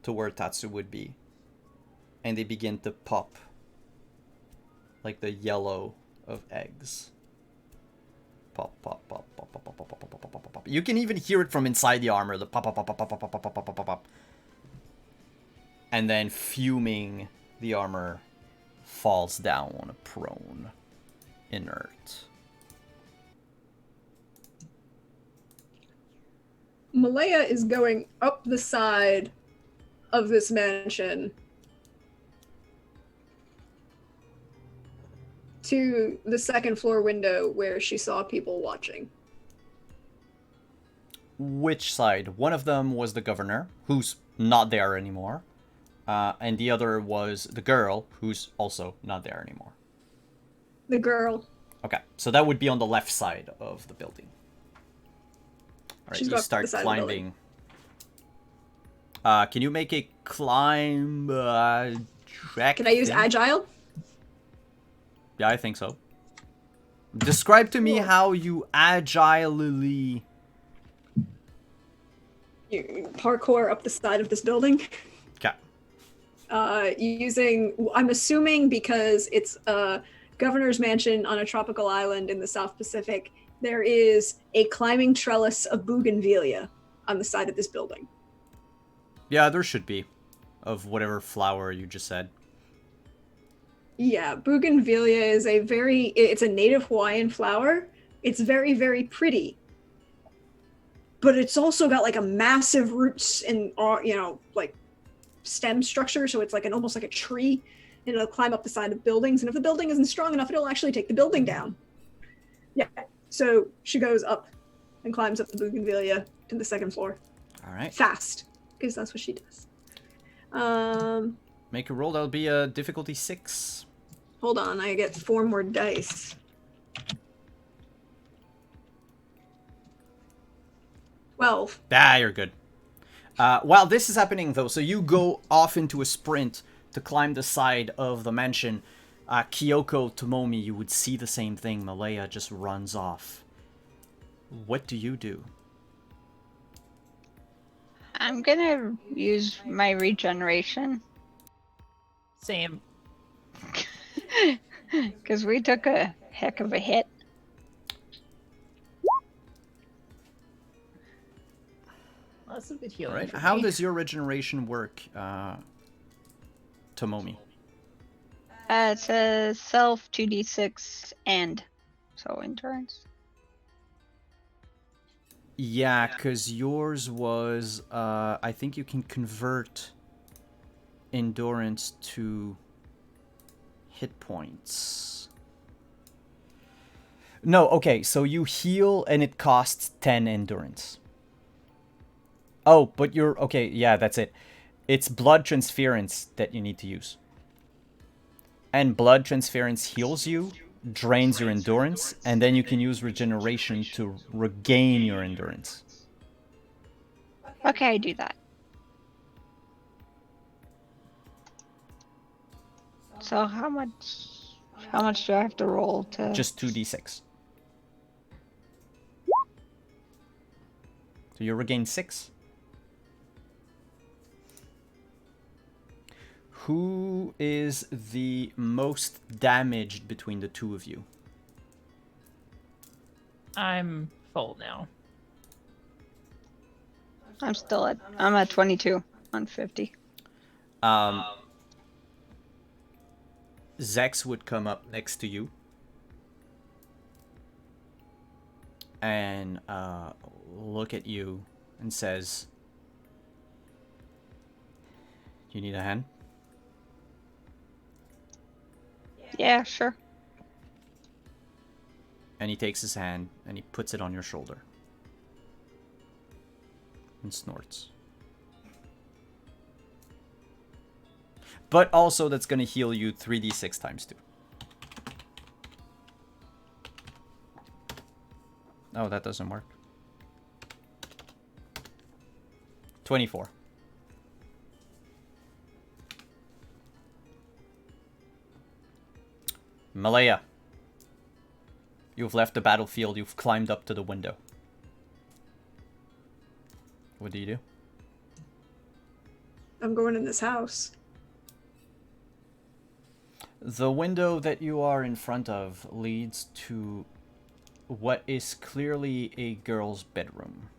to where Tatsu would be. And they begin to pop. Like the yellow of eggs. Pop, pop, pop, pop, pop, pop, pop, pop, pop, pop, pop, pop. You can even hear it from inside the armor. The pop, pop, pop, pop, pop, pop, pop, pop, pop, pop, pop. And then fuming, the armor falls down prone, inert. Malaya is going up the side of this mansion to the second floor window where she saw people watching. Which side? One of them was the governor, who's not there anymore. And the other was the girl, who's also not there anymore. The girl. Okay, so that would be on the left side of the building. Alright, She's you got start the side of the climbing. Can you make a climb track? Can I use thing? agile? Yeah, I think so. Describe to me Cool. how you agilely... You parkour up the side of this building. Okay. Using, I'm assuming because it's a governor's mansion on a tropical island in the South Pacific, there is a climbing trellis of bougainvillea on the side of this building. Yeah, there should be. Of whatever flower you just said. Yeah, bougainvillea is it's a native Hawaiian flower. It's very, very pretty. But it's also got like a massive roots and, like stem structure. So it's like almost like a tree, and it'll climb up the side of buildings. And if the building isn't strong enough, it'll actually take the building down. Yeah. So she goes up and climbs up the bougainvillea to the second floor. All right. Fast, because that's what she does. Make a roll. That'll be a difficulty 6. Hold on, I get 4 more dice. 12. You're good. While this is happening, though, so you go off into a sprint to climb the side of the mansion. Kyoko, Tomomi, you would see the same thing. Malaya just runs off. What do you do? I'm gonna use my regeneration. Same. Because we took a heck of a hit. That's a good healing. Right. for How me. does your regeneration work, Tomomi? It's a self 2d6 and so endurance. Yeah, because yours was, I think you can convert endurance to hit points. No, okay, so you heal and it costs 10 endurance. Oh, but you're, okay, yeah, that's it. It's blood transference that you need to use. And blood transference heals you, drains your endurance, and then you can use regeneration to regain your endurance. Okay, I do that. So how much do I have to roll to? Just 2d6. So you regain 6. Who is the most damaged between the two of you? I'm full now. I'm at 22 on 50. Zex would come up next to you and look at you and says, "You need a hand?" Yeah, sure. And he takes his hand and he puts it on your shoulder and snorts. But also that's going to heal you 3d6 times 2. Oh, that doesn't work. 24. Malaya, you've left the battlefield. You've climbed up to the window. What do you do? I'm going in this house. The window that you are in front of leads to what is clearly a girl's bedroom.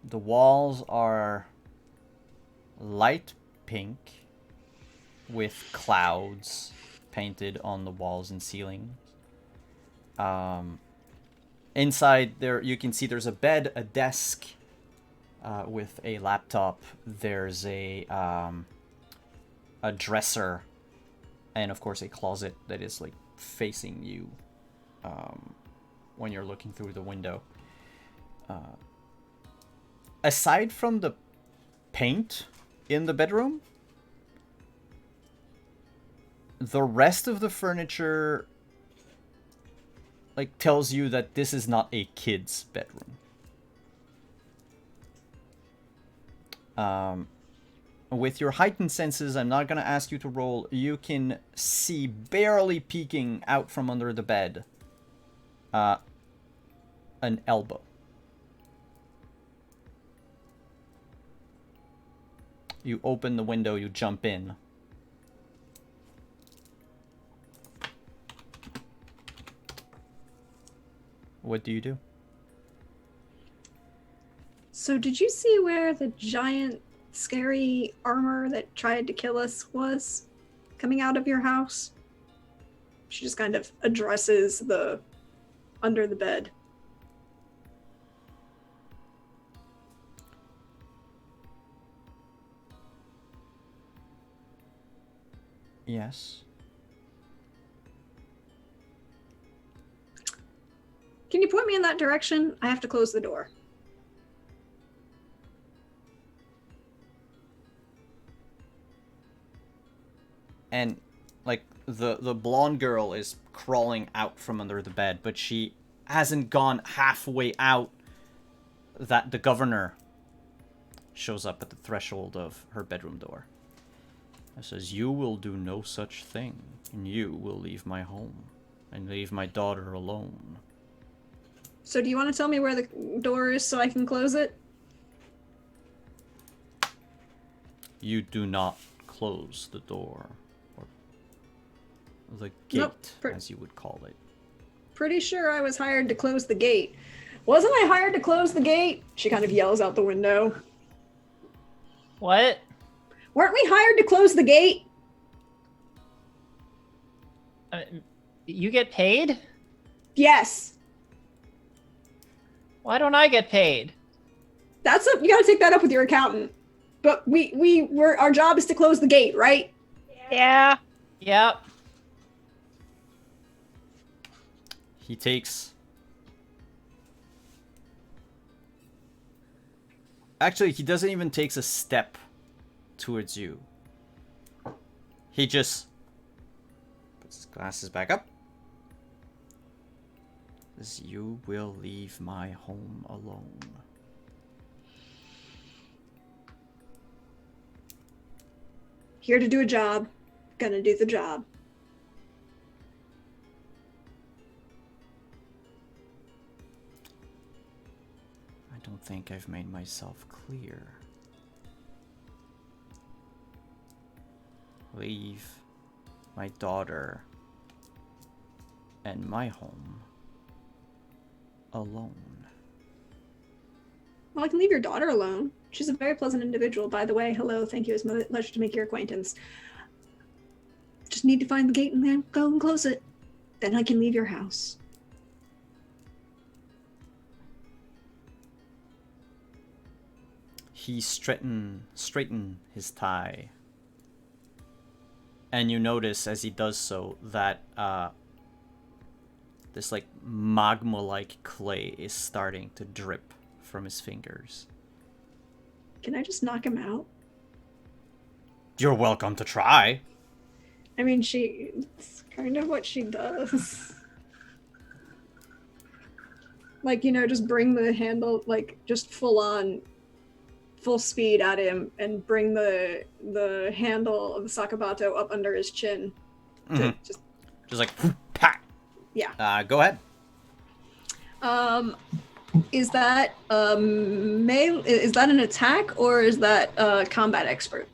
The walls are light pink with clouds painted on the walls and ceiling. Inside there, you can see there's a bed, a desk with a laptop. There's a dresser, and of course a closet that is like facing you when you're looking through the window. Aside from the paint in the bedroom, the rest of the furniture like tells you that this is not a kid's bedroom. With your heightened senses, I'm not gonna ask you to roll. You can see barely peeking out from under the bed an elbow. You open the window, you jump in. What do you do? So did you see where the giant, scary armor that tried to kill us was? coming out of your house? She just kind of addresses the under the bed. Yes. Can you point me in that direction? I have to close the door. And like the blonde girl is crawling out from under the bed, but she hasn't gone halfway out that the governor shows up at the threshold of her bedroom door. It says, "You will do no such thing, and you will leave my home and leave my daughter alone." So do you want to tell me where the door is so I can close it? You do not close the door, or the gate, Nope. as you would call it. Pretty sure I was hired to close the gate. Wasn't I hired to close the gate? She kind of yells out the window. What? Weren't we hired to close the gate? You get paid? Yes. Why don't I get paid? You gotta take that up with your accountant. But our job is to close the gate, right? Yeah. Yep. He takes... Actually, he doesn't even take a step towards you. He just puts his glasses back up. Says, "You will leave my home alone." Here to do a job. Gonna do the job. I don't think I've made myself clear. Leave my daughter and my home alone. Well, I can leave your daughter alone. She's a very pleasant individual, by the way. Hello, thank you. It's my pleasure to make your acquaintance. Just need to find the gate and then go and close it. Then I can leave your house. He straighten his tie. And you notice as he does so that this like magma-like clay is starting to drip from his fingers. Can I just knock him out? You're welcome to try. I mean, it's kind of what she does. Like, just bring the handle, like, just full speed at him and bring the handle of the sakabato up under his chin. To just like, pat. Yeah. Go ahead. Is that is that an attack or is that combat expert?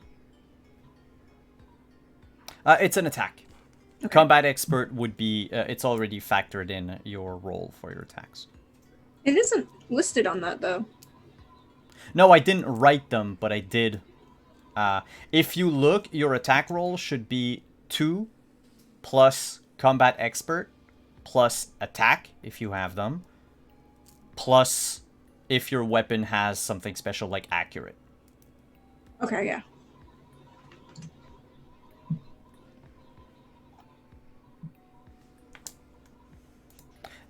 It's an attack. Okay. Combat expert would be, it's already factored in your roll for your attacks. It isn't listed on that, though. No, I didn't write them, but I did. If you look, your attack roll should be 2 plus combat expert plus attack, if you have them, plus if your weapon has something special like accurate. Okay, yeah.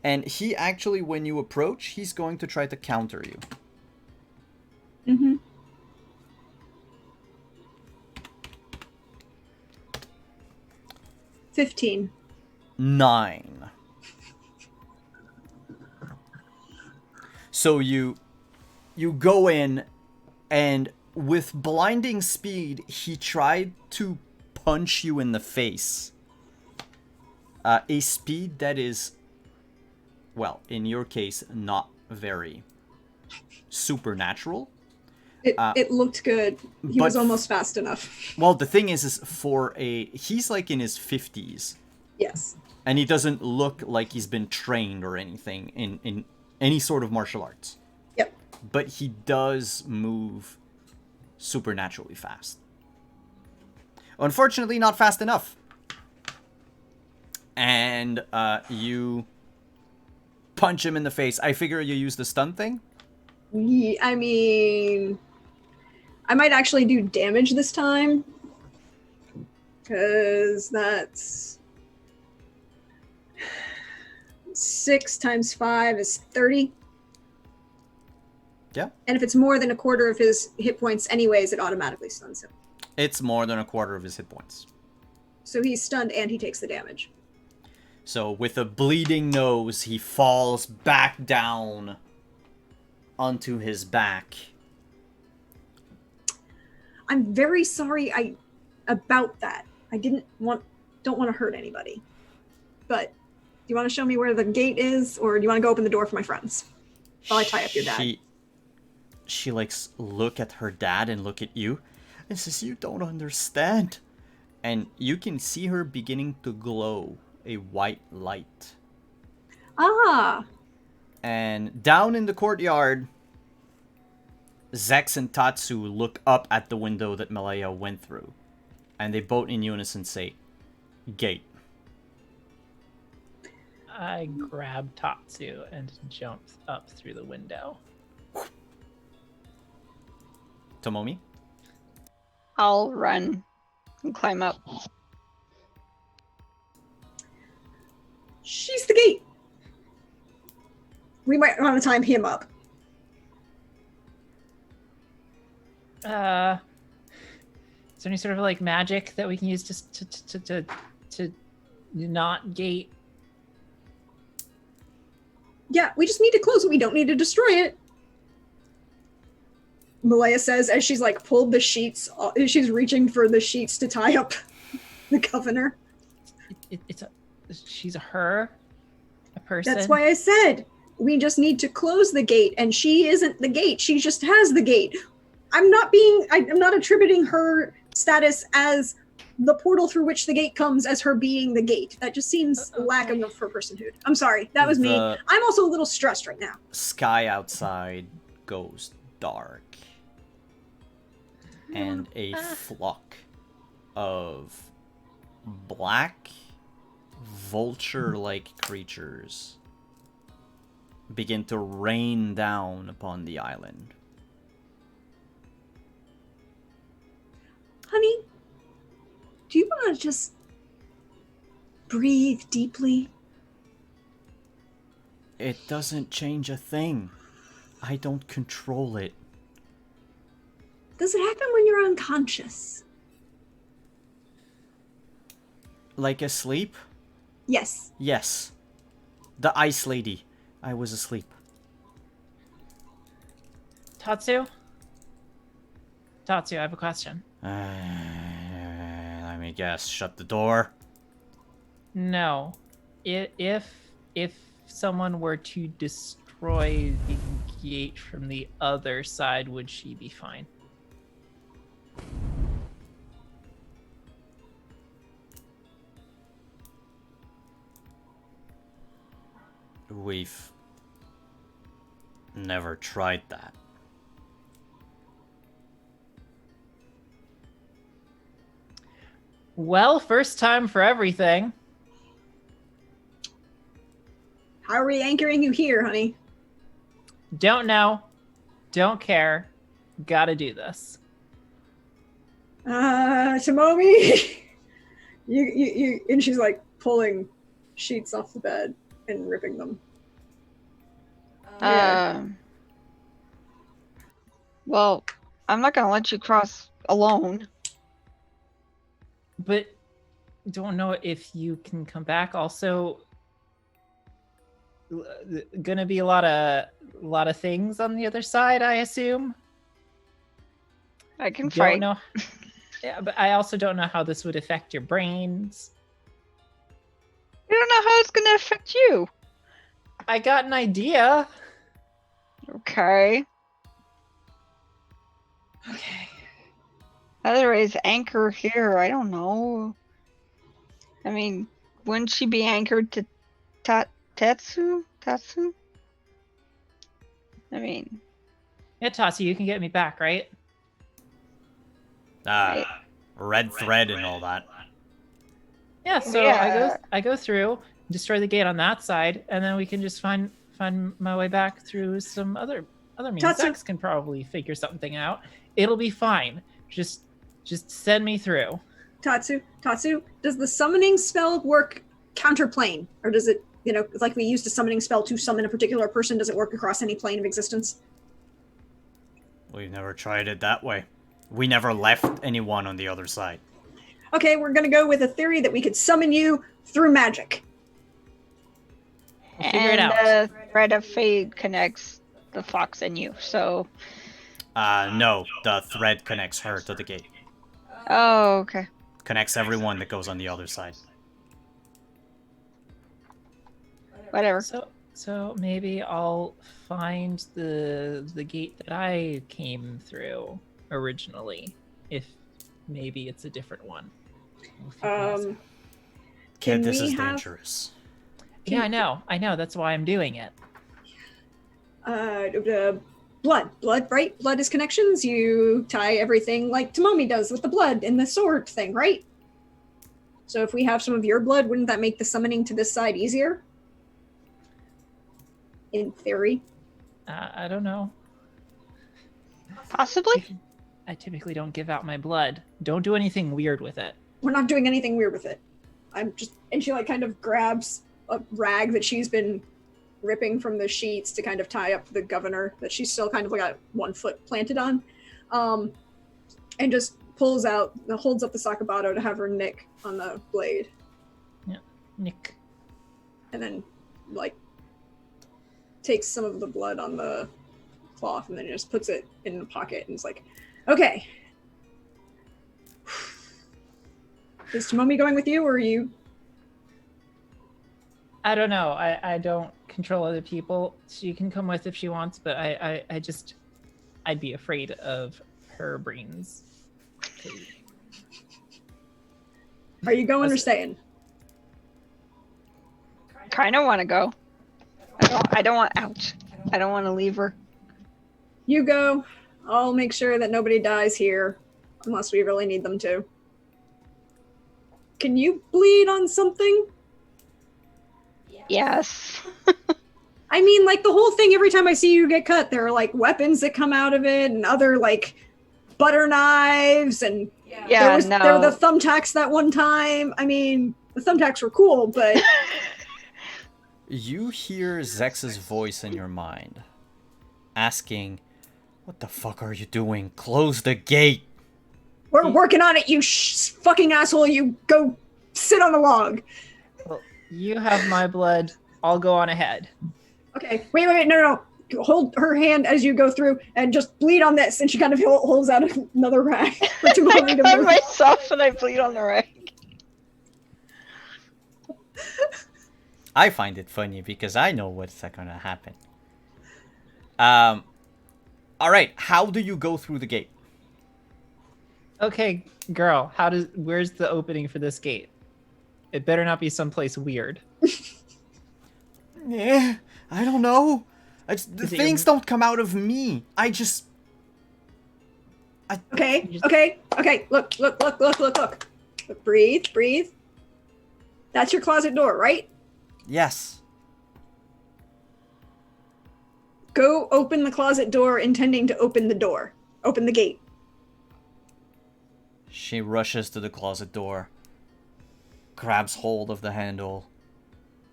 And he actually, when you approach, he's going to try to counter you. Mm-hmm. $15. 9. So you go in, and with blinding speed, he tried to punch you in the face. A speed that is, well, in your case, not very supernatural. It looked good. He was almost fast enough. Well, the thing is he's like in his 50s. Yes. And he doesn't look like he's been trained or anything in any sort of martial arts. Yep. But he does move supernaturally fast. Unfortunately, not fast enough. And you punch him in the face. I figure you use the stun thing. I mean, I might actually do damage this time. Because that's 6 times 5 is 30. Yeah. And if it's more than a quarter of his hit points anyways, it automatically stuns him. It's more than a quarter of his hit points. So he's stunned and he takes the damage. So with a bleeding nose, he falls back down onto his back. I'm very sorry about that. I don't want to hurt anybody. But do you want to show me where the gate is, or do you want to go open the door for my friends while I tie up your dad? She likes look at her dad and look at you and says, "You don't understand." And you can see her beginning to glow a white light. Ah. And down in the courtyard, Zex and Tatsu look up at the window that Malaya went through. And they both in unison say, "Gate." I grab Tatsu and jump up through the window. Tomomi? I'll run and climb up. She's the gate. We might want to time him up. Is there any sort of like magic that we can use to not gate? Yeah, we just need to close it. We don't need to destroy it. Malaya says as she's like pulled the sheets. She's reaching for the sheets to tie up the governor. She's a her, a person. That's why I said we just need to close the gate, and she isn't the gate. She just has the gate. I'm not attributing her status as the portal through which the gate comes as her being the gate. That just seems lacking of her personhood. I'm sorry. That was me. I'm also a little stressed right now. Sky outside goes dark. And a flock of black vulture-like creatures begin to rain down upon the island. Honey, do you want to just breathe deeply? It doesn't change a thing. I don't control it. Does it happen when you're unconscious? Like asleep? Yes. Yes. The ice lady. I was asleep. Tatsu, I have a question. Let me guess. Shut the door. No, if someone were to destroy the gate from the other side, would she be fine? We've never tried that. Well, first time for everything. How are we anchoring you here, honey? Don't know. Don't care. Gotta do this. Tomomi, you, and she's like pulling sheets off the bed and ripping them. Well, I'm not gonna let you cross alone. But don't know if you can come back. Also, gonna be a lot of things on the other side, I assume. I can Don't fight. know. Yeah, but I also don't know how this would affect your brains. I don't know how it's gonna affect you. I got an idea. Okay. Okay. Otherwise, anchor here. I don't know. I mean, wouldn't she be anchored to Tatsu? I mean, Yeah, Tassi, you can get me back, right? Ah, red thread and all that. Yeah, so I go through, destroy the gate on that side, and then we can just find my way back through some other means. Tatsu. Zex can probably figure something out. It'll be fine. Just send me through. Tatsu, does the summoning spell work counterplane? Or does it, like we used a summoning spell to summon a particular person, does it work across any plane of existence? We've never tried it that way. We never left anyone on the other side. Okay, we're gonna go with a theory that we could summon you through magic. We'll figure it out. And the thread of fate connects the fox and you, so... No, the thread connects her to the gate. Oh, okay. Connects everyone that goes on the other side. Whatever. So maybe I'll find the gate that I came through originally. If maybe it's a different one. We'll figure this out. Kid, this we is have- dangerous. Yeah, I know. That's why I'm doing it. Blood, right? Blood is connections. You tie everything like Tomomi does with the blood in the sword thing, right? So if we have some of your blood, wouldn't that make the summoning to this side easier? In theory. I don't know. Possibly? I typically don't give out my blood. Don't do anything weird with it. We're not doing anything weird with it. And she kind of grabs a rag that she's been ripping from the sheets to kind of tie up the governor that she's still kind of got one foot planted on. And just holds up the Sakabato to have her nick on the blade. Yeah, Nick. And then, takes some of the blood on the cloth and then just puts it in the pocket and is like, okay. Is Tomomi going with you, or are you? I don't know. I don't control other people. She can come with if she wants, but I'd be afraid of her brains. Are you going or staying? Kind of want to go. I don't want... Ouch. I don't want to leave her. You go. I'll make sure that nobody dies here, unless we really need them to. Can you bleed on something? Yes. I mean, the whole thing, every time I see you get cut, there are, weapons that come out of it, and other, butter knives, and Yeah, there were the thumbtacks that one time. I mean, the thumbtacks were cool, but... You hear Zex's voice in your mind, asking, "What the fuck are you doing? Close the gate!" We're working on it, you fucking asshole. You go sit on the log. Well, you have my blood. I'll go on ahead. Okay, wait, no. Hold her hand as you go through and just bleed on this. And she kind of holds out another rag for Tomomi to I move. myself and I bleed on the rag. I find it funny because I know what's gonna happen. Alright, how do you go through the gate? Okay, girl, where's the opening for this gate? It better not be someplace weird. Yeah, I don't know. The Is it things don't come out of me. Okay. Look. Breathe. That's your closet door, right? Yes. Go open the closet door, intending to open the door. Open the gate. She rushes to the closet door, grabs hold of the handle,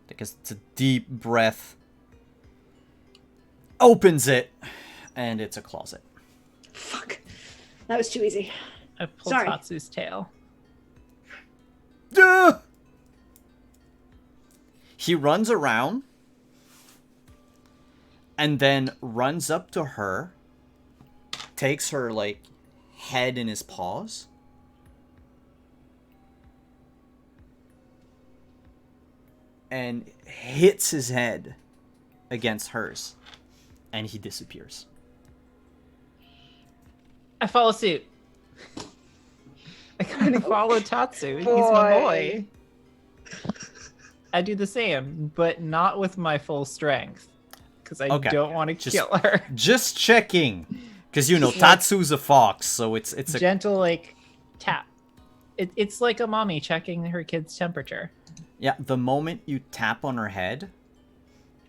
takes a deep breath, opens it, and it's a closet. Fuck. That was too easy. I pulled Sorry. Tatsu's tail. Duh! He runs around and then runs up to her, takes her head in his paws, and hits his head against hers, and he disappears. I follow suit. I kind of follow Tatsu. He's my boy. I do the same, but not with my full strength. Because I don't want to kill her. Just checking. Because, Tatsu's a fox, so it's a... Gentle, tap. It's like a mommy checking her kid's temperature. Yeah, the moment you tap on her head,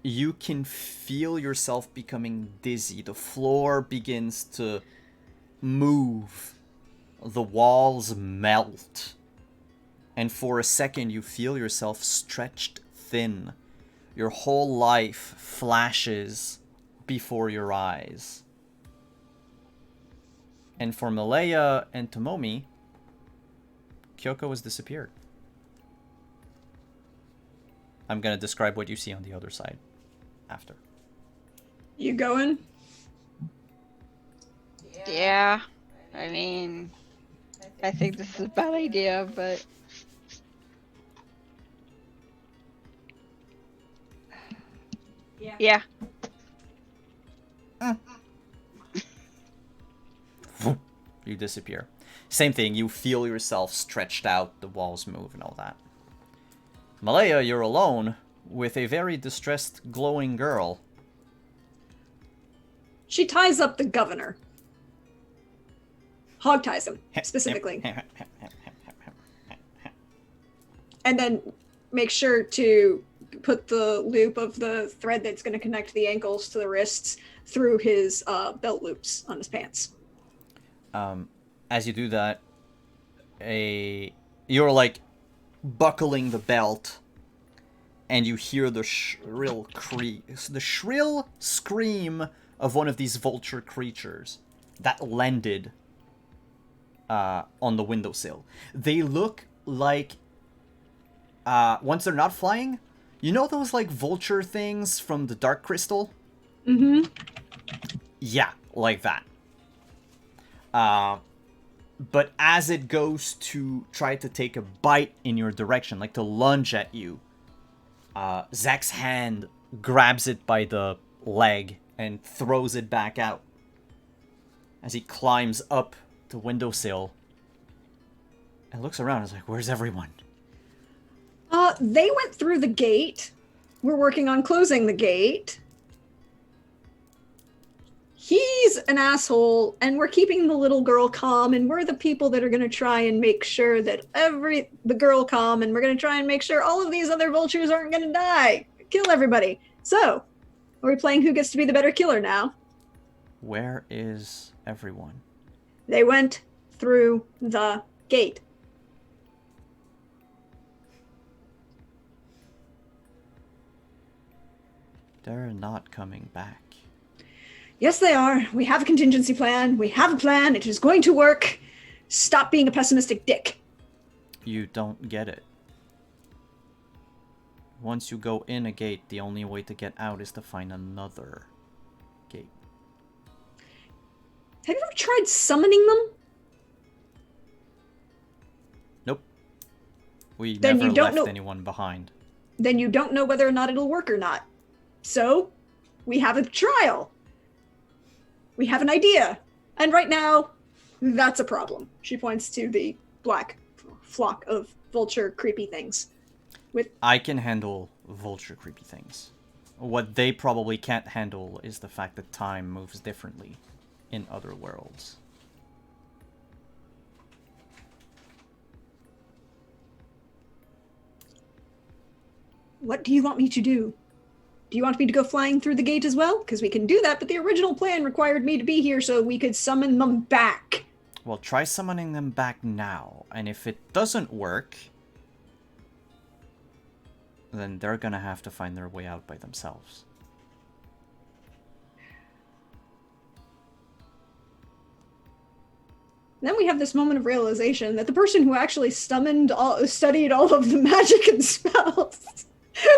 you can feel yourself becoming dizzy. The floor begins to move. The walls melt. And for a second, you feel yourself stretched thin. Your whole life flashes before your eyes. And for Malaya and Tomomi, Kyoko has disappeared. I'm gonna describe what you see on the other side after. You going? Yeah. I mean, I think this is a bad idea, but yeah. You disappear. Same thing, you feel yourself stretched out, the walls move and all that. Malaya, you're alone with a very distressed, glowing girl. She ties up the governor. Hog ties him, specifically. And then make sure to put the loop of the thread that's going to connect the ankles to the wrists through his belt loops on his pants. As you do that, you're like buckling the belt, and you hear the shrill scream of one of these vulture creatures that landed on the windowsill. They look like, once they're not flying, you know those like vulture things from the Dark Crystal? Mm-hmm. Yeah, like that. But as it goes to try to take a bite in your direction, like to lunge at you, Zach's hand grabs it by the leg and throws it back out as he climbs up the windowsill and looks around and is like, where's everyone? They went through the gate. We're working on closing the gate. He's an asshole, and we're keeping the little girl calm, and we're the people that are going to try and make sure that the girl calm, and we're going to try and make sure all of these other vultures aren't going to die. Kill everybody. So, are we playing who gets to be the better killer now? Where is everyone? They went through the gate. They're not coming back. Yes, they are. We have a contingency plan. We have a plan. It is going to work. Stop being a pessimistic dick. You don't get it. Once you go in a gate, the only way to get out is to find another gate. Have you ever tried summoning them? Nope. We Then never you don't left know- anyone behind. Then you don't know whether or not it'll work or not. So, we have a trial. We have an idea. And right now, that's a problem. She points to the black flock of vulture creepy things. I can handle vulture creepy things. What they probably can't handle is the fact that time moves differently in other worlds. What do you want me to do? Do you want me to go flying through the gate as well? Because we can do that, but the original plan required me to be here so we could summon them back. Well, try summoning them back now, and if it doesn't work, then they're gonna have to find their way out by themselves. Then we have this moment of realization that the person who actually studied all of the magic and spells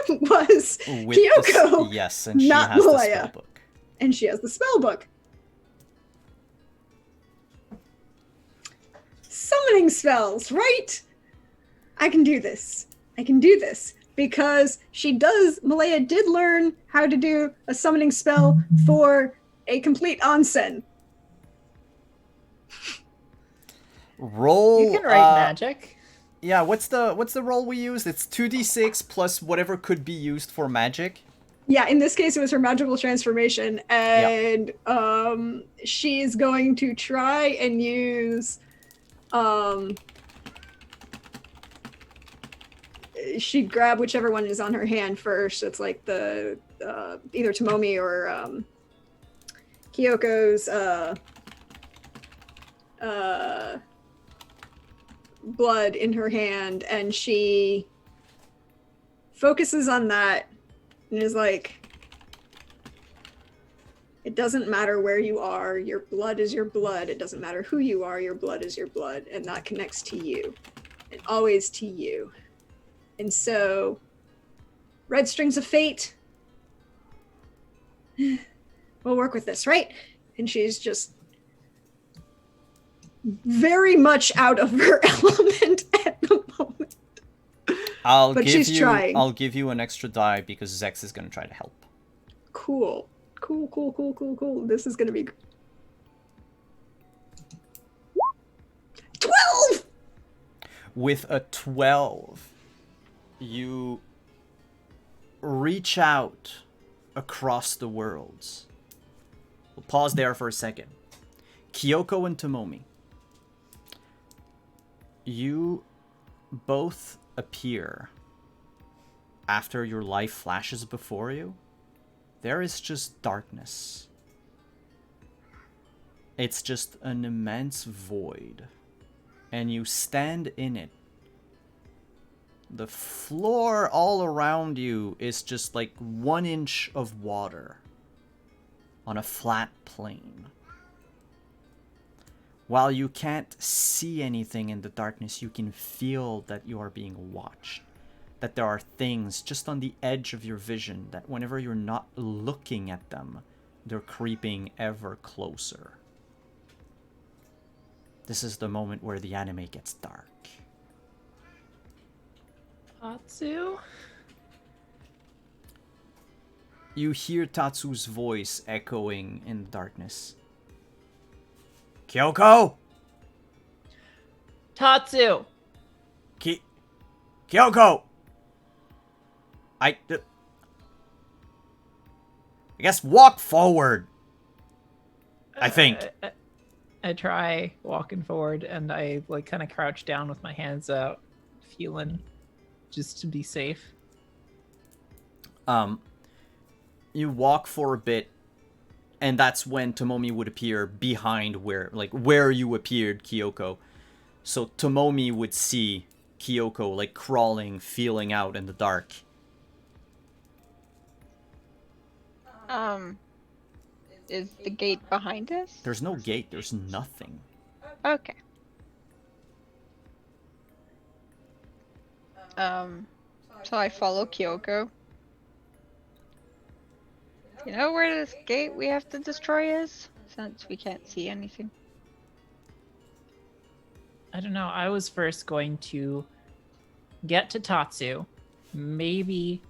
was With Kyoko, yes, and she not has the Malaya. spell book. And she has the spell book. Summoning spells, right? I can do this. I can do this. Because Malaya did learn how to do a summoning spell for a complete onsen. Roll. You can write magic. Yeah, what's the roll we used? It's 2d6 plus whatever could be used for magic. Yeah, in this case it was her magical transformation, and she's going to try and use she'd grab whichever one is on her hand first. It's like the either Tomomi or Kyoko's blood in her hand, and she focuses on that and is like, it doesn't matter where you are, your blood is your blood. It doesn't matter who you are, your blood is your blood, and that connects to you, and always to you. And so, red strings of fate, we'll work with this, right? And she's just very much out of her element at the moment. But she's trying. I'll give you an extra die because Zex is going to try to help. Cool. This is gonna be 12. With a 12, you reach out across the worlds. We'll pause there for a second. Kyoko and Tomomi, you both appear after your life flashes before you. There is just darkness. It's just an immense void. And you stand in it. The floor all around you is just like 1 inch of water on a flat plain. While you can't see anything in the darkness, you can feel that you are being watched. That there are things just on the edge of your vision that whenever you're not looking at them, they're creeping ever closer. This is the moment where the anime gets dark. Tatsu? You hear Tatsu's voice echoing in the darkness. Kyoko! Tatsu! Kyoko! I guess walk forward. I think. I try walking forward, and I like kind of crouch down with my hands out, feeling just to be safe. You walk for a bit, and that's when Tomomi would appear behind where you appeared, Kyoko. So Tomomi would see Kyoko like crawling, feeling out in the dark. Is the gate behind us? There's no gate, there's nothing. Okay. So I follow Kyoko. You know where this gate we have to destroy is? Since we can't see anything. I don't know. I was first going to get to Tatsu, maybe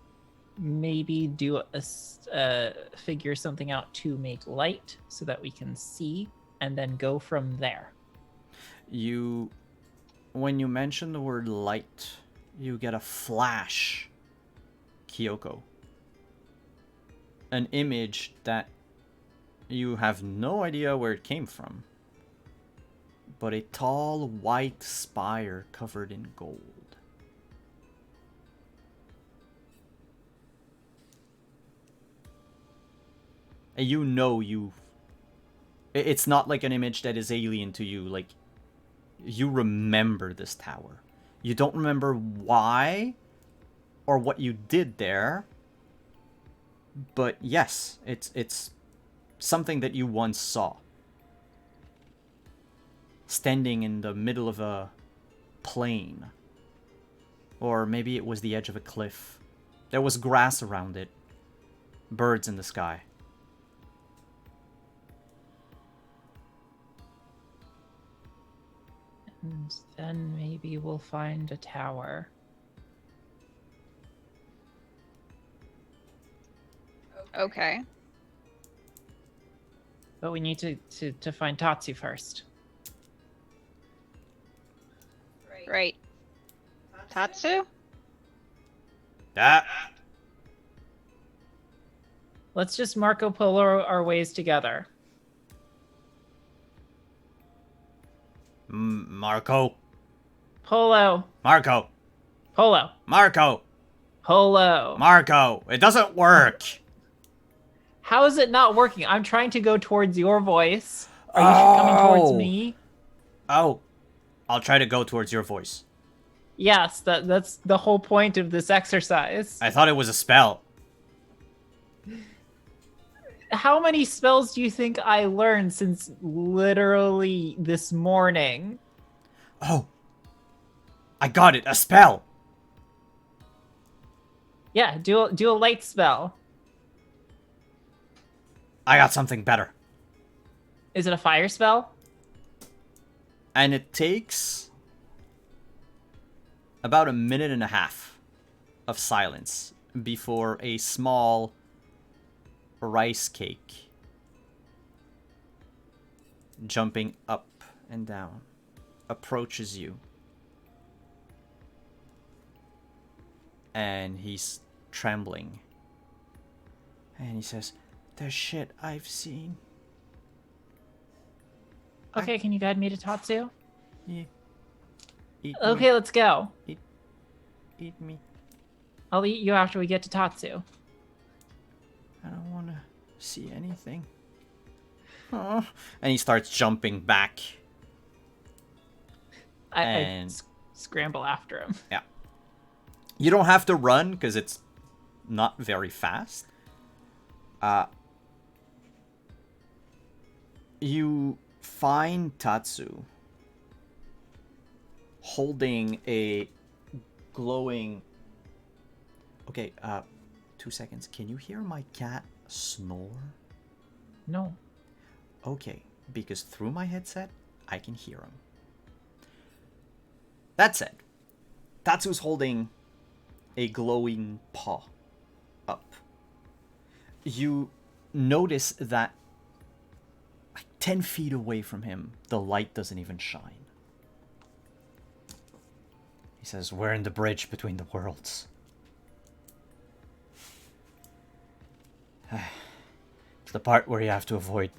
do figure something out to make light so that we can see, and then go from there. When you mention the word light, you get a flash, Kyoko. An image that you have no idea where it came from. But a tall white spire covered in gold. And you know it's not like an image that is alien to you. Like, you remember this tower. You don't remember why or what you did there. But yes, it's something that you once saw. Standing in the middle of a plain. Or maybe it was the edge of a cliff. There was grass around it. Birds in the sky. And then maybe we'll find a tower. Okay. But we need to find Tatsu first. Right. Tatsu? Let's just Marco Polo our ways together. Marco. Polo. Marco. Holo. Marco! Holo. Marco! It doesn't work! How is it not working? I'm trying to go towards your voice. Are you coming towards me? Oh. I'll try to go towards your voice. Yes, that's the whole point of this exercise. I thought it was a spell. How many spells do you think I learned since literally this morning? Oh. I got it. A spell. Yeah, do a light spell. I got something better. Is it a fire spell? And it takes about 1.5 minutes of silence before a small rice cake jumping up and down approaches you. And he's trembling. And he says, "There's shit I've seen." Okay, can you guide me to Tatsu? Yeah. Eat Okay, let's go. me. Eat me. I'll eat you after we get to Tatsu. I don't want to see anything. Oh. And he starts jumping back. I scramble after him. Yeah. You don't have to run because it's not very fast. You find Tatsu holding a glowing... Okay, 2 seconds. Can you hear my cat snore? No. Okay, because through my headset, I can hear him. That said, Tatsu's holding a glowing paw up. You notice that like 10 feet away from him, the light doesn't even shine. He says, "We're in the bridge between the worlds." It's the part where you have to avoid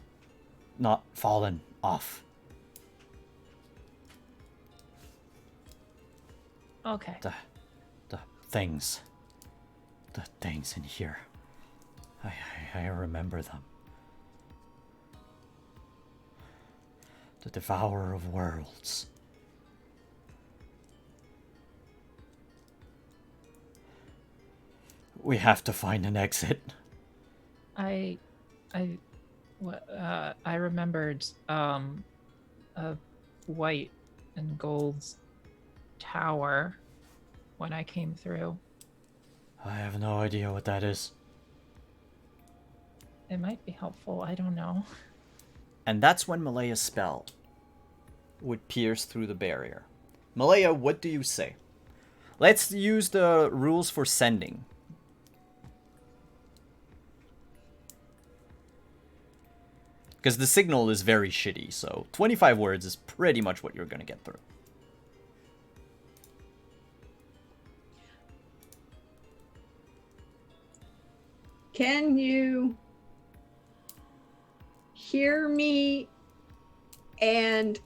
not falling off. Okay. The things. The things in here. I remember them. The Devourer of Worlds. We have to find an exit. I remembered a white and gold tower when I came through. I have no idea what that is. It might be helpful, I don't know. And that's when Malaya's spell would pierce through the barrier. Malaya, what do you say? Let's use the rules for sending. Because the signal is very shitty, so 25 words is pretty much what you're going to get through. Can you hear me? And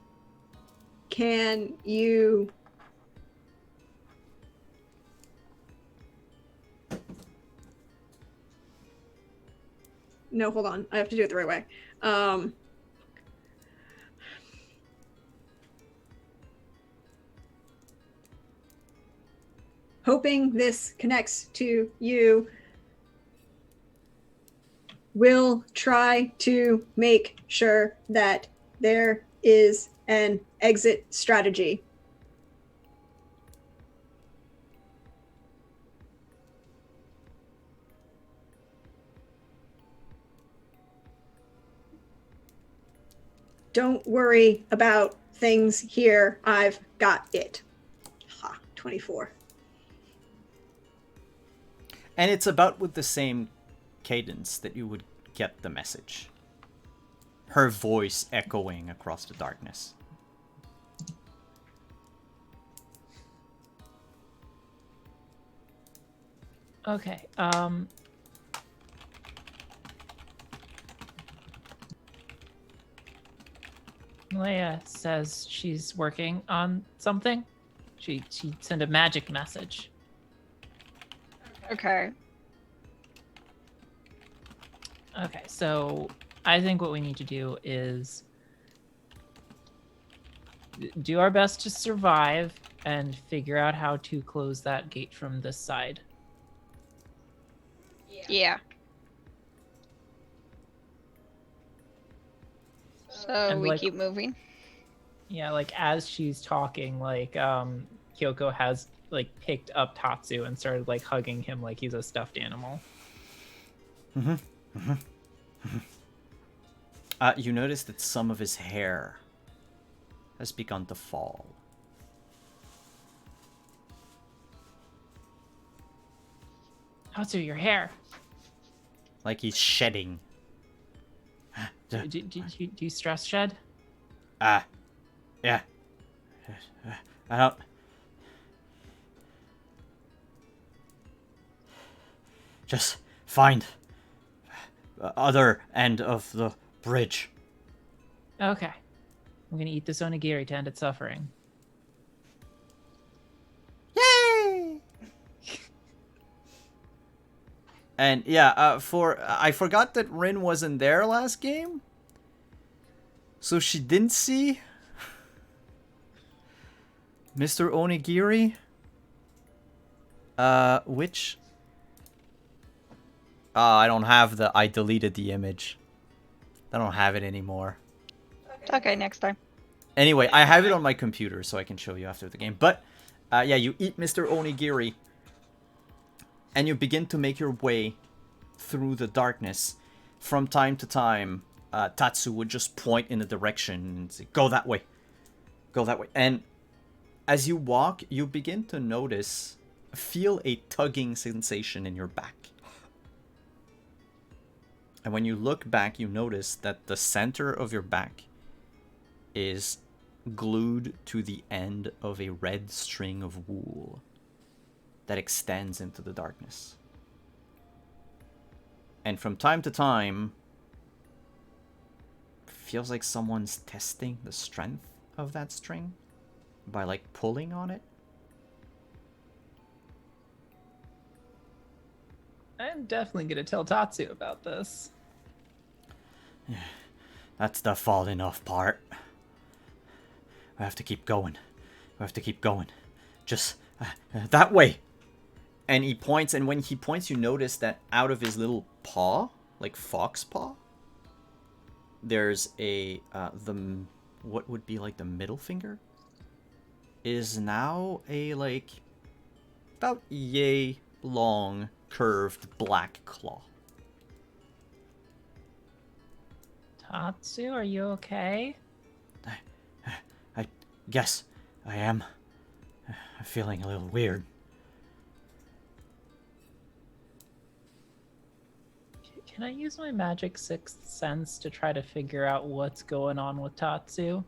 can you... No, hold on. I have to do it the right way. Hoping this connects to you. We'll try to make sure that there is an exit strategy. Don't worry about things here. I've got it. Ha, 24. And it's about with the same cadence that you would get the message. Her voice echoing across the darkness. Okay, Malaya says she's working on something. She sent a magic message. Okay. Okay, so I think what we need to do is do our best to survive and figure out how to close that gate from this side. Yeah. So And, we like- keep moving. Yeah, like as she's talking, like Kyoko has like picked up Tatsu and started like hugging him like he's a stuffed animal. You notice that some of his hair has begun to fall. Tatsu, your hair. Like he's shedding. Do you stress shed? Yeah. I don't... Just find the other end of the bridge. Okay. I'm gonna eat this onigiri to end its suffering. Yay! And yeah, I forgot that Rin wasn't there last game. So she didn't see Mr. Onigiri. Which... I don't have the... I deleted the image. I don't have it anymore. Okay, next time. Anyway, I have it on my computer, so I can show you after the game. But, yeah, you eat Mr. Onigiri. And you begin to make your way through the darkness. From time to time, Tatsu would just point in a direction and say, go that way. Go that way. And as you walk, you begin to feel a tugging sensation in your back. And when you look back, you notice that the center of your back is glued to the end of a red string of wool that extends into the darkness. And from time to time, feels like someone's testing the strength of that string by like pulling on it. I'm definitely gonna tell Tatsu about this. That's the falling off part. We have to keep going. We have to keep going. Just that way. And he points, and when he points, you notice that out of his little paw, like fox paw, there's a what would be like the middle finger is now a like about yay long curved black claw. Tatsu, are you okay? I guess I am. I'm feeling a little weird. Can I use my magic sixth sense to try to figure out what's going on with Tatsu?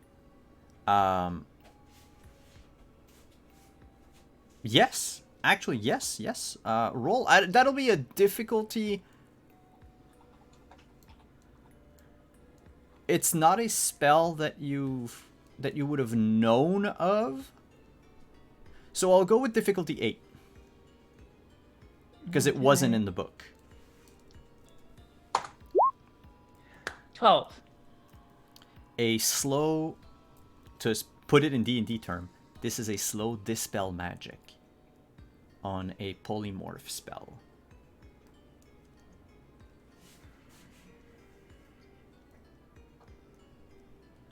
Yes. Actually, yes. Roll. That'll be a difficulty. It's not a spell that you would have known of. So I'll go with difficulty 8. Because it wasn't in the book. 12. A slow, to put it in D&D term, this is a slow dispel magic on a polymorph spell.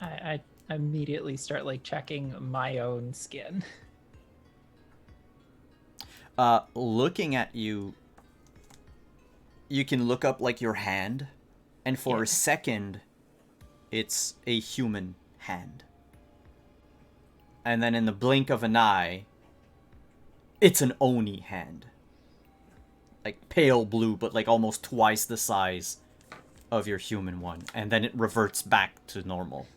I immediately start like checking my own skin. Looking at you, you can look up like your hand, and for a second, it's a human hand. And then in the blink of an eye, it's an Oni hand. Like pale blue, but like almost twice the size of your human one. And then it reverts back to normal.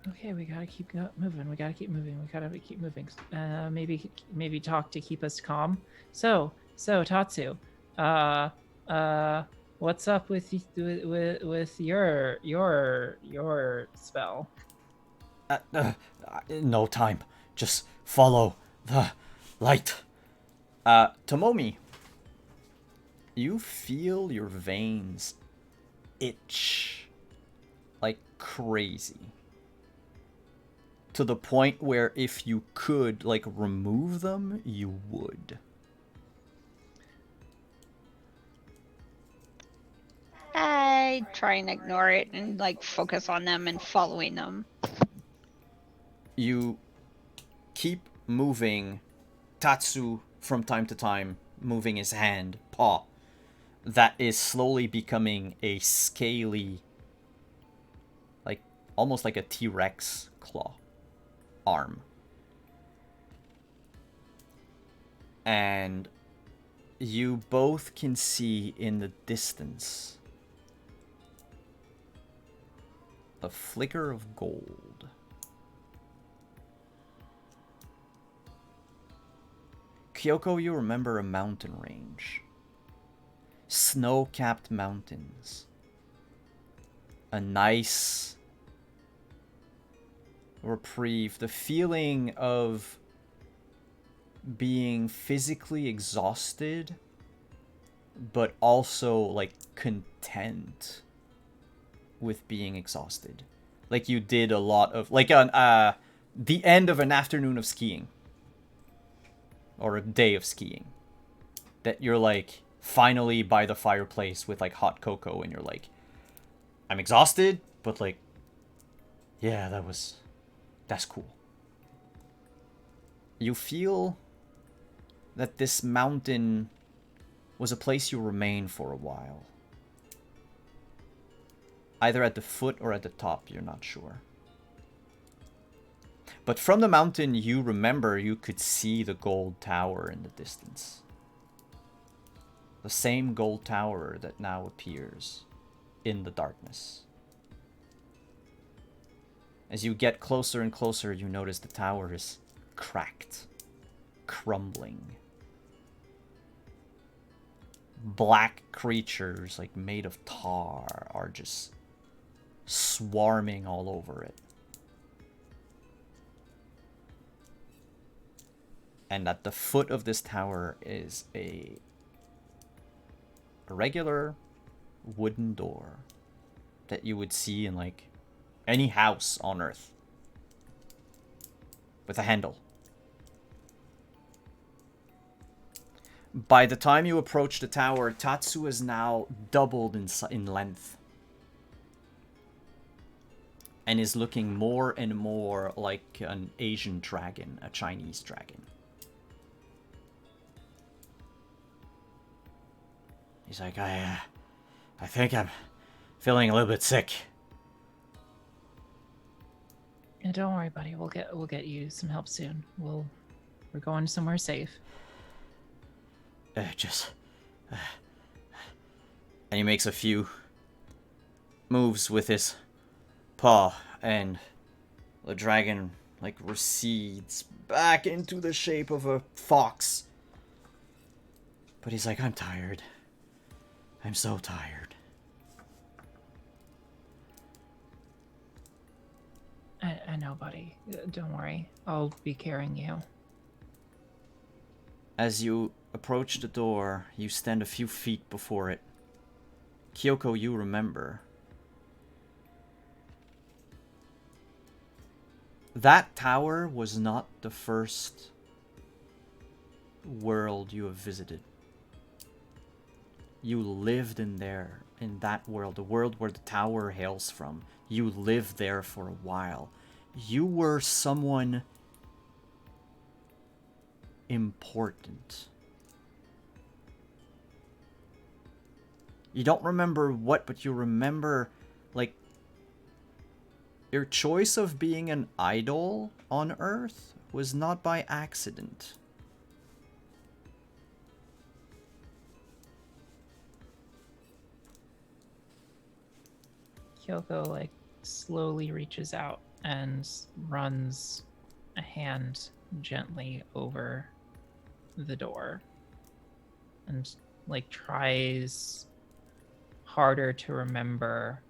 Okay, we gotta keep moving. We gotta keep moving. We gotta keep moving. Maybe talk to keep us calm. So Tatsu, what's up with your spell? No time. Just follow the light. Tomomi, you feel your veins itch like crazy. To the point where if you could, like, remove them, you would. I try and ignore it and like focus on them and following them. You keep moving Tatsu from time to time, moving his paw, that is slowly becoming a scaly, like, almost like a T-Rex claw arm. And you both can see in the distance a flicker of gold. Kyoko, you remember a mountain range. Snow-capped mountains. A nice reprieve. The feeling of being physically exhausted, but also, like, content with being exhausted. Like you did a lot of, like, the end of an afternoon of skiing. Or a day of skiing. That you're, like, finally by the fireplace with, like, hot cocoa, and you're like, I'm exhausted, but, like, yeah, that's cool. You feel that this mountain was a place you remain for a while. Either at the foot or at the top, you're not sure. But from the mountain, you remember you could see the gold tower in the distance. The same gold tower that now appears in the darkness. As you get closer and closer, you notice the tower is cracked, crumbling. Black creatures, like made of tar, are just swarming all over it. And at the foot of this tower is a regular wooden door that you would see in, like, any house on Earth. With a handle. By the time you approach the tower, Tatsu is now doubled in length. And is looking more and more like an Asian dragon, a Chinese dragon. He's like, I think I'm feeling a little bit sick. Yeah, don't worry, buddy. We'll get you some help soon. We're going somewhere safe. And he makes a few moves with his paw, and the dragon, like, recedes back into the shape of a fox. But he's like, I'm tired. I'm so tired. I know, buddy. Don't worry. I'll be carrying you. As you approach the door, you stand a few feet before it. Kyoko, you remember. That tower was not the first world you have visited. You lived in that world, the world where the tower hails from. You lived there for a while. You were someone important. You don't remember what, but you remember, like, your choice of being an idol on Earth was not by accident. Kyoko, like, slowly reaches out and runs a hand gently over the door and, like, tries harder to remember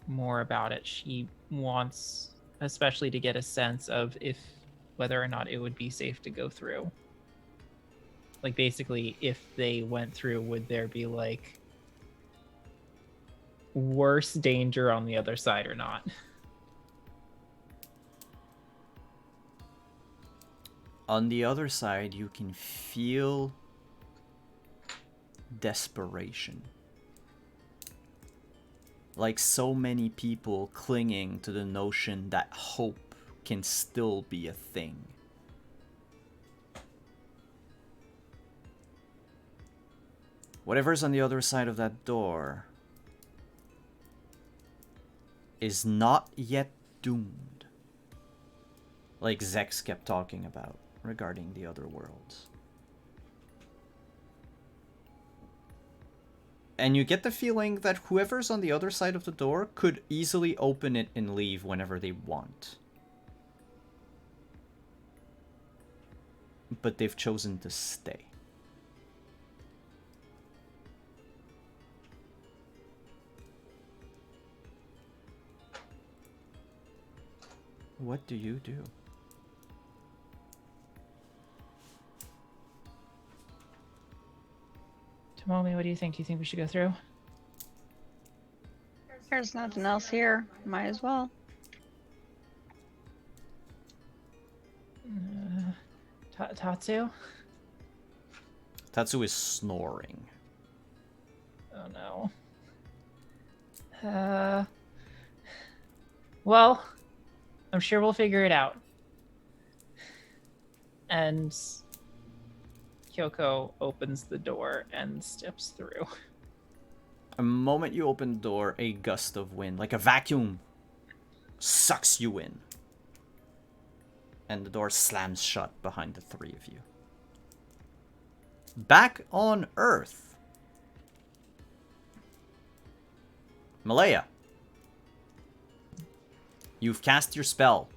more about it. She wants especially to get a sense of whether or not it would be safe to go through. Like, basically, if they went through, would there be, like, worse danger on the other side or not? On the other side, you can feel desperation. Like so many people clinging to the notion that hope can still be a thing. Whatever's on the other side of that door is not yet doomed. Like Zex kept talking about regarding the other worlds. And you get the feeling that whoever's on the other side of the door could easily open it and leave whenever they want. But they've chosen to stay. What do you do? Tomomi, what do you think? Do you think we should go through? There's nothing else here. Might as well. Tatsu? Tatsu is snoring. Oh no. Well, I'm sure we'll figure it out. And Kyoko opens the door and steps through. The moment you open the door, a gust of wind, like a vacuum, sucks you in. And the door slams shut behind the three of you. Back on Earth. Malaya. You've cast your spell.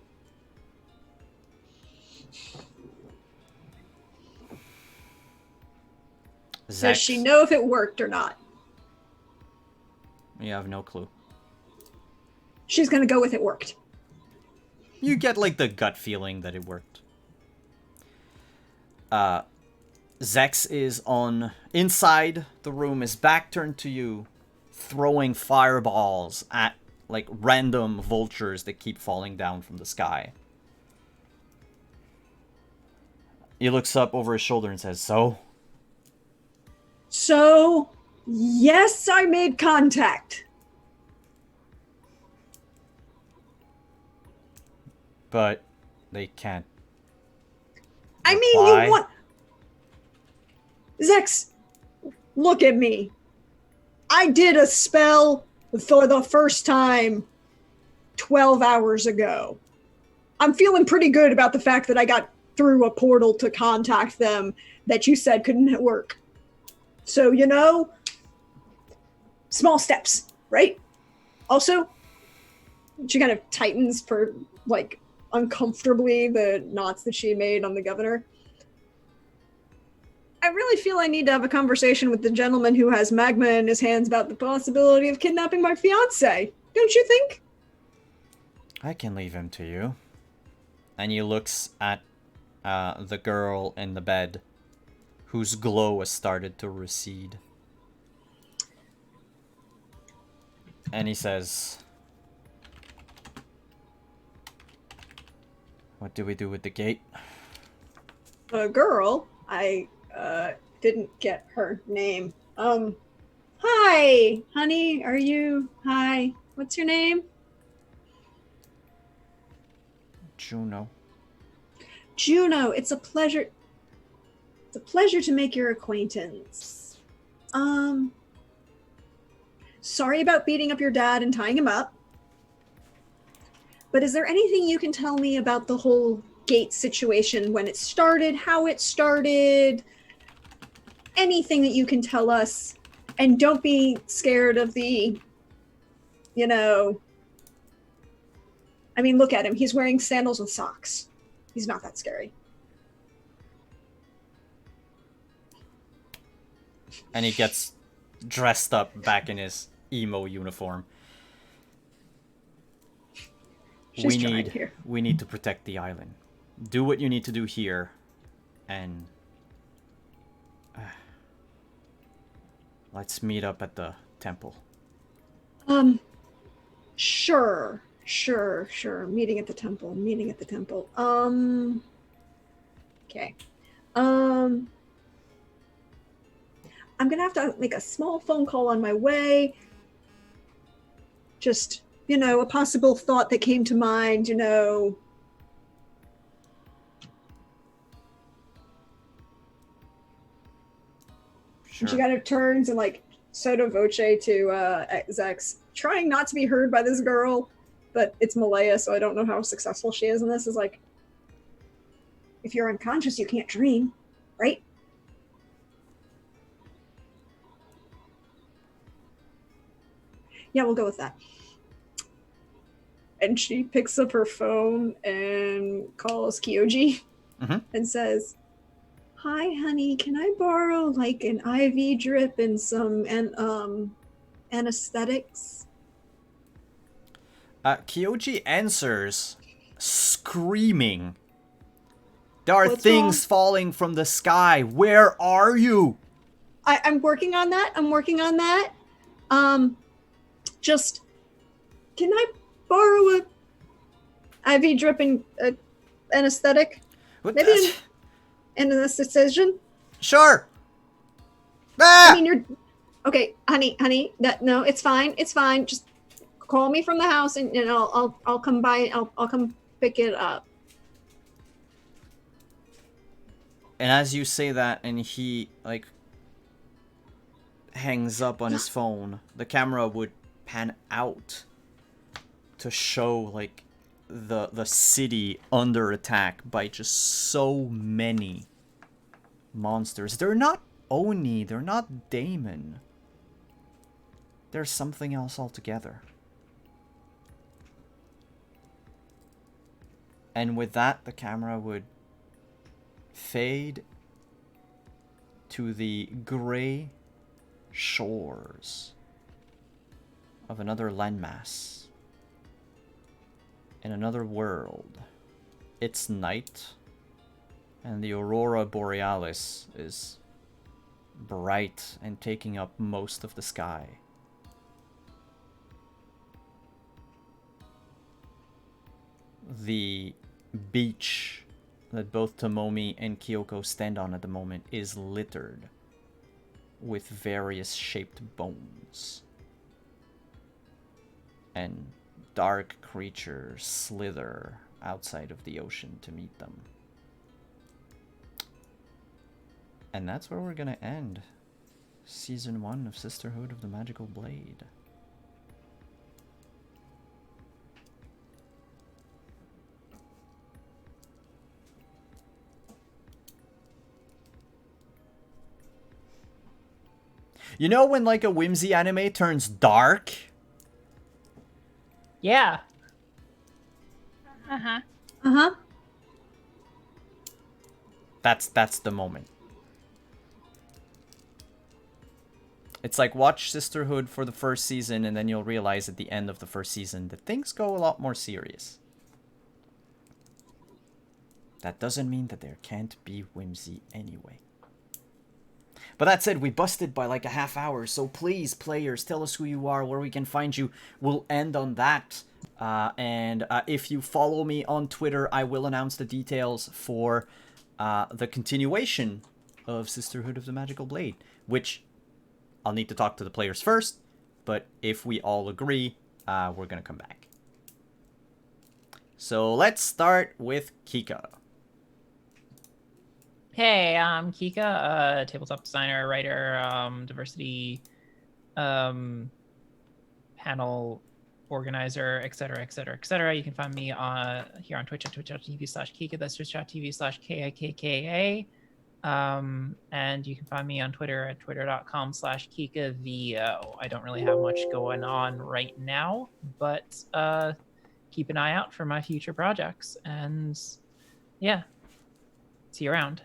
Does she know if it worked or not? You have no clue. She's gonna go with it worked. You get like the gut feeling that it worked. Zex is on inside the room, his back turned to you, throwing fireballs at like random vultures that keep falling down from the sky. He looks up over his shoulder and says, So, yes, I made contact. but they can't. I mean, reply. you want... Zex, look at me. I did a spell for the first time 12 hours ago. I'm feeling pretty good about the fact that I got through a portal to contact them that you said couldn't work. So, you know, small steps, right? Also, she kind of tightens for, like, uncomfortably the knots that she made on the governor. I really feel I need to have a conversation with the gentleman who has magma in his hands about the possibility of kidnapping my fiancé. Don't you think? I can leave him to you. And he looks at the girl in the bed, whose glow has started to recede. And he says, What do we do with the gate? A girl, I didn't get her name. Hi, honey, hi, what's your name? Juno. Juno, it's a pleasure to make your acquaintance. Sorry about beating up your dad and tying him up. But is there anything you can tell me about the whole gate situation, when it started, how it started? Anything that you can tell us. And don't be scared of the, you know... I mean, look at him. He's wearing sandals with socks. He's not that scary. And he gets dressed up back in his emo uniform. She's trying here. we need to protect the island. Do what you need to do here, and let's meet up at the temple. Sure. Meeting at the temple. Okay. I'm gonna have to make a small phone call on my way. Just, a possible thought that came to mind, Sure. She kind of turns and sotto voce to Zex, trying not to be heard by this girl, but it's Malaya, so I don't know how successful she is in this. Is like, if you're unconscious, you can't dream, right? Yeah, we'll go with that. And she picks up her phone and calls Kyoji and says, "Hi, honey, can I borrow an IV drip and some anesthetics?" Kyoji answers, screaming, "There are What's things wrong? falling from the sky. Where are you?" I'm working on that. Just, can I borrow a IV drip and anesthetic? What Maybe the- an anesthetician? Sure. I mean, you're okay, honey. No, it's fine. Just call me from the house, and I'll come by. I'll come pick it up. And as you say that, and he hangs up on his phone, the camera would pan out to show the city under attack by just so many monsters. They're not Oni, they're not Daemon. They're something else altogether. And with that, the camera would fade to the gray shores of another landmass in another world. It's night, and the aurora borealis is bright and taking up most of the sky. The beach that both Tomomi and Kyoko stand on at the moment is littered with various shaped bones. And dark creatures slither outside of the ocean to meet them. And that's where we're gonna end Season 1 of Sisterhood of the Magical Blade. You know when a whimsy anime turns dark? Yeah. That's the moment. It's like watch Sisterhood for the first season and then you'll realize at the end of the first season that things go a lot more serious. That doesn't mean that there can't be whimsy anyway. But that said, we busted by a half hour, so please, players, tell us who you are, where we can find you. We'll end on that. And if you follow me on Twitter, I will announce the details for the continuation of Sisterhood of the Magical Blade, which I'll need to talk to the players first, but if we all agree, we're going to come back. So let's start with Kika. Hey, I'm Kika, tabletop designer, writer, diversity panel organizer, etc. You can find me here on Twitch at twitch.tv/Kika. That's twitch.tv/KIKKA. And you can find me on Twitter at twitter.com/KikaVO. I don't really have much going on right now, but keep an eye out for my future projects. And yeah, see you around.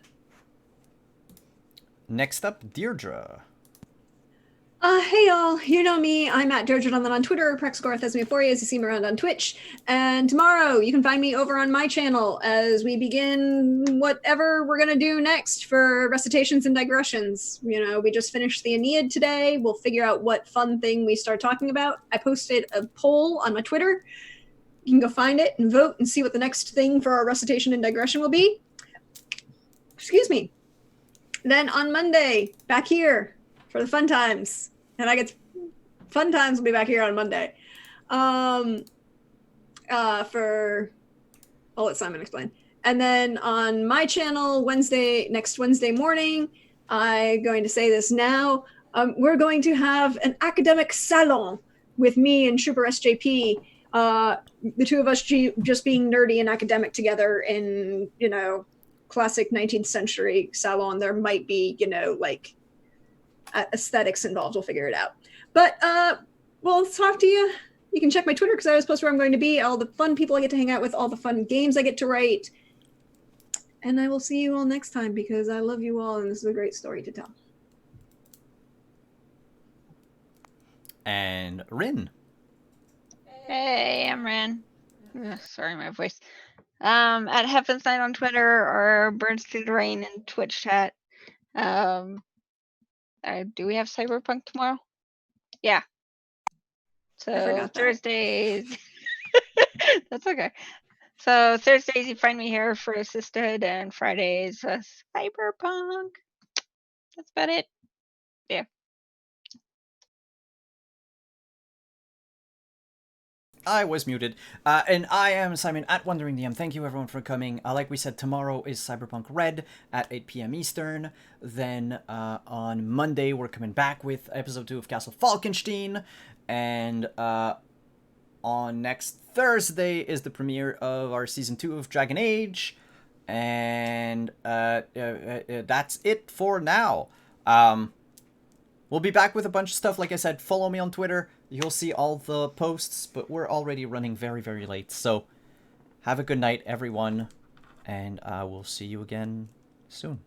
Next up, Deirdre. Hey y'all, you know me. I'm at Doja on Twitter, Prexgorth as Euphoria as you see me around on Twitch. And tomorrow you can find me over on my channel as we begin whatever we're gonna do next for recitations and digressions. You know, we just finished the Aeneid today. We'll figure out what fun thing we start talking about. I posted a poll on my Twitter. You can go find it and vote and see what the next thing for our recitation and digression will be. Excuse me. Then on Monday, back here for the fun times. And I get fun times will be back here on Monday. I'll let Simon explain. And then on my channel, next Wednesday morning, I'm going to say this now. We're going to have an academic salon with me and Trooper SJP. The two of us just being nerdy and academic together in, classic 19th century salon. There might be, like aesthetics involved. We'll figure it out. But we'll talk to you. You can check my Twitter because I always post where I'm going to be, all the fun people I get to hang out with, all the fun games I get to write. And I will see you all next time because I love you all and this is a great story to tell. And Rin. Hey, I'm Ran. Ugh, sorry, my voice. At Heaven's Night on Twitter or Burns Through the Rain in Twitch chat. Do we have Cyberpunk tomorrow? Yeah. So Thursdays. That's okay. So Thursdays you find me here for Sisterhood and Fridays Cyberpunk. That's about it. Yeah. I was muted. And I am Simon at Wandering DM. Thank you everyone for coming. Like we said, tomorrow is Cyberpunk Red at 8 p.m. Eastern. Then on Monday, we're coming back with episode 2 of Castle Falkenstein. And on next Thursday is the premiere of our season 2 of Dragon Age. And that's it for now. We'll be back with a bunch of stuff. Like I said, follow me on Twitter. You'll see all the posts, but we're already running very, very late. So have a good night, everyone, and we'll see you again soon.